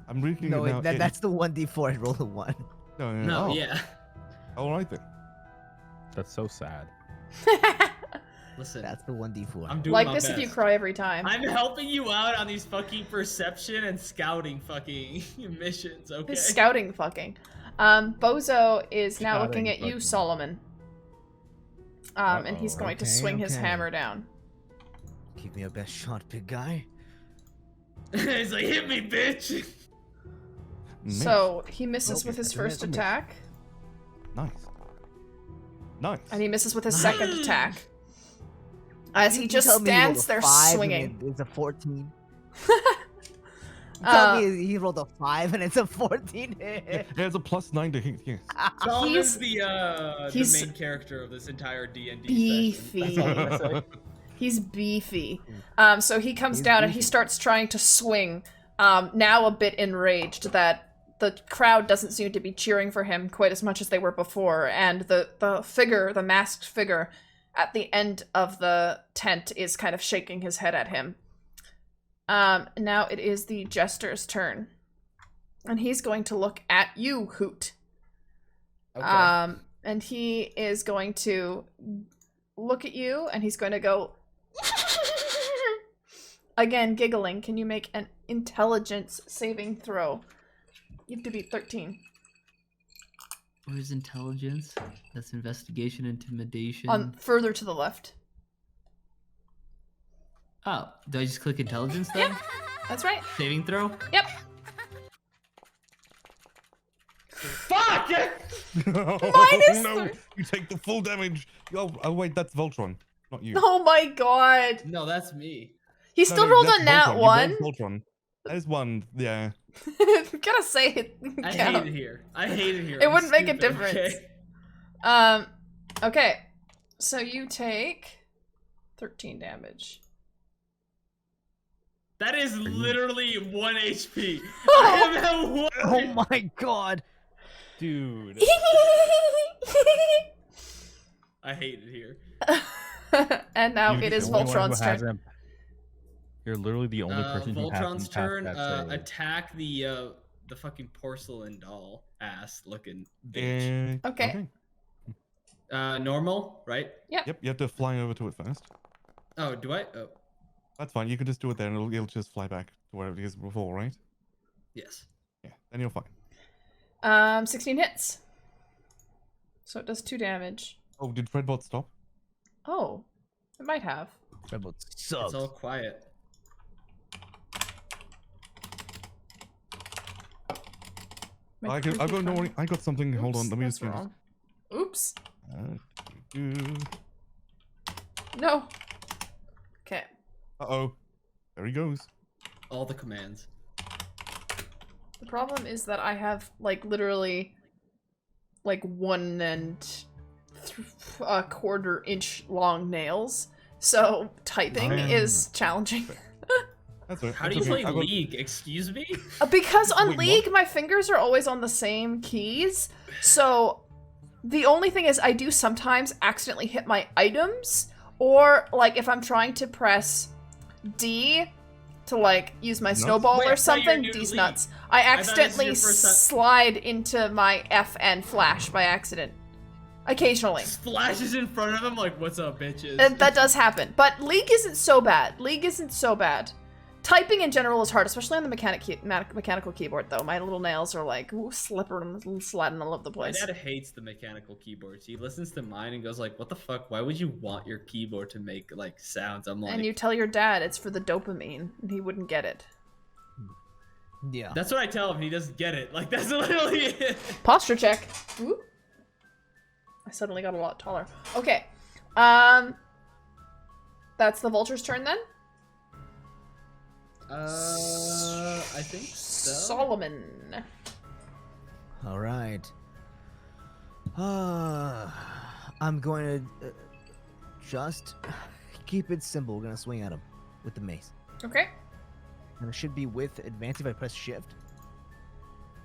I'm reading no, it now. that's the 1d4. I rolled a 1. No, oh, yeah. All right then. That's so sad. Listen, That's the 1d4. I'm doing Like my this best. if you cry every time. I'm helping you out on these fucking perception and scouting fucking missions, okay? His scouting fucking. Bozo is now looking Scouting at you, fucking. Solomon. And he's going to Okay, swing his okay. hammer down. Give me your best shot, big guy. He's like, hit me, bitch! Miss. So he misses Okay, with his that's a miss, first a miss. attack, Nice. Nice. and he misses with his second attack. As he You just tell me he rolled stands a there 5 and swinging. It's a 14. Tell me he rolled a 5 and it's a 14 hit. There's a +9 to hit, yes. Solomon's he's the main character of this entire D&D beefy. session. That's all I'm gonna say. He's beefy. So he comes He's down and he beefy. starts trying to swing. Now a bit enraged that the crowd doesn't seem to be cheering for him quite as much as they were before, and the figure, the masked figure, at the end of the tent is kind of shaking his head at him. Now it is the jester's turn, and he's going to look at you, Hoot. Okay. And he is going to look at you, and he's going to go again, giggling. Can you make an intelligence saving throw? You have to beat 13. Where's intelligence? That's investigation, intimidation. On further to the left. Oh, do I just click intelligence then? Yep, that's right. Saving throw? Yep. Fuck! Minus no, three. you take the full damage. Oh wait, that's Voltron, not you. Oh my god. No, that's me. He No, still no, rolled that's a nat Voltron. You 1. rolled Voltron. That is 1, yeah. Gotta say it. I count. hate it here. I hate it here. It I'm wouldn't make a stupid, difference. okay? Okay. So you take 13 damage. That is literally 1 HP. I am at 1. Oh my god. Dude. I hate it here. And now You're it the is only one who Voltron's turn. hasn't- You're literally the only person who Voltron's hasn't turn. passed that save. Attack the fucking porcelain doll ass looking bitch. Okay. Normal, right? Yep, you have to fly over to it first. Oh, do I? Oh, That's fine. You can just do it there, and it'll just fly back to where it is before, right? yes. Yeah, then you're fine. 16 hits. So it does 2 damage. Oh, did Fredbot stop? Oh, it might have. Rebel It's sucks. all quiet. My I've got creepy no. friend. I got something. Hold on, Oops, let me that's just do this. wrong. Oops. Uh No. Okay. oh, there he goes. All the commands. The problem is that I have, like, literally, like, 1 1/4 inch long nails. So typing is challenging. That's it. How do that's you okay. play I got- League? Excuse me? Because on Wait, what? League, my fingers are always on the same keys. So the only thing is I do sometimes accidentally hit my items. Or, like, if I'm trying to press D to, like, use my snowball Wait, I or thought you were something, new to D's League. nuts. I thought this was accidentally your first time- slide into my F and flash by accident. Occasionally. Splashes in front of him like, what's up, bitches? That does happen. But League isn't so bad. League isn't so bad. Typing in general is hard, especially on the mechanical keyboard, though. My little nails are like, ooh, slippery and sliding all over the My place. dad hates the mechanical keyboards. He listens to mine and goes like, what the fuck? Why would you want your keyboard to make, like, sounds? I'm like, And you tell your dad it's for the dopamine, and he wouldn't get it. Yeah. that's what I tell him. He doesn't get it. Like, that's literally it. Posture check. Ooh. I suddenly got a lot taller. Okay. That's the vulture's turn then? I think so. Solomon. All right. I'm going to just keep it simple. We're going to swing at him with the mace. Okay. And it should be with advantage if I press shift.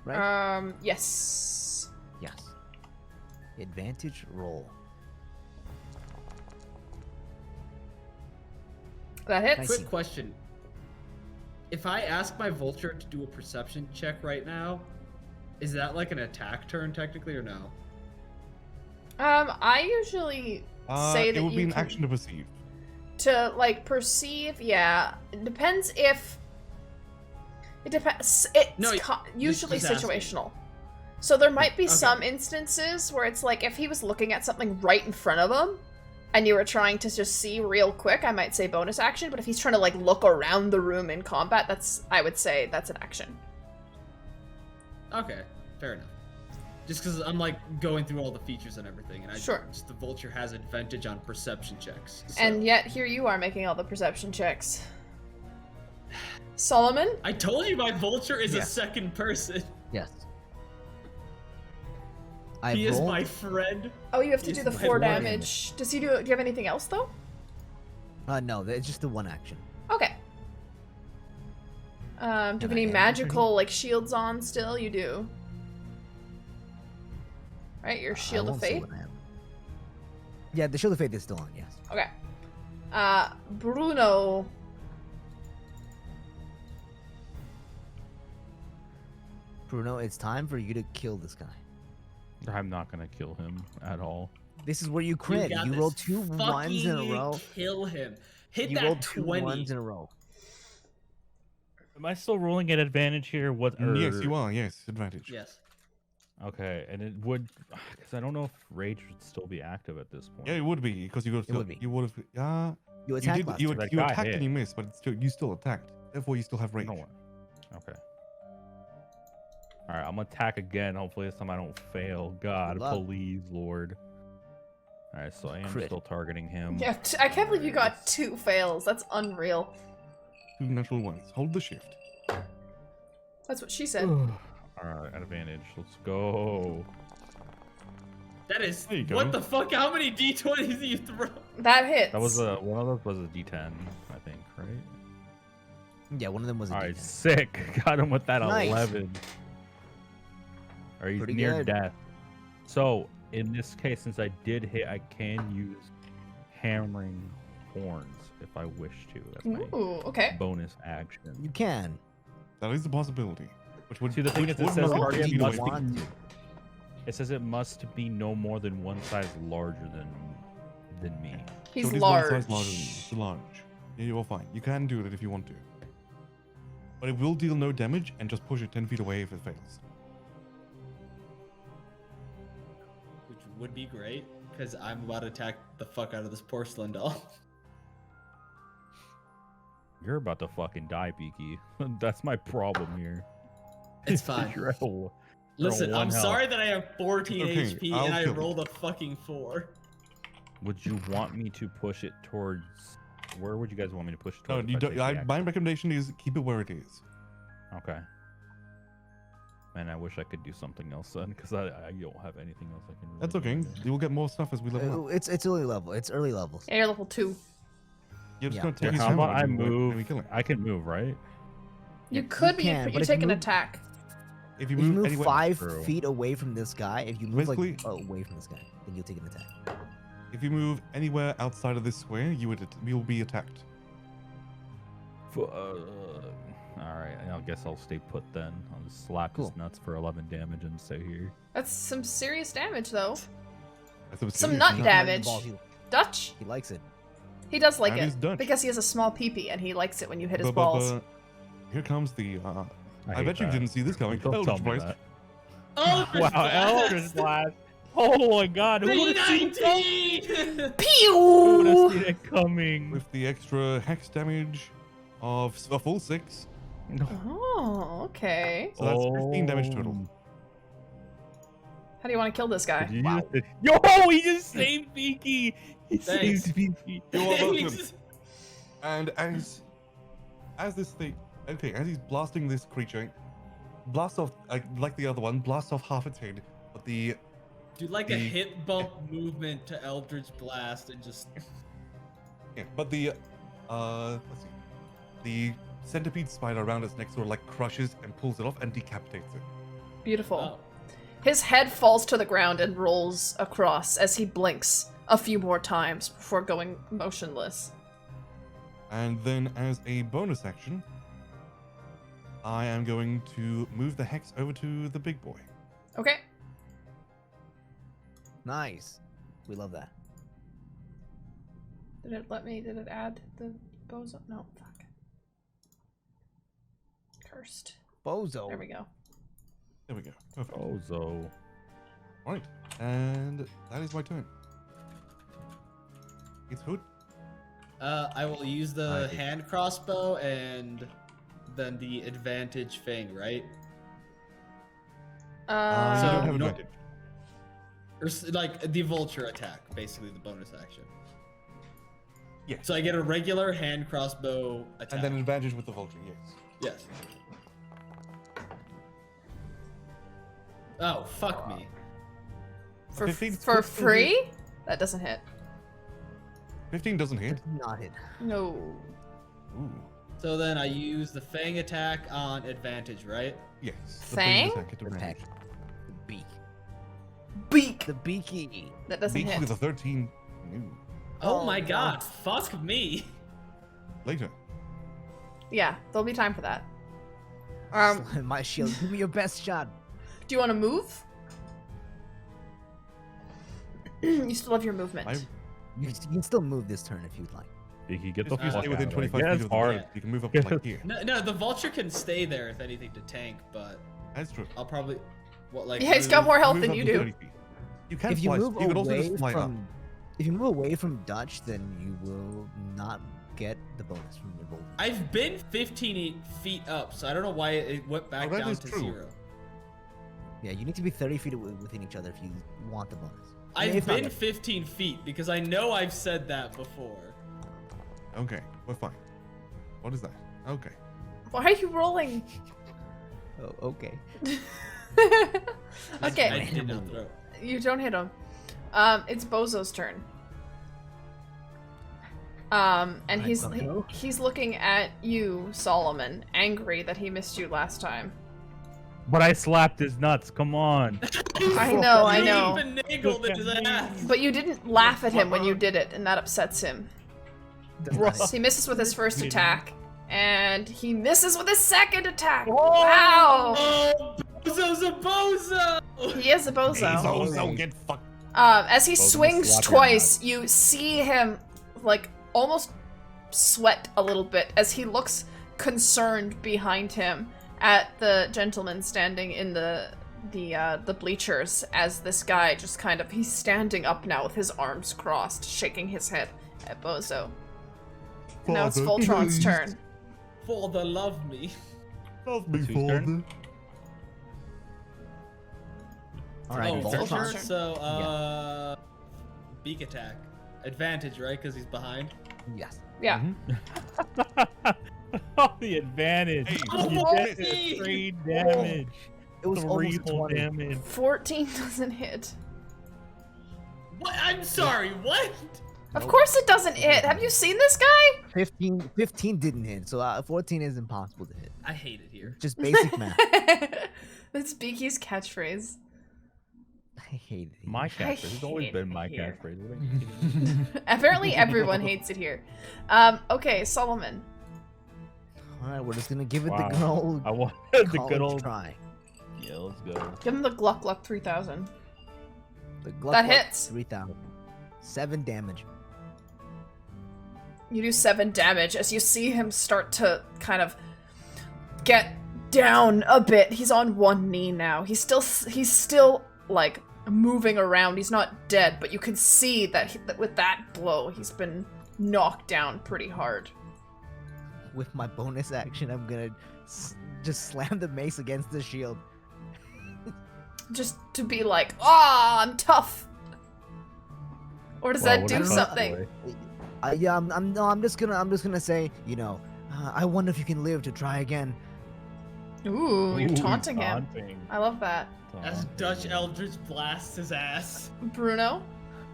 Right? Yes. Yes. Advantage roll. That hits. Nice. Quick question. If I ask my vulture to do a perception check right now, is that like an attack turn technically or no? I usually say that it would you be an can... action to perceive. To like perceive, yeah. It depends if. It depends. It's No, usually just asking. situational. So there might be Okay. some instances where it's like if he was looking at something right in front of him, and you were trying to just see real quick, I might say bonus action. But if he's trying to like look around the room in combat, I would say that's an action. Okay, fair enough. Just because I'm like going through all the features and everything, and Sure. just the vulture has advantage on perception checks. So. And yet here you are making all the perception checks. Solomon? I told you my vulture is a Yes. second person. Yes. He is rolled- my friend. Oh, you have to He's do the my 4 lord. damage. Do you have anything else though? No, it's just the one action. Okay. Do you have And any I am magical like shields on still? You do. Right, your shield I of won't say faith? what I am. Yeah, the shield of faith is still on. Yes. Okay. Bruno. Bruno, it's time for you to kill this guy. I'm not gonna kill him at all. This is where you crit. got You this. rolled 2 ones in a Fucking row. Kill him. Hit You that rolled 2 20. ones in a row. Am I still rolling at advantage here? What? Yes, or- you are. Yes, advantage. Yes. Okay, and it would, because I don't know if rage would still be active at this point. Yeah, it would be because you would. would be. You would have. Yeah. You You attacked did. last You, turn. That you guy attacked hit. and you missed, but it's still, you still attacked. Therefore, you still have rage. No one. Okay. All right, I'm gonna attack again. Hopefully this time I don't fail. God, Good luck. please, Lord. All right, so I am Crit. still targeting him. Yeah, I can't believe you got 2 fails. That's unreal. 2 natural ones. Hold the shift. That's what she said. All right, advantage. Let's go. That is. There you go. What the fuck? How many d20s do you throw? That hits. That was one of those was a D10, I think, right? Yeah, one of them was a All right, D10. sick. Got him with that Nice. 11. Or he's Pretty near good. death. So in this case, since I did hit, I can use hammering horns if I wish to. That's my Ooh, okay. bonus action. You can. That is a possibility. Which would. See, the thing which is, it would says not target give you must away. be- Want to. It says it must be no more than one size larger than me. He's So it is large. One size larger than you. It's large. Yeah, you're fine. You can do it if you want to. But it will deal no damage and just push it 10 feet away if it fails. Which would be great, because I'm about to attack the fuck out of this porcelain doll. You're about to fucking die, Beaky. That's my problem here. It's fine. You're at a- Listen, one I'm health. sorry that I have 14 Okay, HP I'll and I kill you. rolled a fucking 4. Would you want me to push it towards? Where would you guys want me to push it No, towards? you if I don't, take the action? my recommendation is keep it where it is. Okay. Man, I wish I could do something else then, because I don't have anything else I can. Really That's do. okay. You will get more stuff as we level up. It's early level. It's early levels. Yeah, you're level 2. You're just Yeah. gonna take his How hammer about I and move? we kill him. I can move, right? You Yeah, could be, can, but but you if you take an move- attack. If you If you move, move anywhere, 5 True. feet away from this guy, if you move like Basically- away from this guy, then you'll take an attack. if you move anywhere outside of this square, you will be attacked. All right, I guess I'll stay put then. I'll just slap his Cool. nuts for 11 damage and stay here. That's some serious damage, though. That's a Some serious nut thing. damage. Balls, he, Dutch? he likes it. He does like That it. is Dutch. Because he has a small peepee and he likes it when you hit his But- balls. here comes the. I hate bet you that. didn't see this coming. Don't tell Eldritch me Blast. that. Oh, Wow, Eldritch Blast! Oh my God, who would have seen it coming? P19! Who would have Pew! seen it coming? With the extra hex damage of a full 6. Oh, okay. So that's 15 damage total. How do you want to kill this guy? Did you Wow. just- Yo, he just saved Beaky! He Thanks. saved Beaky. You're welcome. Thanks. And as this thing, okay, as he's blasting this creature, blast off like the other one, blast off half its head, but the Do like a The- hit bump movement to Eldritch Blast and just. yeah, but the let's see, the centipede spider around its neck sort of like crushes and pulls it off and decapitates it. Beautiful. Oh. His head falls to the ground and rolls across as he blinks a few more times before going motionless. And then as a bonus action, I am going to move the hex over to the big boy. Okay. Nice. We love that. Did it let me? Did it add the bozo? No, fuck. Cursed. Bozo. There we go. There we go. Perfect. Bozo. All right, and that is my turn. It's Hood. I will use the I think- hand crossbow and then the advantage thing, right? You don't have no- advantage. Or like the vulture attack, basically the bonus action. Yes. So I get a regular hand crossbow attack. And then advantage with the vulture. Yes. Yes. Oh, fuck me. for 15 for doesn't free? That doesn't hit. 15 doesn't hit. Not hit. No. Ooh. So then I use the fang attack on advantage, right? Yes. the Fang? base attack at The advantage. peck. The beak. Beak. The beaky. That doesn't Beak hit. with a 13. Ooh. Oh, Oh, my no. god, fuck me. Later. Yeah, there'll be time for that. Slam my shield. Give me your best shot. Do you want to move? You still have your movement. You can still move this turn if you'd like. You can get the If you fuck stay within out. 25 Yeah, feet it's of the hard. blade, you can move up to like here. No, the vulture can stay there if anything to tank, but That's true. I'll probably like Yeah, he's got more health Move than up you to do. 30 feet. You can If you fly. move You could also away just fly up. from, if you move away from Dutch, then you will not get the bonus from your bolt. I've been 15 feet up, so I don't know why it went back that down is to true. 0. Yeah, you need to be 30 feet within each other if you want the bonus. I've If not, been 15 feet because I know I've said that before. Okay, we're fine. What is that? Okay. Why are you rolling? Oh, okay. I Okay, did not throw. you don't hit him. It's Bozo's turn. And Alright, Bozo. he's looking at you, Solomon, angry that he missed you last time. But I slapped his nuts. Come on. I know, I You know. even niggled his ass. But you didn't laugh at him when you did it, and that upsets him. Does not So hit. he misses with his first attack, and he misses with his second attack. Oh! Wow! Oh, Bozo's a bozo! He is a bozo. Bozo, get fucked. As he Bozo's swings slapping twice, you see him like almost sweat a little bit as he looks concerned behind him at the gentleman standing in the bleachers. As this guy just kind of he's standing up now with his arms crossed, shaking his head at Bozo. Now it's Father, Voltron's please. turn. For the love me. Love me, Whose turn? father. Alright, Oh, Voltron's Vulture? turn. So, beak attack. Advantage, right? Because he's behind. Yes. Yeah. Oh, the advantage. Hey, You oh, get hey. 3 damage. It was 3 almost whole 20. damage. 14 doesn't hit. What? I'm sorry, what? Of course it doesn't hit. Have you seen this guy? 15 didn't hit, so 14 is impossible to hit. I hate it here. Just basic math. That's Beaky's catchphrase. I hate it. My catchphrase. It's always hate been it my here. catchphrase. What are you kidding me? Apparently everyone hates it here. Okay, Solomon. Alright, we're just gonna give it Wow. the good old, I want the college good old. try. Yeah, let's go. Give him the Gluck Gluck 3000. The Gluck That Gluck hits. 3,000. 7 damage. You do 7 damage as you see him start to kind of get down a bit. He's on one knee now. He's still like moving around. He's not dead, but you can see that, that with that blow, he's been knocked down pretty hard. With my bonus action, I'm gonna just slam the mace against the shield. Just to be like, ah, I'm tough. Or does Wow, that what do a tough something? boy. Yeah, I'm just gonna say, you know, I wonder if you can live to try again. Ooh, you're Ooh, taunting him. taunting. I love that. As Dutch Eldritch blasts his ass. Bruno?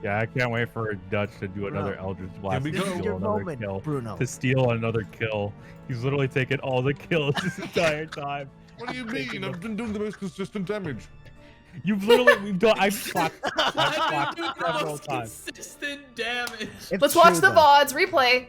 Yeah, I can't wait for Dutch to do another Bro, Eldritch Blast we to go. This is steal your another moment, kill. Bruno. To steal another kill. He's literally taken all the kills this entire time. What do you mean? I've been doing the most consistent damage. You've literally, we've done, I've slapped I do the several most times. consistent damage. It's Let's watch true, the though. VODs replay.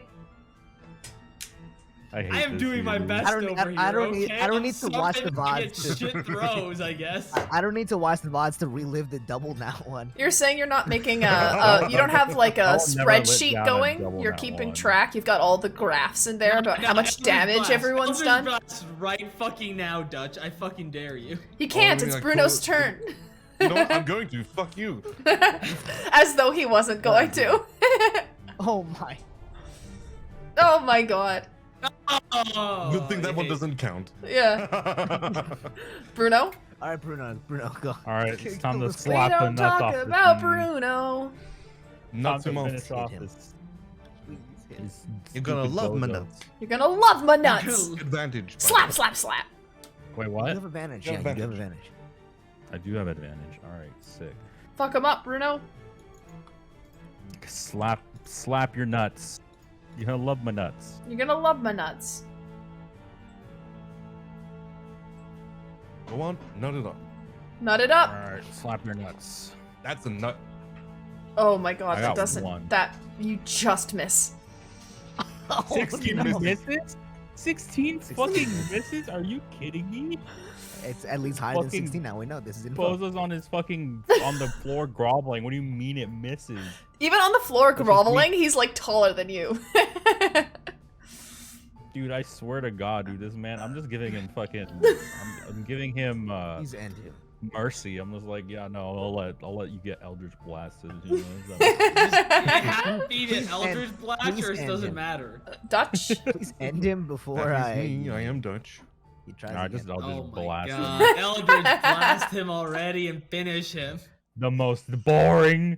I hate I am this doing my dude. best I don't need- over here. I don't need- okay? I don't I'm need to watch the something to VODs get to- shit throws, I guess. I don't need to watch the VODs to relive the double now one. You're saying you're not making you don't have like a I'll never let spreadsheet down a going? double You're that keeping one. track? You've got all the graphs in there about how much Eldritch damage Blast, everyone's Eldritch done? Blast right fucking now, Dutch. I fucking dare you. You can't, I mean, it's like, Bruno's cool. turn. You know what? I'm going to. Fuck you. As though he wasn't going to. Oh my. Oh my god. Oh, Good thing that one I hate- doesn't count. Yeah. Bruno? Alright, Bruno, go. All right, it's time to We We slap the don't nuts talk off this about thing. Bruno. Not Time too to much. finish off him. this. Please hit. this You're gonna stupid love my bozo. nuts. You're gonna love my nuts. Advantage. by Slap, the slap, slap. Wait, You what? have advantage. You Yeah, have you have advantage. advantage. I do have advantage. All right, sick. Fuck him up, Bruno. Slap your nuts. You're gonna love my nuts. You're gonna love my nuts. way. Go on. Nut it up. Nut it All up. right, slap your nuts. That's a nut. Oh my god, I that got doesn't. one. That. You just miss. 16 misses. misses? 16 fucking misses? Are you kidding me? It's at least higher than Fucking 16 now. We know this is info. Bozo's on his fucking on the floor groveling. What do you mean it misses? Even on the floor is me. groveling, he's like taller than you. Dude, I swear to God, dude, this man, I'm just giving him fucking, I'm giving him He's end him. mercy. I'm just like, yeah, no, I'll let you get Eldritch blasted. You know? Beat it, Please Eldritch end- Blast, please or it end doesn't him. matter. Dutch. Please end him before That I. is me. I am Dutch. He tries Nah, again. just Eldritch Oh my blast. god. Eldritch Blast him already and finish him. The most boring.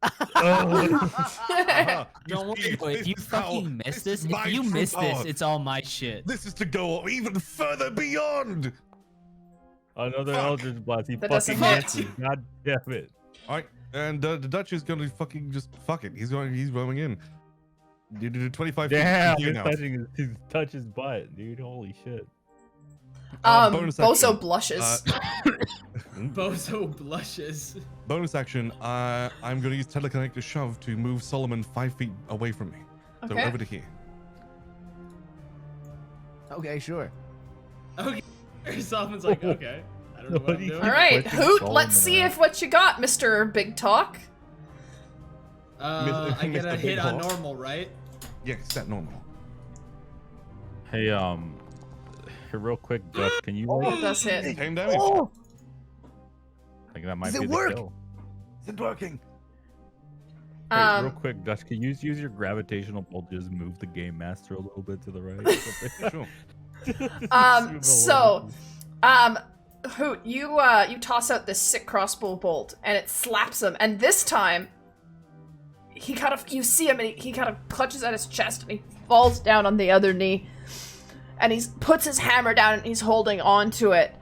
Ugh. Aha, Don't worry, see, though, if you is how- fucking miss is this, my if you true miss this, power. it's all my shit. This is to go even further beyond. Another Fuck. Eldritch blast. He That doesn't fucking hit. misses. God damn it. All right, and the Dutch is going to fucking just fuck it. He's roaming in. You do 25 feet Damn, from here he's now. touching his butt, dude. Holy shit. Bonus Bozo action. blushes. Bozo blushes. Bonus action. I'm going to use telekinetic shove to move Solomon 5 feet away from me. So Okay. over to here. Okay, sure. Okay. Solomon's like, okay. I don't know what I'm Nobody doing. All right, Pushing Hoot. Solomon Let's see around. if what you got, Mr. Big Talk. I get Mr. a hit Big on Hawk. normal, right? Yes, set normal. Hey, here real quick, Dutch, can you like, It does hit. Same damage. Oh! I think that might Does be it the work? kill. Is it working? Hey, real quick, Dutch, can you use your gravitational pull to just move the game master a little bit to the right? Sure. Just move it a little So, bit. Hoot, you toss out this sick crossbow bolt, and it slaps him. And this time, he kind of, you see him, and he kind of clutches at his chest, and he falls down on the other knee, and he puts his hammer down, and he's holding on to it,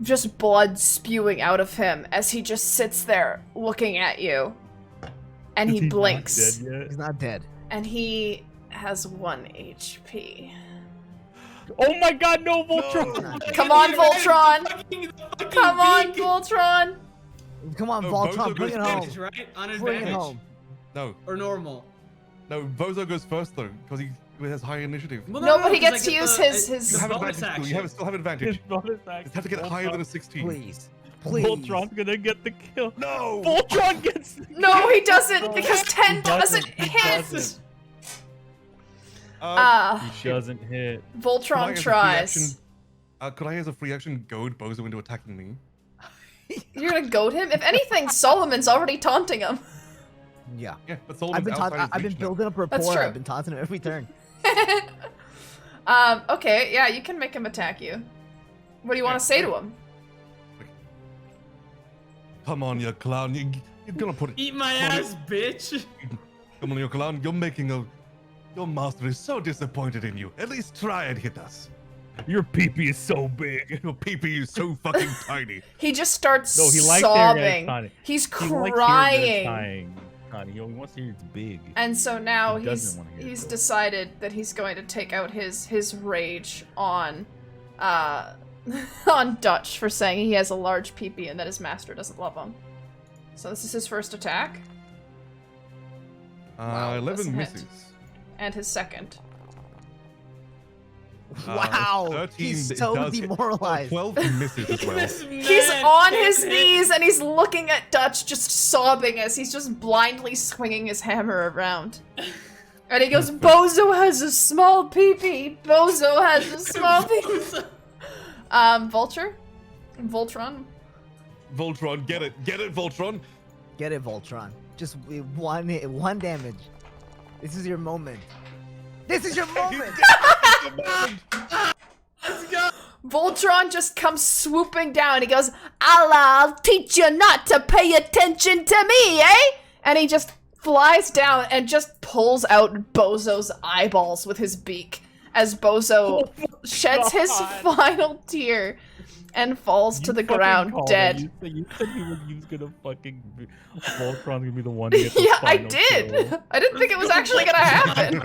just blood spewing out of him as he just sits there looking at you, and Is he not blinks, dead yet? He's not dead. and he has 1 HP. Oh my God, no, Voltron! No. Come on, Voltron! Fucking Come on, beacon. Voltron! Come on, Oh, Voltron, Bozo bring it goes home. Advantage, right? On Bring advantage. it home. No, Or normal. no. Bozo goes first though, because he has high initiative. Well, No, but he 'cause gets I to get use the- his- I- his- You the have bonus advantage. action. You still have advantage. His bonus You action. have to get higher than a 16. Please. Please. Voltron's gonna get the kill. No. Voltron gets the No, he doesn't, because 10 He doesn't he hit! doesn't. He doesn't hit. could I, Voltron as a free tries. action, could I, as a free action, goad Bozo into attacking me? You're gonna goad him? If anything, Solomon's already taunting him. Yeah. Yeah, but Solomon's I've outside his been reach now. building up That's rapport. true. I've been taunting him every turn. Okay, yeah, you can make him attack you. What do you want to say to him? Come on, you clown. You're gonna put it. Eat my ass, bitch. Come on, you clown. You're making a. Your master is so disappointed in you. At least try and hit us. Your peepee is so big. Your peepee is so fucking tiny. He just starts No, he likes hearing that it's sobbing. tiny. He's He likes hearing that it's crying. tiny. He wants to hear it's big. And so now He doesn't wanna hear he's it. decided that he's going to take out his rage on on Dutch for saying he has a large peepee and that his master doesn't love him. So this is his first attack Wow, 11 doesn't hit. misses. and his second. Wow, 13 he's it so does hit. demoralized. 12 misses as well. He's on his knees and he's looking at Dutch, just sobbing as he's just blindly swinging his hammer around. And he goes, Bozo has a small peepee. Bozo has a small peepee. Vulture? Voltron? Voltron, get it, Voltron. Get it, Voltron. Just one damage. This is your moment. This is your moment. Let's go. Voltron just comes swooping down. He goes, I'll teach you not to pay attention to me, eh? And he just flies down and just pulls out Bozo's eyeballs with his beak as Bozo sheds his final tear and falls to the ground dead. You said he was gonna fucking Voltron's gonna be the one to get the Yeah, I final did. kill. I didn't think it was actually gonna happen.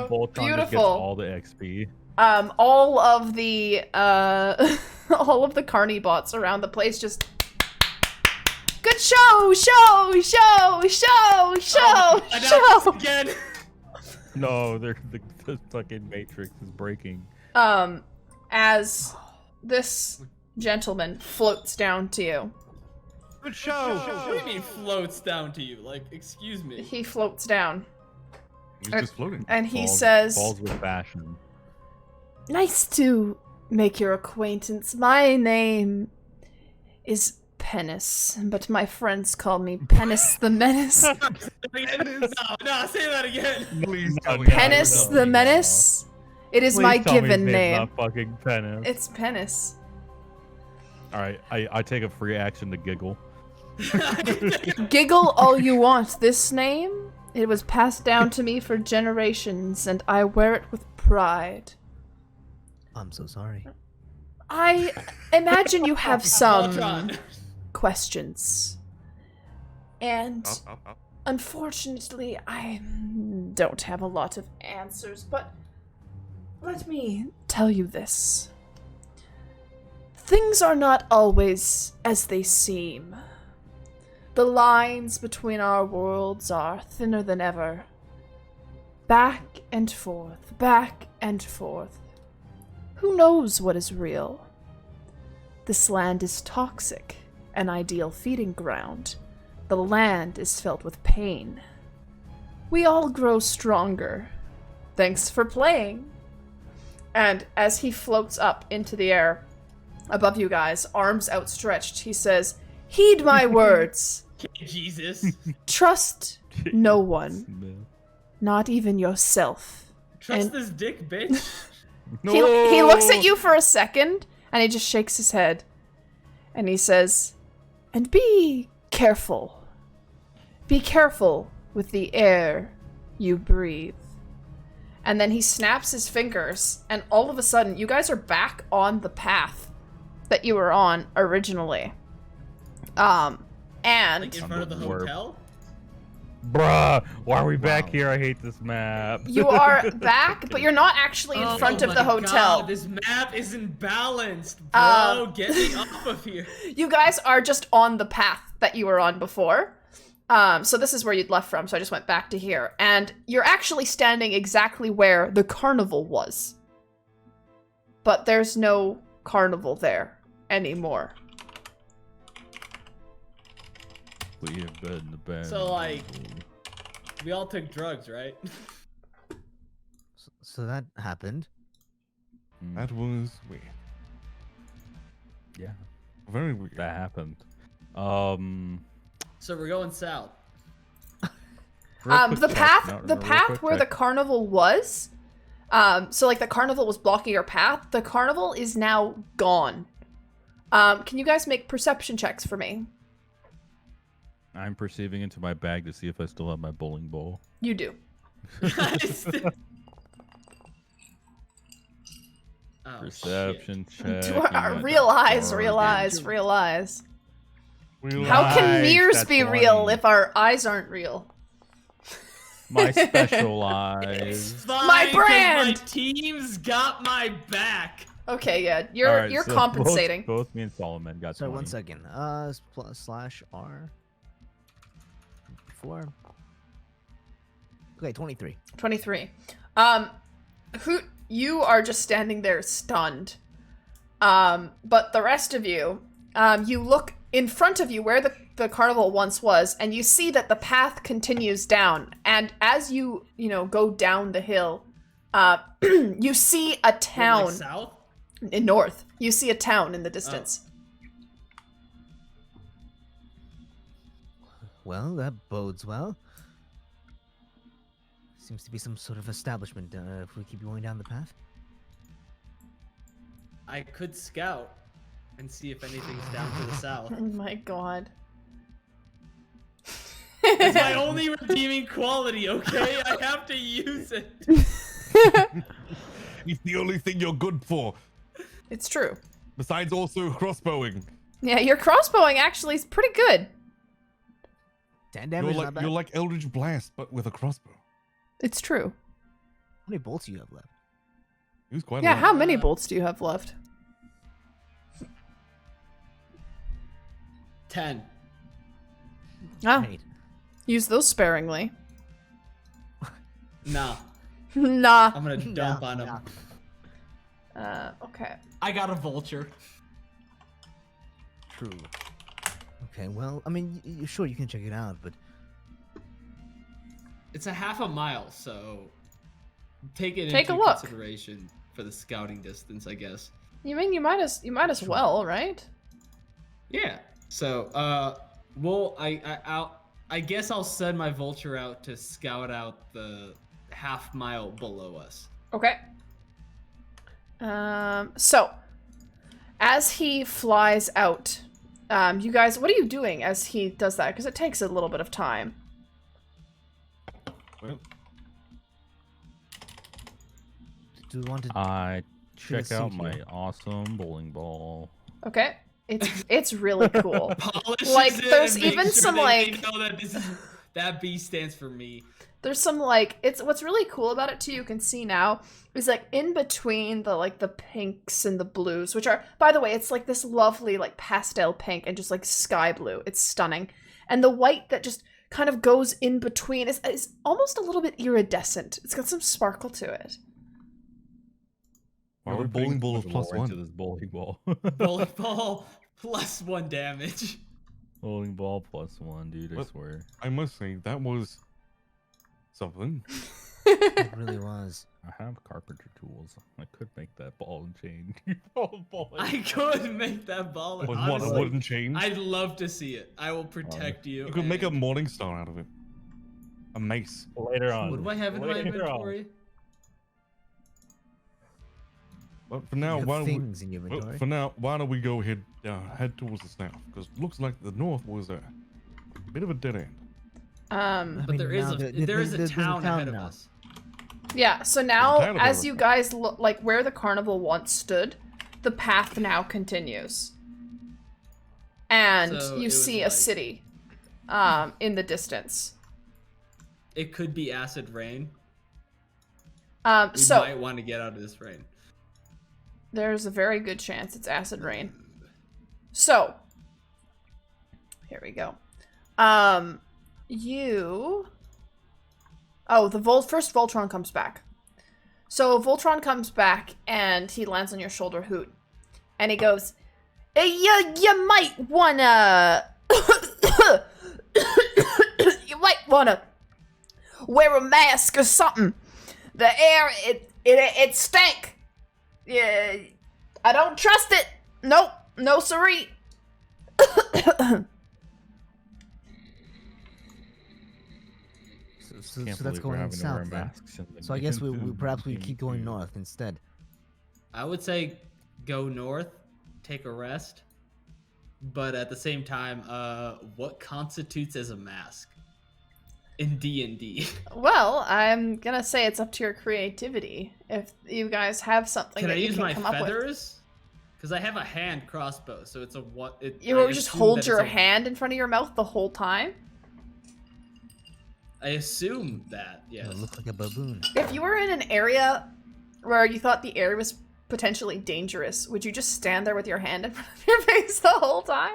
Voltron just Beautiful. gets all the XP. All of the all of the carny bots around the place just good show. Again. No, the fucking Matrix is breaking. As this gentleman floats down to you. Good show. What do you mean floats down to you? Like, excuse me. He floats down He's just floating. and he Falls- says, falls with fashion. nice to make your acquaintance. My name is Penis, but my friends call me Penis the Menace. No, say that again. Please tell me. Penis the Menace. It is my Please tell me his given name's name. Not fucking Penis. It's Penis. All right, I take a free action to giggle. Giggle all you want. This name, it was passed down to me for generations, and I wear it with pride. I'm so sorry. I imagine you have some Voltron. questions. And Up. unfortunately, I don't have a lot of answers, but let me tell you this. Things are not always as they seem. The lines between our worlds are thinner than ever. Back and forth, back and forth. Who knows what is real? This land is toxic, an ideal feeding ground. The land is filled with pain. We all grow stronger. Thanks for playing. And as he floats up into the air above you guys, arms outstretched, he says, heed my words. Jesus. Trust no one, not even yourself. Trust And- this dick, bitch. He looks at you for a second, and he just shakes his head. And he says, and be careful. Be careful with the air you breathe. And then he snaps his fingers, and all of a sudden, you guys are back on the path that you were on originally. And Like in front of the Warp. hotel? Bruh, why are we back here? I hate this map. you are back, but you're not actually in front of my the hotel. God, this map isn't balanced, bro. Get me off of here. You guys are just on the path that you were on before. So this is where you'd left from, so I just went back to here. And you're actually standing exactly where the carnival was. But there's no carnival there anymore. We have been the band. So, like, we all took drugs, right? So that happened. That was weird. Yeah, Very weird. that happened. So we're going south. Real quick The check. path, No, the real path quick where the check. carnival was. So like the carnival was blocking your path. The carnival is now gone. Can you guys make perception checks for me? I'm perceiving into my bag to see if I still have my bowling ball. You do. Oh, Perception check. Realize. How can Nice, mirrors that's be real 20. if our eyes aren't real? My special eyes. Fine, My 'cause brand! My team's got my back. Okay, yeah, you're so compensating. Both me and Solomon got Sorry, 20. 1 second. Slash R. 4. Okay, 23. 23. Who you are just standing there stunned. But the rest of you, you look in front of you where the carnival once was, and you see that the path continues down. And as you go down the hill, you see a town. Like south? In north. You see a town in the distance. Well, that bodes well. Seems to be some sort of establishment if we keep going down the path. I could scout and see if anything's down to the south. Oh my god. It's my only redeeming quality, okay? I have to use it. It's the only thing you're good for. It's true. Besides also crossbowing. Yeah, your crossbowing actually is pretty good. 10 damage, not bad. You're like Eldritch Blast, but with a crossbow. It's true. How many bolts do you have left? It was quite a Yeah, lot. how many bolts do you have left? 10. Oh, Great. use those sparingly. Nah, Nah. I'm gonna dump on him. Okay. I got a vulture. True. Okay, well, I mean, sure, you can check it out, but It's a half a mile, so take it Take into a look. consideration for the scouting distance, I guess. You mean you might as well, right? Yeah. So, I guess I'll send my vulture out to scout out the half mile below us. Okay. So, as he flies out, you guys, what are you doing as he does that? Because it takes a little bit of time. Well, do we want to... I check see out here. my awesome bowling ball. Okay. It's really cool. Polishes Like, it there's and makes even sure some, they like- know that that B stands for me. There's some like what's really cool about it too, you can see now, is like in between the pinks and the blues, which are, by the way, it's like this lovely like pastel pink and just like sky blue. It's stunning. And the white that just kind of goes in between is almost a little bit iridescent. It's got some sparkle to it. why would bowling ball is Plus +1? to this bowling ball. Bowling ball plus 1 damage. Bowling ball +1, dude. I What? swear. I must say, that was something. It really was. I have carpenter tools. I could make that ball and chain. Ball and I could make that ball. With what, a Honestly, wooden chain? I'd love to see it. I will protect you. You could make a and- morning star out of it. A mace. Later on. What do I have in my Later on. inventory? But for now, You have why don't we, things in your inventory. for now, why don't we go head towards the south? Because it looks like the north was a bit of a dead end. I But mean, there is now a there- there is a there's town ahead of now. us. Yeah, so There's a now town as over you there. guys look like where the carnival once stood, the path now continues. And So you it was see a like- city in the distance. It could be acid rain. We So might want to get out of this rain. there's a very good chance it's acid rain. So here we go. First Voltron comes back. So Voltron comes back and he lands on your shoulder, Hoot. And he goes, hey, you might wanna you might wanna wear a mask or something. The air it stank. Yeah, I don't trust it. Nope, no siree. So Can't that's believe we're going having to wear south then. masks in the So I guess we game perhaps we too. keep going north instead. I would say go north, take a rest. But at the same time, what constitutes as a mask in D&D? Well, I'm gonna say it's up to your creativity. If you guys have something Can I that you use can my come up with. feathers? Because I have a hand crossbow, so it's a what? You will just hold your hand in front of your mouth the whole time? I assume that, yes. It looks like a baboon. If you were in an area where you thought the area was potentially dangerous, would you just stand there with your hand in front of your face the whole time?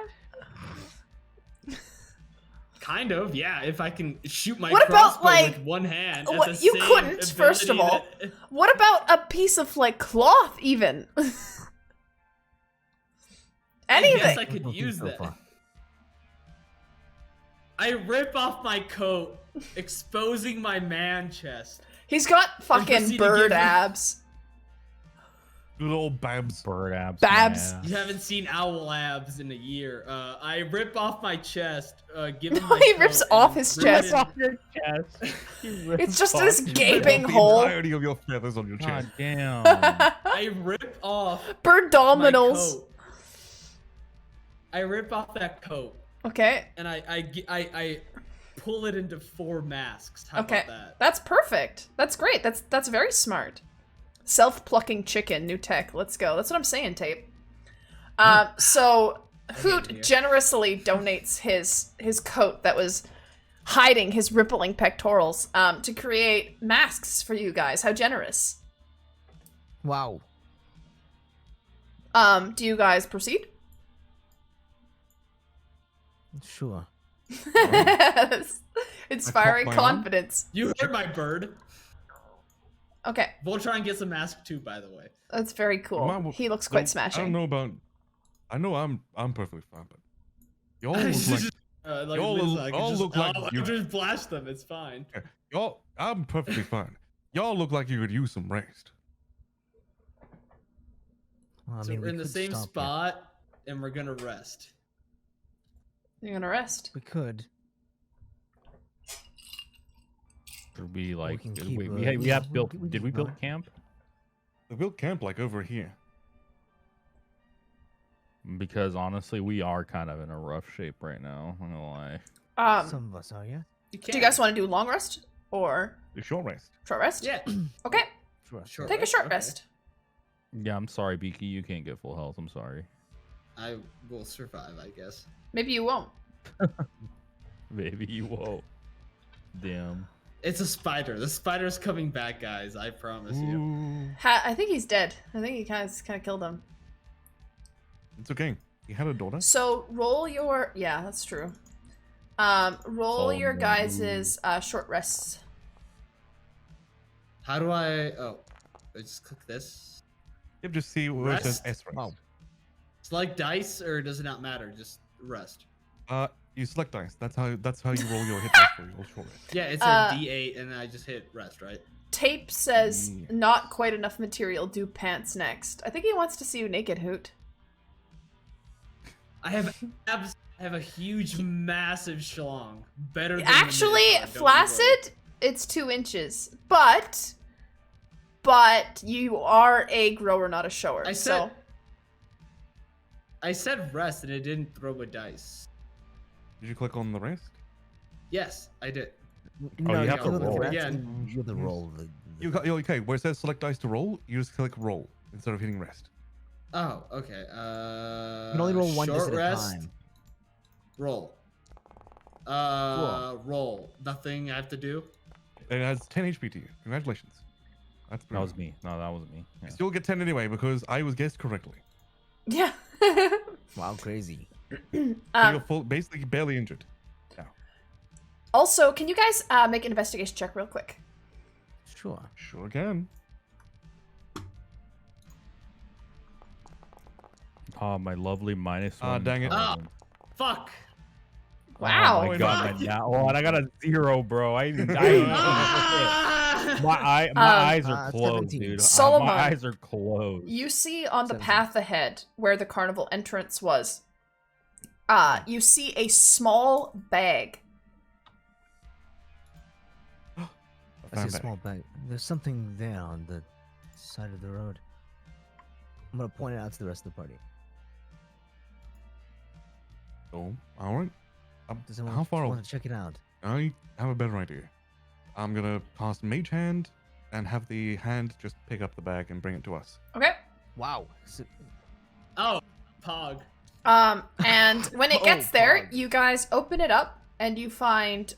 Kind of, yeah. If I can shoot my What about, crossbow like, with one hand. at what the you same couldn't, first of ability all. that- What about a piece of like cloth, even? I guess Anything. I could Looking use so that. far. I rip off my coat, exposing my man chest. He's got fucking proceed to bird give him- abs. Little babs. Bird abs. Babs. man. You haven't seen owl abs in a year. I rip off my chest, give him No, my he coat, rips and off his rip it chest. in- Off your chest. It's just this gaping The hole. entirety of your feathers on your chest. God damn. I rip off Bird my dominals. coat. I rip off that coat, Okay. and I pull it into 4 masks. How Okay. about that? That's perfect. That's great. That's very smart. Self-plucking chicken, new tech. Let's go. That's what I'm saying, Tape. So Hoot here. generously donates his coat that was hiding his rippling pectorals to create masks for you guys. How generous. Wow. Do you guys proceed? Sure. Inspiring my arm. confidence. You heard my bird. Okay, Voltron gets a mask too, by the way. that's very cool. Mine- He looks So, quite I don't smashing. know about. I know I'm perfectly fine, but y'all look like Y'all look like I you- just blast them. It's fine. y'all. I'm perfectly fine. Y'all look like you could use some rest. Well, I So mean, we're we in the could same stop here. spot, and we're gonna rest. You're gonna rest. We could. Should we like? can Did keep, we have we built? can- we Did can we keep build going. camp? We built camp like over here. Because honestly, we are kind of in a rough shape right now. I'm not gonna lie. Some of us are, yeah? Do you guys want to do long rest or The short rest. short rest? Yeah. Okay, Sure. Short take a rest, short okay. rest. Yeah, I'm sorry, Beaky. You can't get full health. I'm sorry. I will survive, I guess. Maybe you won't. Maybe you won't. Damn. It's a spider. The spider's coming back, guys. I promise you. Ooh, I think he's dead. I think he kind of killed him. it's okay. He had a daughter. So roll your that's true. Roll So your no. guys' short rests. How do I? Oh, I just click this. Yep, just see where it says Rest? S rest. Oh. Select dice, or does it not matter? Just rest. You select dice. That's how you roll your hit dice for your short rest. Yeah, it's Uh, a D8, and then I just hit rest, right? Tape says Yeah. not quite enough material. Do pants next. I think he wants to see you naked, Hoot. I have abs. I have a huge, massive schlong. Better than the Actually, Minotaur, don't you worry. flaccid, it's 2 inches, but you are a grower, not a shower. I said rest, and it didn't throw a dice. Did you click on the rest? Yes, I did. No, you have to click roll. rest Again. and you have to roll. You're okay. Where it says select dice to roll, you just click roll instead of hitting rest. Oh, okay. You can only roll one dice short at a rest. time. Roll. Roll. Nothing I have to do. It has 10 HP to you. Congratulations. That's That brilliant. was me. No, that wasn't me. Yeah. You still get 10 anyway because I was guessed correctly. yeah. Wow, crazy. So you're full, basically barely injured. Also, can you guys make an investigation check real quick? Sure. Sure can. Oh, my lovely -1. dang it. Ah. Fuck. Wow. Oh my Oh, god, fuck. my one. I got a 0, bro. Ah! my eyes are it's closed, 17. dude. Solomon. My eyes are closed. You see on the 17. path ahead where the carnival entrance was, you see a small bag. I see a small bag. There's something there on the side of the road. I'm gonna point it out to the rest of the party. Oh, all right. Does anyone How far want away? to check it out? I have a better idea. I'm gonna cast Mage Hand and have the hand just pick up the bag and bring it to us. Okay. Wow. Oh, Pog. And when it Oh, gets there, God. you guys open it up and you find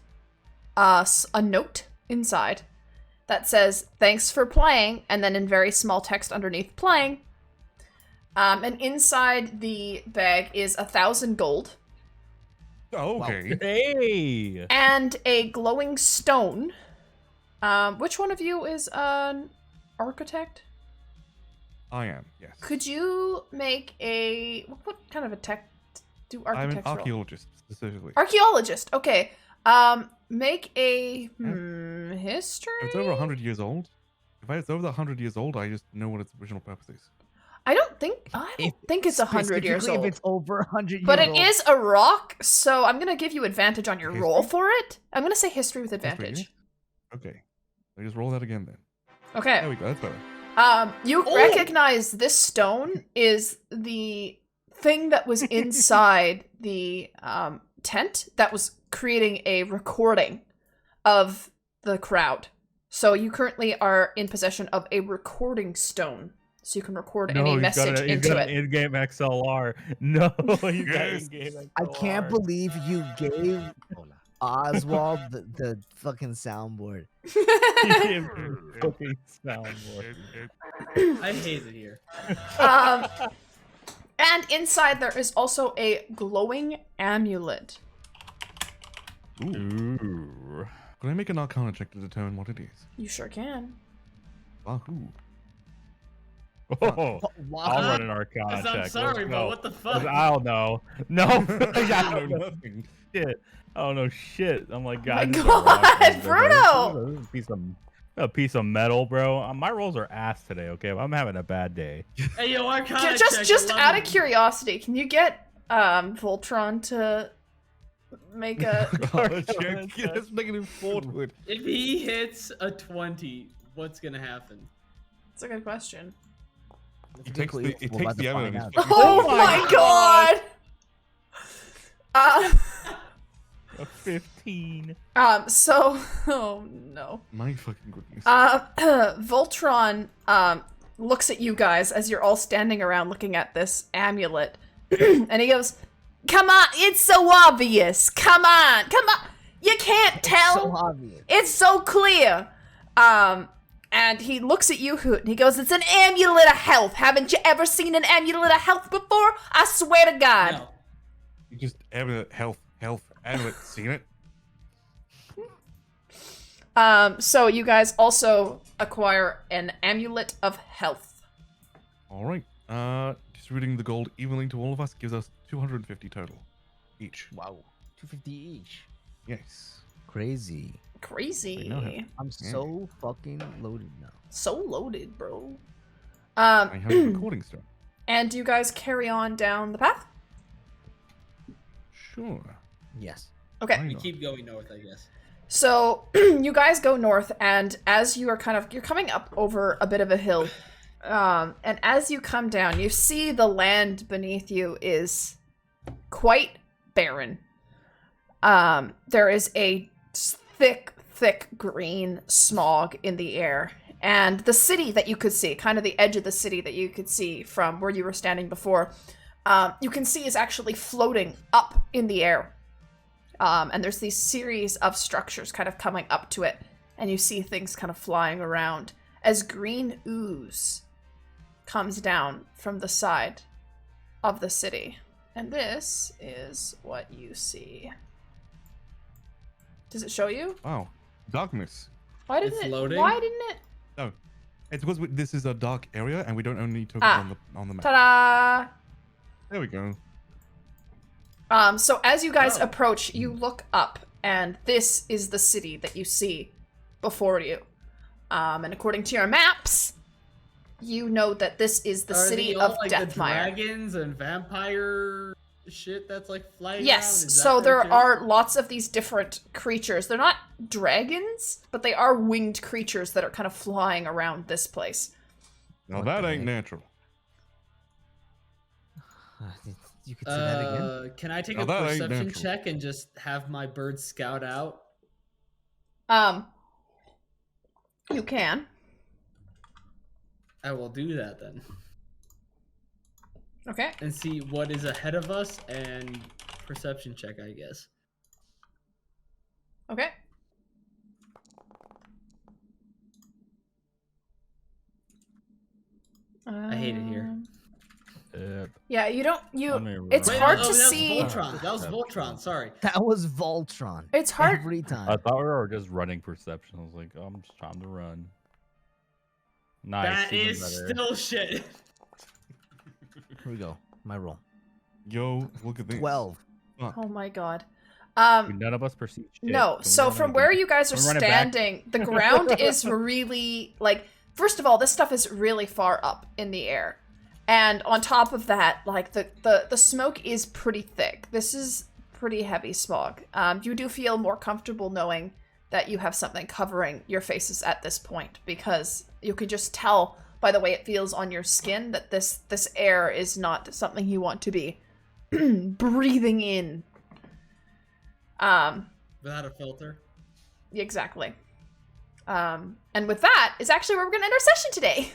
a note inside that says, "Thanks for playing," and then in very small text underneath, "playing." And inside the bag is 1,000 gold. Oh, okay. Hey. and a glowing stone. Which one of you is an architect? I am, yes. Could you make a what kind of a tech do I'm an architects roll? archaeologist, specifically. Archaeologist. Okay. Make a history. If it's over 100 years old, if it's over 100 years old, I just know what its original purpose is. I don't think it's 100 years Specifically old. if it's over 100 years But it old. is a rock, so I'm gonna give you advantage on your roll History? for it. I'm gonna say history with History, advantage. Okay. I just roll that again then. There Okay. we go, that's better. You recognize this stone is the thing that was inside the tent that was creating a recording of the crowd. So you currently are in possession of a recording stone. So you can record any message into it. In-game XLR. No, you got Yes. in-game XLR. I can't believe you gave Oswald the fucking soundboard. Fucking soundboard. I hate it here. And inside there is also a glowing amulet. Ooh. Can I make an arcana check to determine what it is? You sure can. Wahoo. Oh, I'll run an Arcana check. I'm sorry, Let's but go. what the fuck? I don't know. No, I don't know Nothing. shit. I don't know shit. I'm like, My God, God, Bruno! This is a piece of metal, bro. My rolls are ass today. Okay, I'm having a bad day. Hey, yo, Arcana Just check, out of 11. curiosity, can you get Voltron to make a Arcana check. Yeah, that's negative 4 to it. If he hits a 20, what's gonna happen? It's a good question. It takes the, it We're takes about the to ammo. find and out. it's- Oh my god! A 15. So oh no. My fucking goodness. Voltron looks at you guys as you're all standing around looking at this amulet. And he goes, "Come on, it's so obvious. Come on. You can't tell. So obvious. It's so clear." And he looks at you, Hoot, and he goes, "It's an amulet of health. Haven't you ever seen an amulet of health before? I swear to God." No. You just amulet, health, amulet, seen it? So you guys also acquire an amulet of health. Alright. Distributing the gold evenly to all of us gives us 250 total. Each. Wow. 250 each. Yes. Crazy. Crazy. I know him. I'm so fucking loaded now. So loaded, bro. I have a recording stone. And do you guys carry on down the path? Sure. Yes. Okay. Why We not? keep going north, I guess. So you guys go north, and as you are you're coming up over a bit of a hill, and as you come down, you see the land beneath you is quite barren. There is a thick green smog in the air, and the city that you could see, kind of the edge of the city that you could see from where you were standing before, you can see is actually floating up in the air. And there's these series of structures kind of coming up to it, and you see things kind of flying around as green ooze comes down from the side of the city. And this is what you see. Does it show you? Wow. Darkness. Why didn't It's it? loading? Why didn't it? No. It's because this is a dark area and we don't own any tokens on the map. Ta-da! There we go. So as you guys Oh. approach, you look up, and this is the city that you see before you. And according to your maps, you know that this is the Are city they all, of like, the Deathmire. dragons and vampire shit that's like flying around? Yes, Is that so there too? are lots of these different creatures. They're not dragons, but they are winged creatures that are kind of flying around this place. Now What that the ain't heck? natural. You could say that again. Can I take Now a that ain't perception natural. check and just have my bird scout out? You can. I will do that then. Okay. And see what is ahead of us and perception check, I guess. Okay. I hate it here. Yeah, you don't. Let me It's run. hard oh, to that see. was Voltron. That was Voltron. Sorry. That was Voltron. It's hard. Every time. I thought we were just running perception. I was like, oh, I'm just trying to run. Nice. That even is better. still shit. Here we go. My roll. Yo, look at this. 12. Oh my god. None of us perceive shit. No, Can we so run from it where back? you guys are Can we run it back? standing, the ground is really, like, first of all, this stuff is really far up in the air. And on top of that, like, the smoke is pretty thick. This is pretty heavy smog. You do feel more comfortable knowing that you have something covering your faces at this point, because you can just tell by the way it feels on your skin that this air is not something you want to be breathing in. Without a filter. Exactly. And with that is actually where we're gonna end our session today.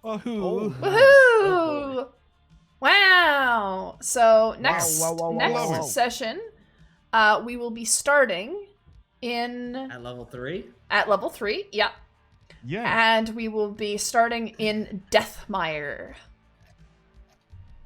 Wahoo! Woohoo! Wow! So next wow. session, we will be starting in At level 3. at level 3. Yep. Yeah. And we will be starting in Deathmire.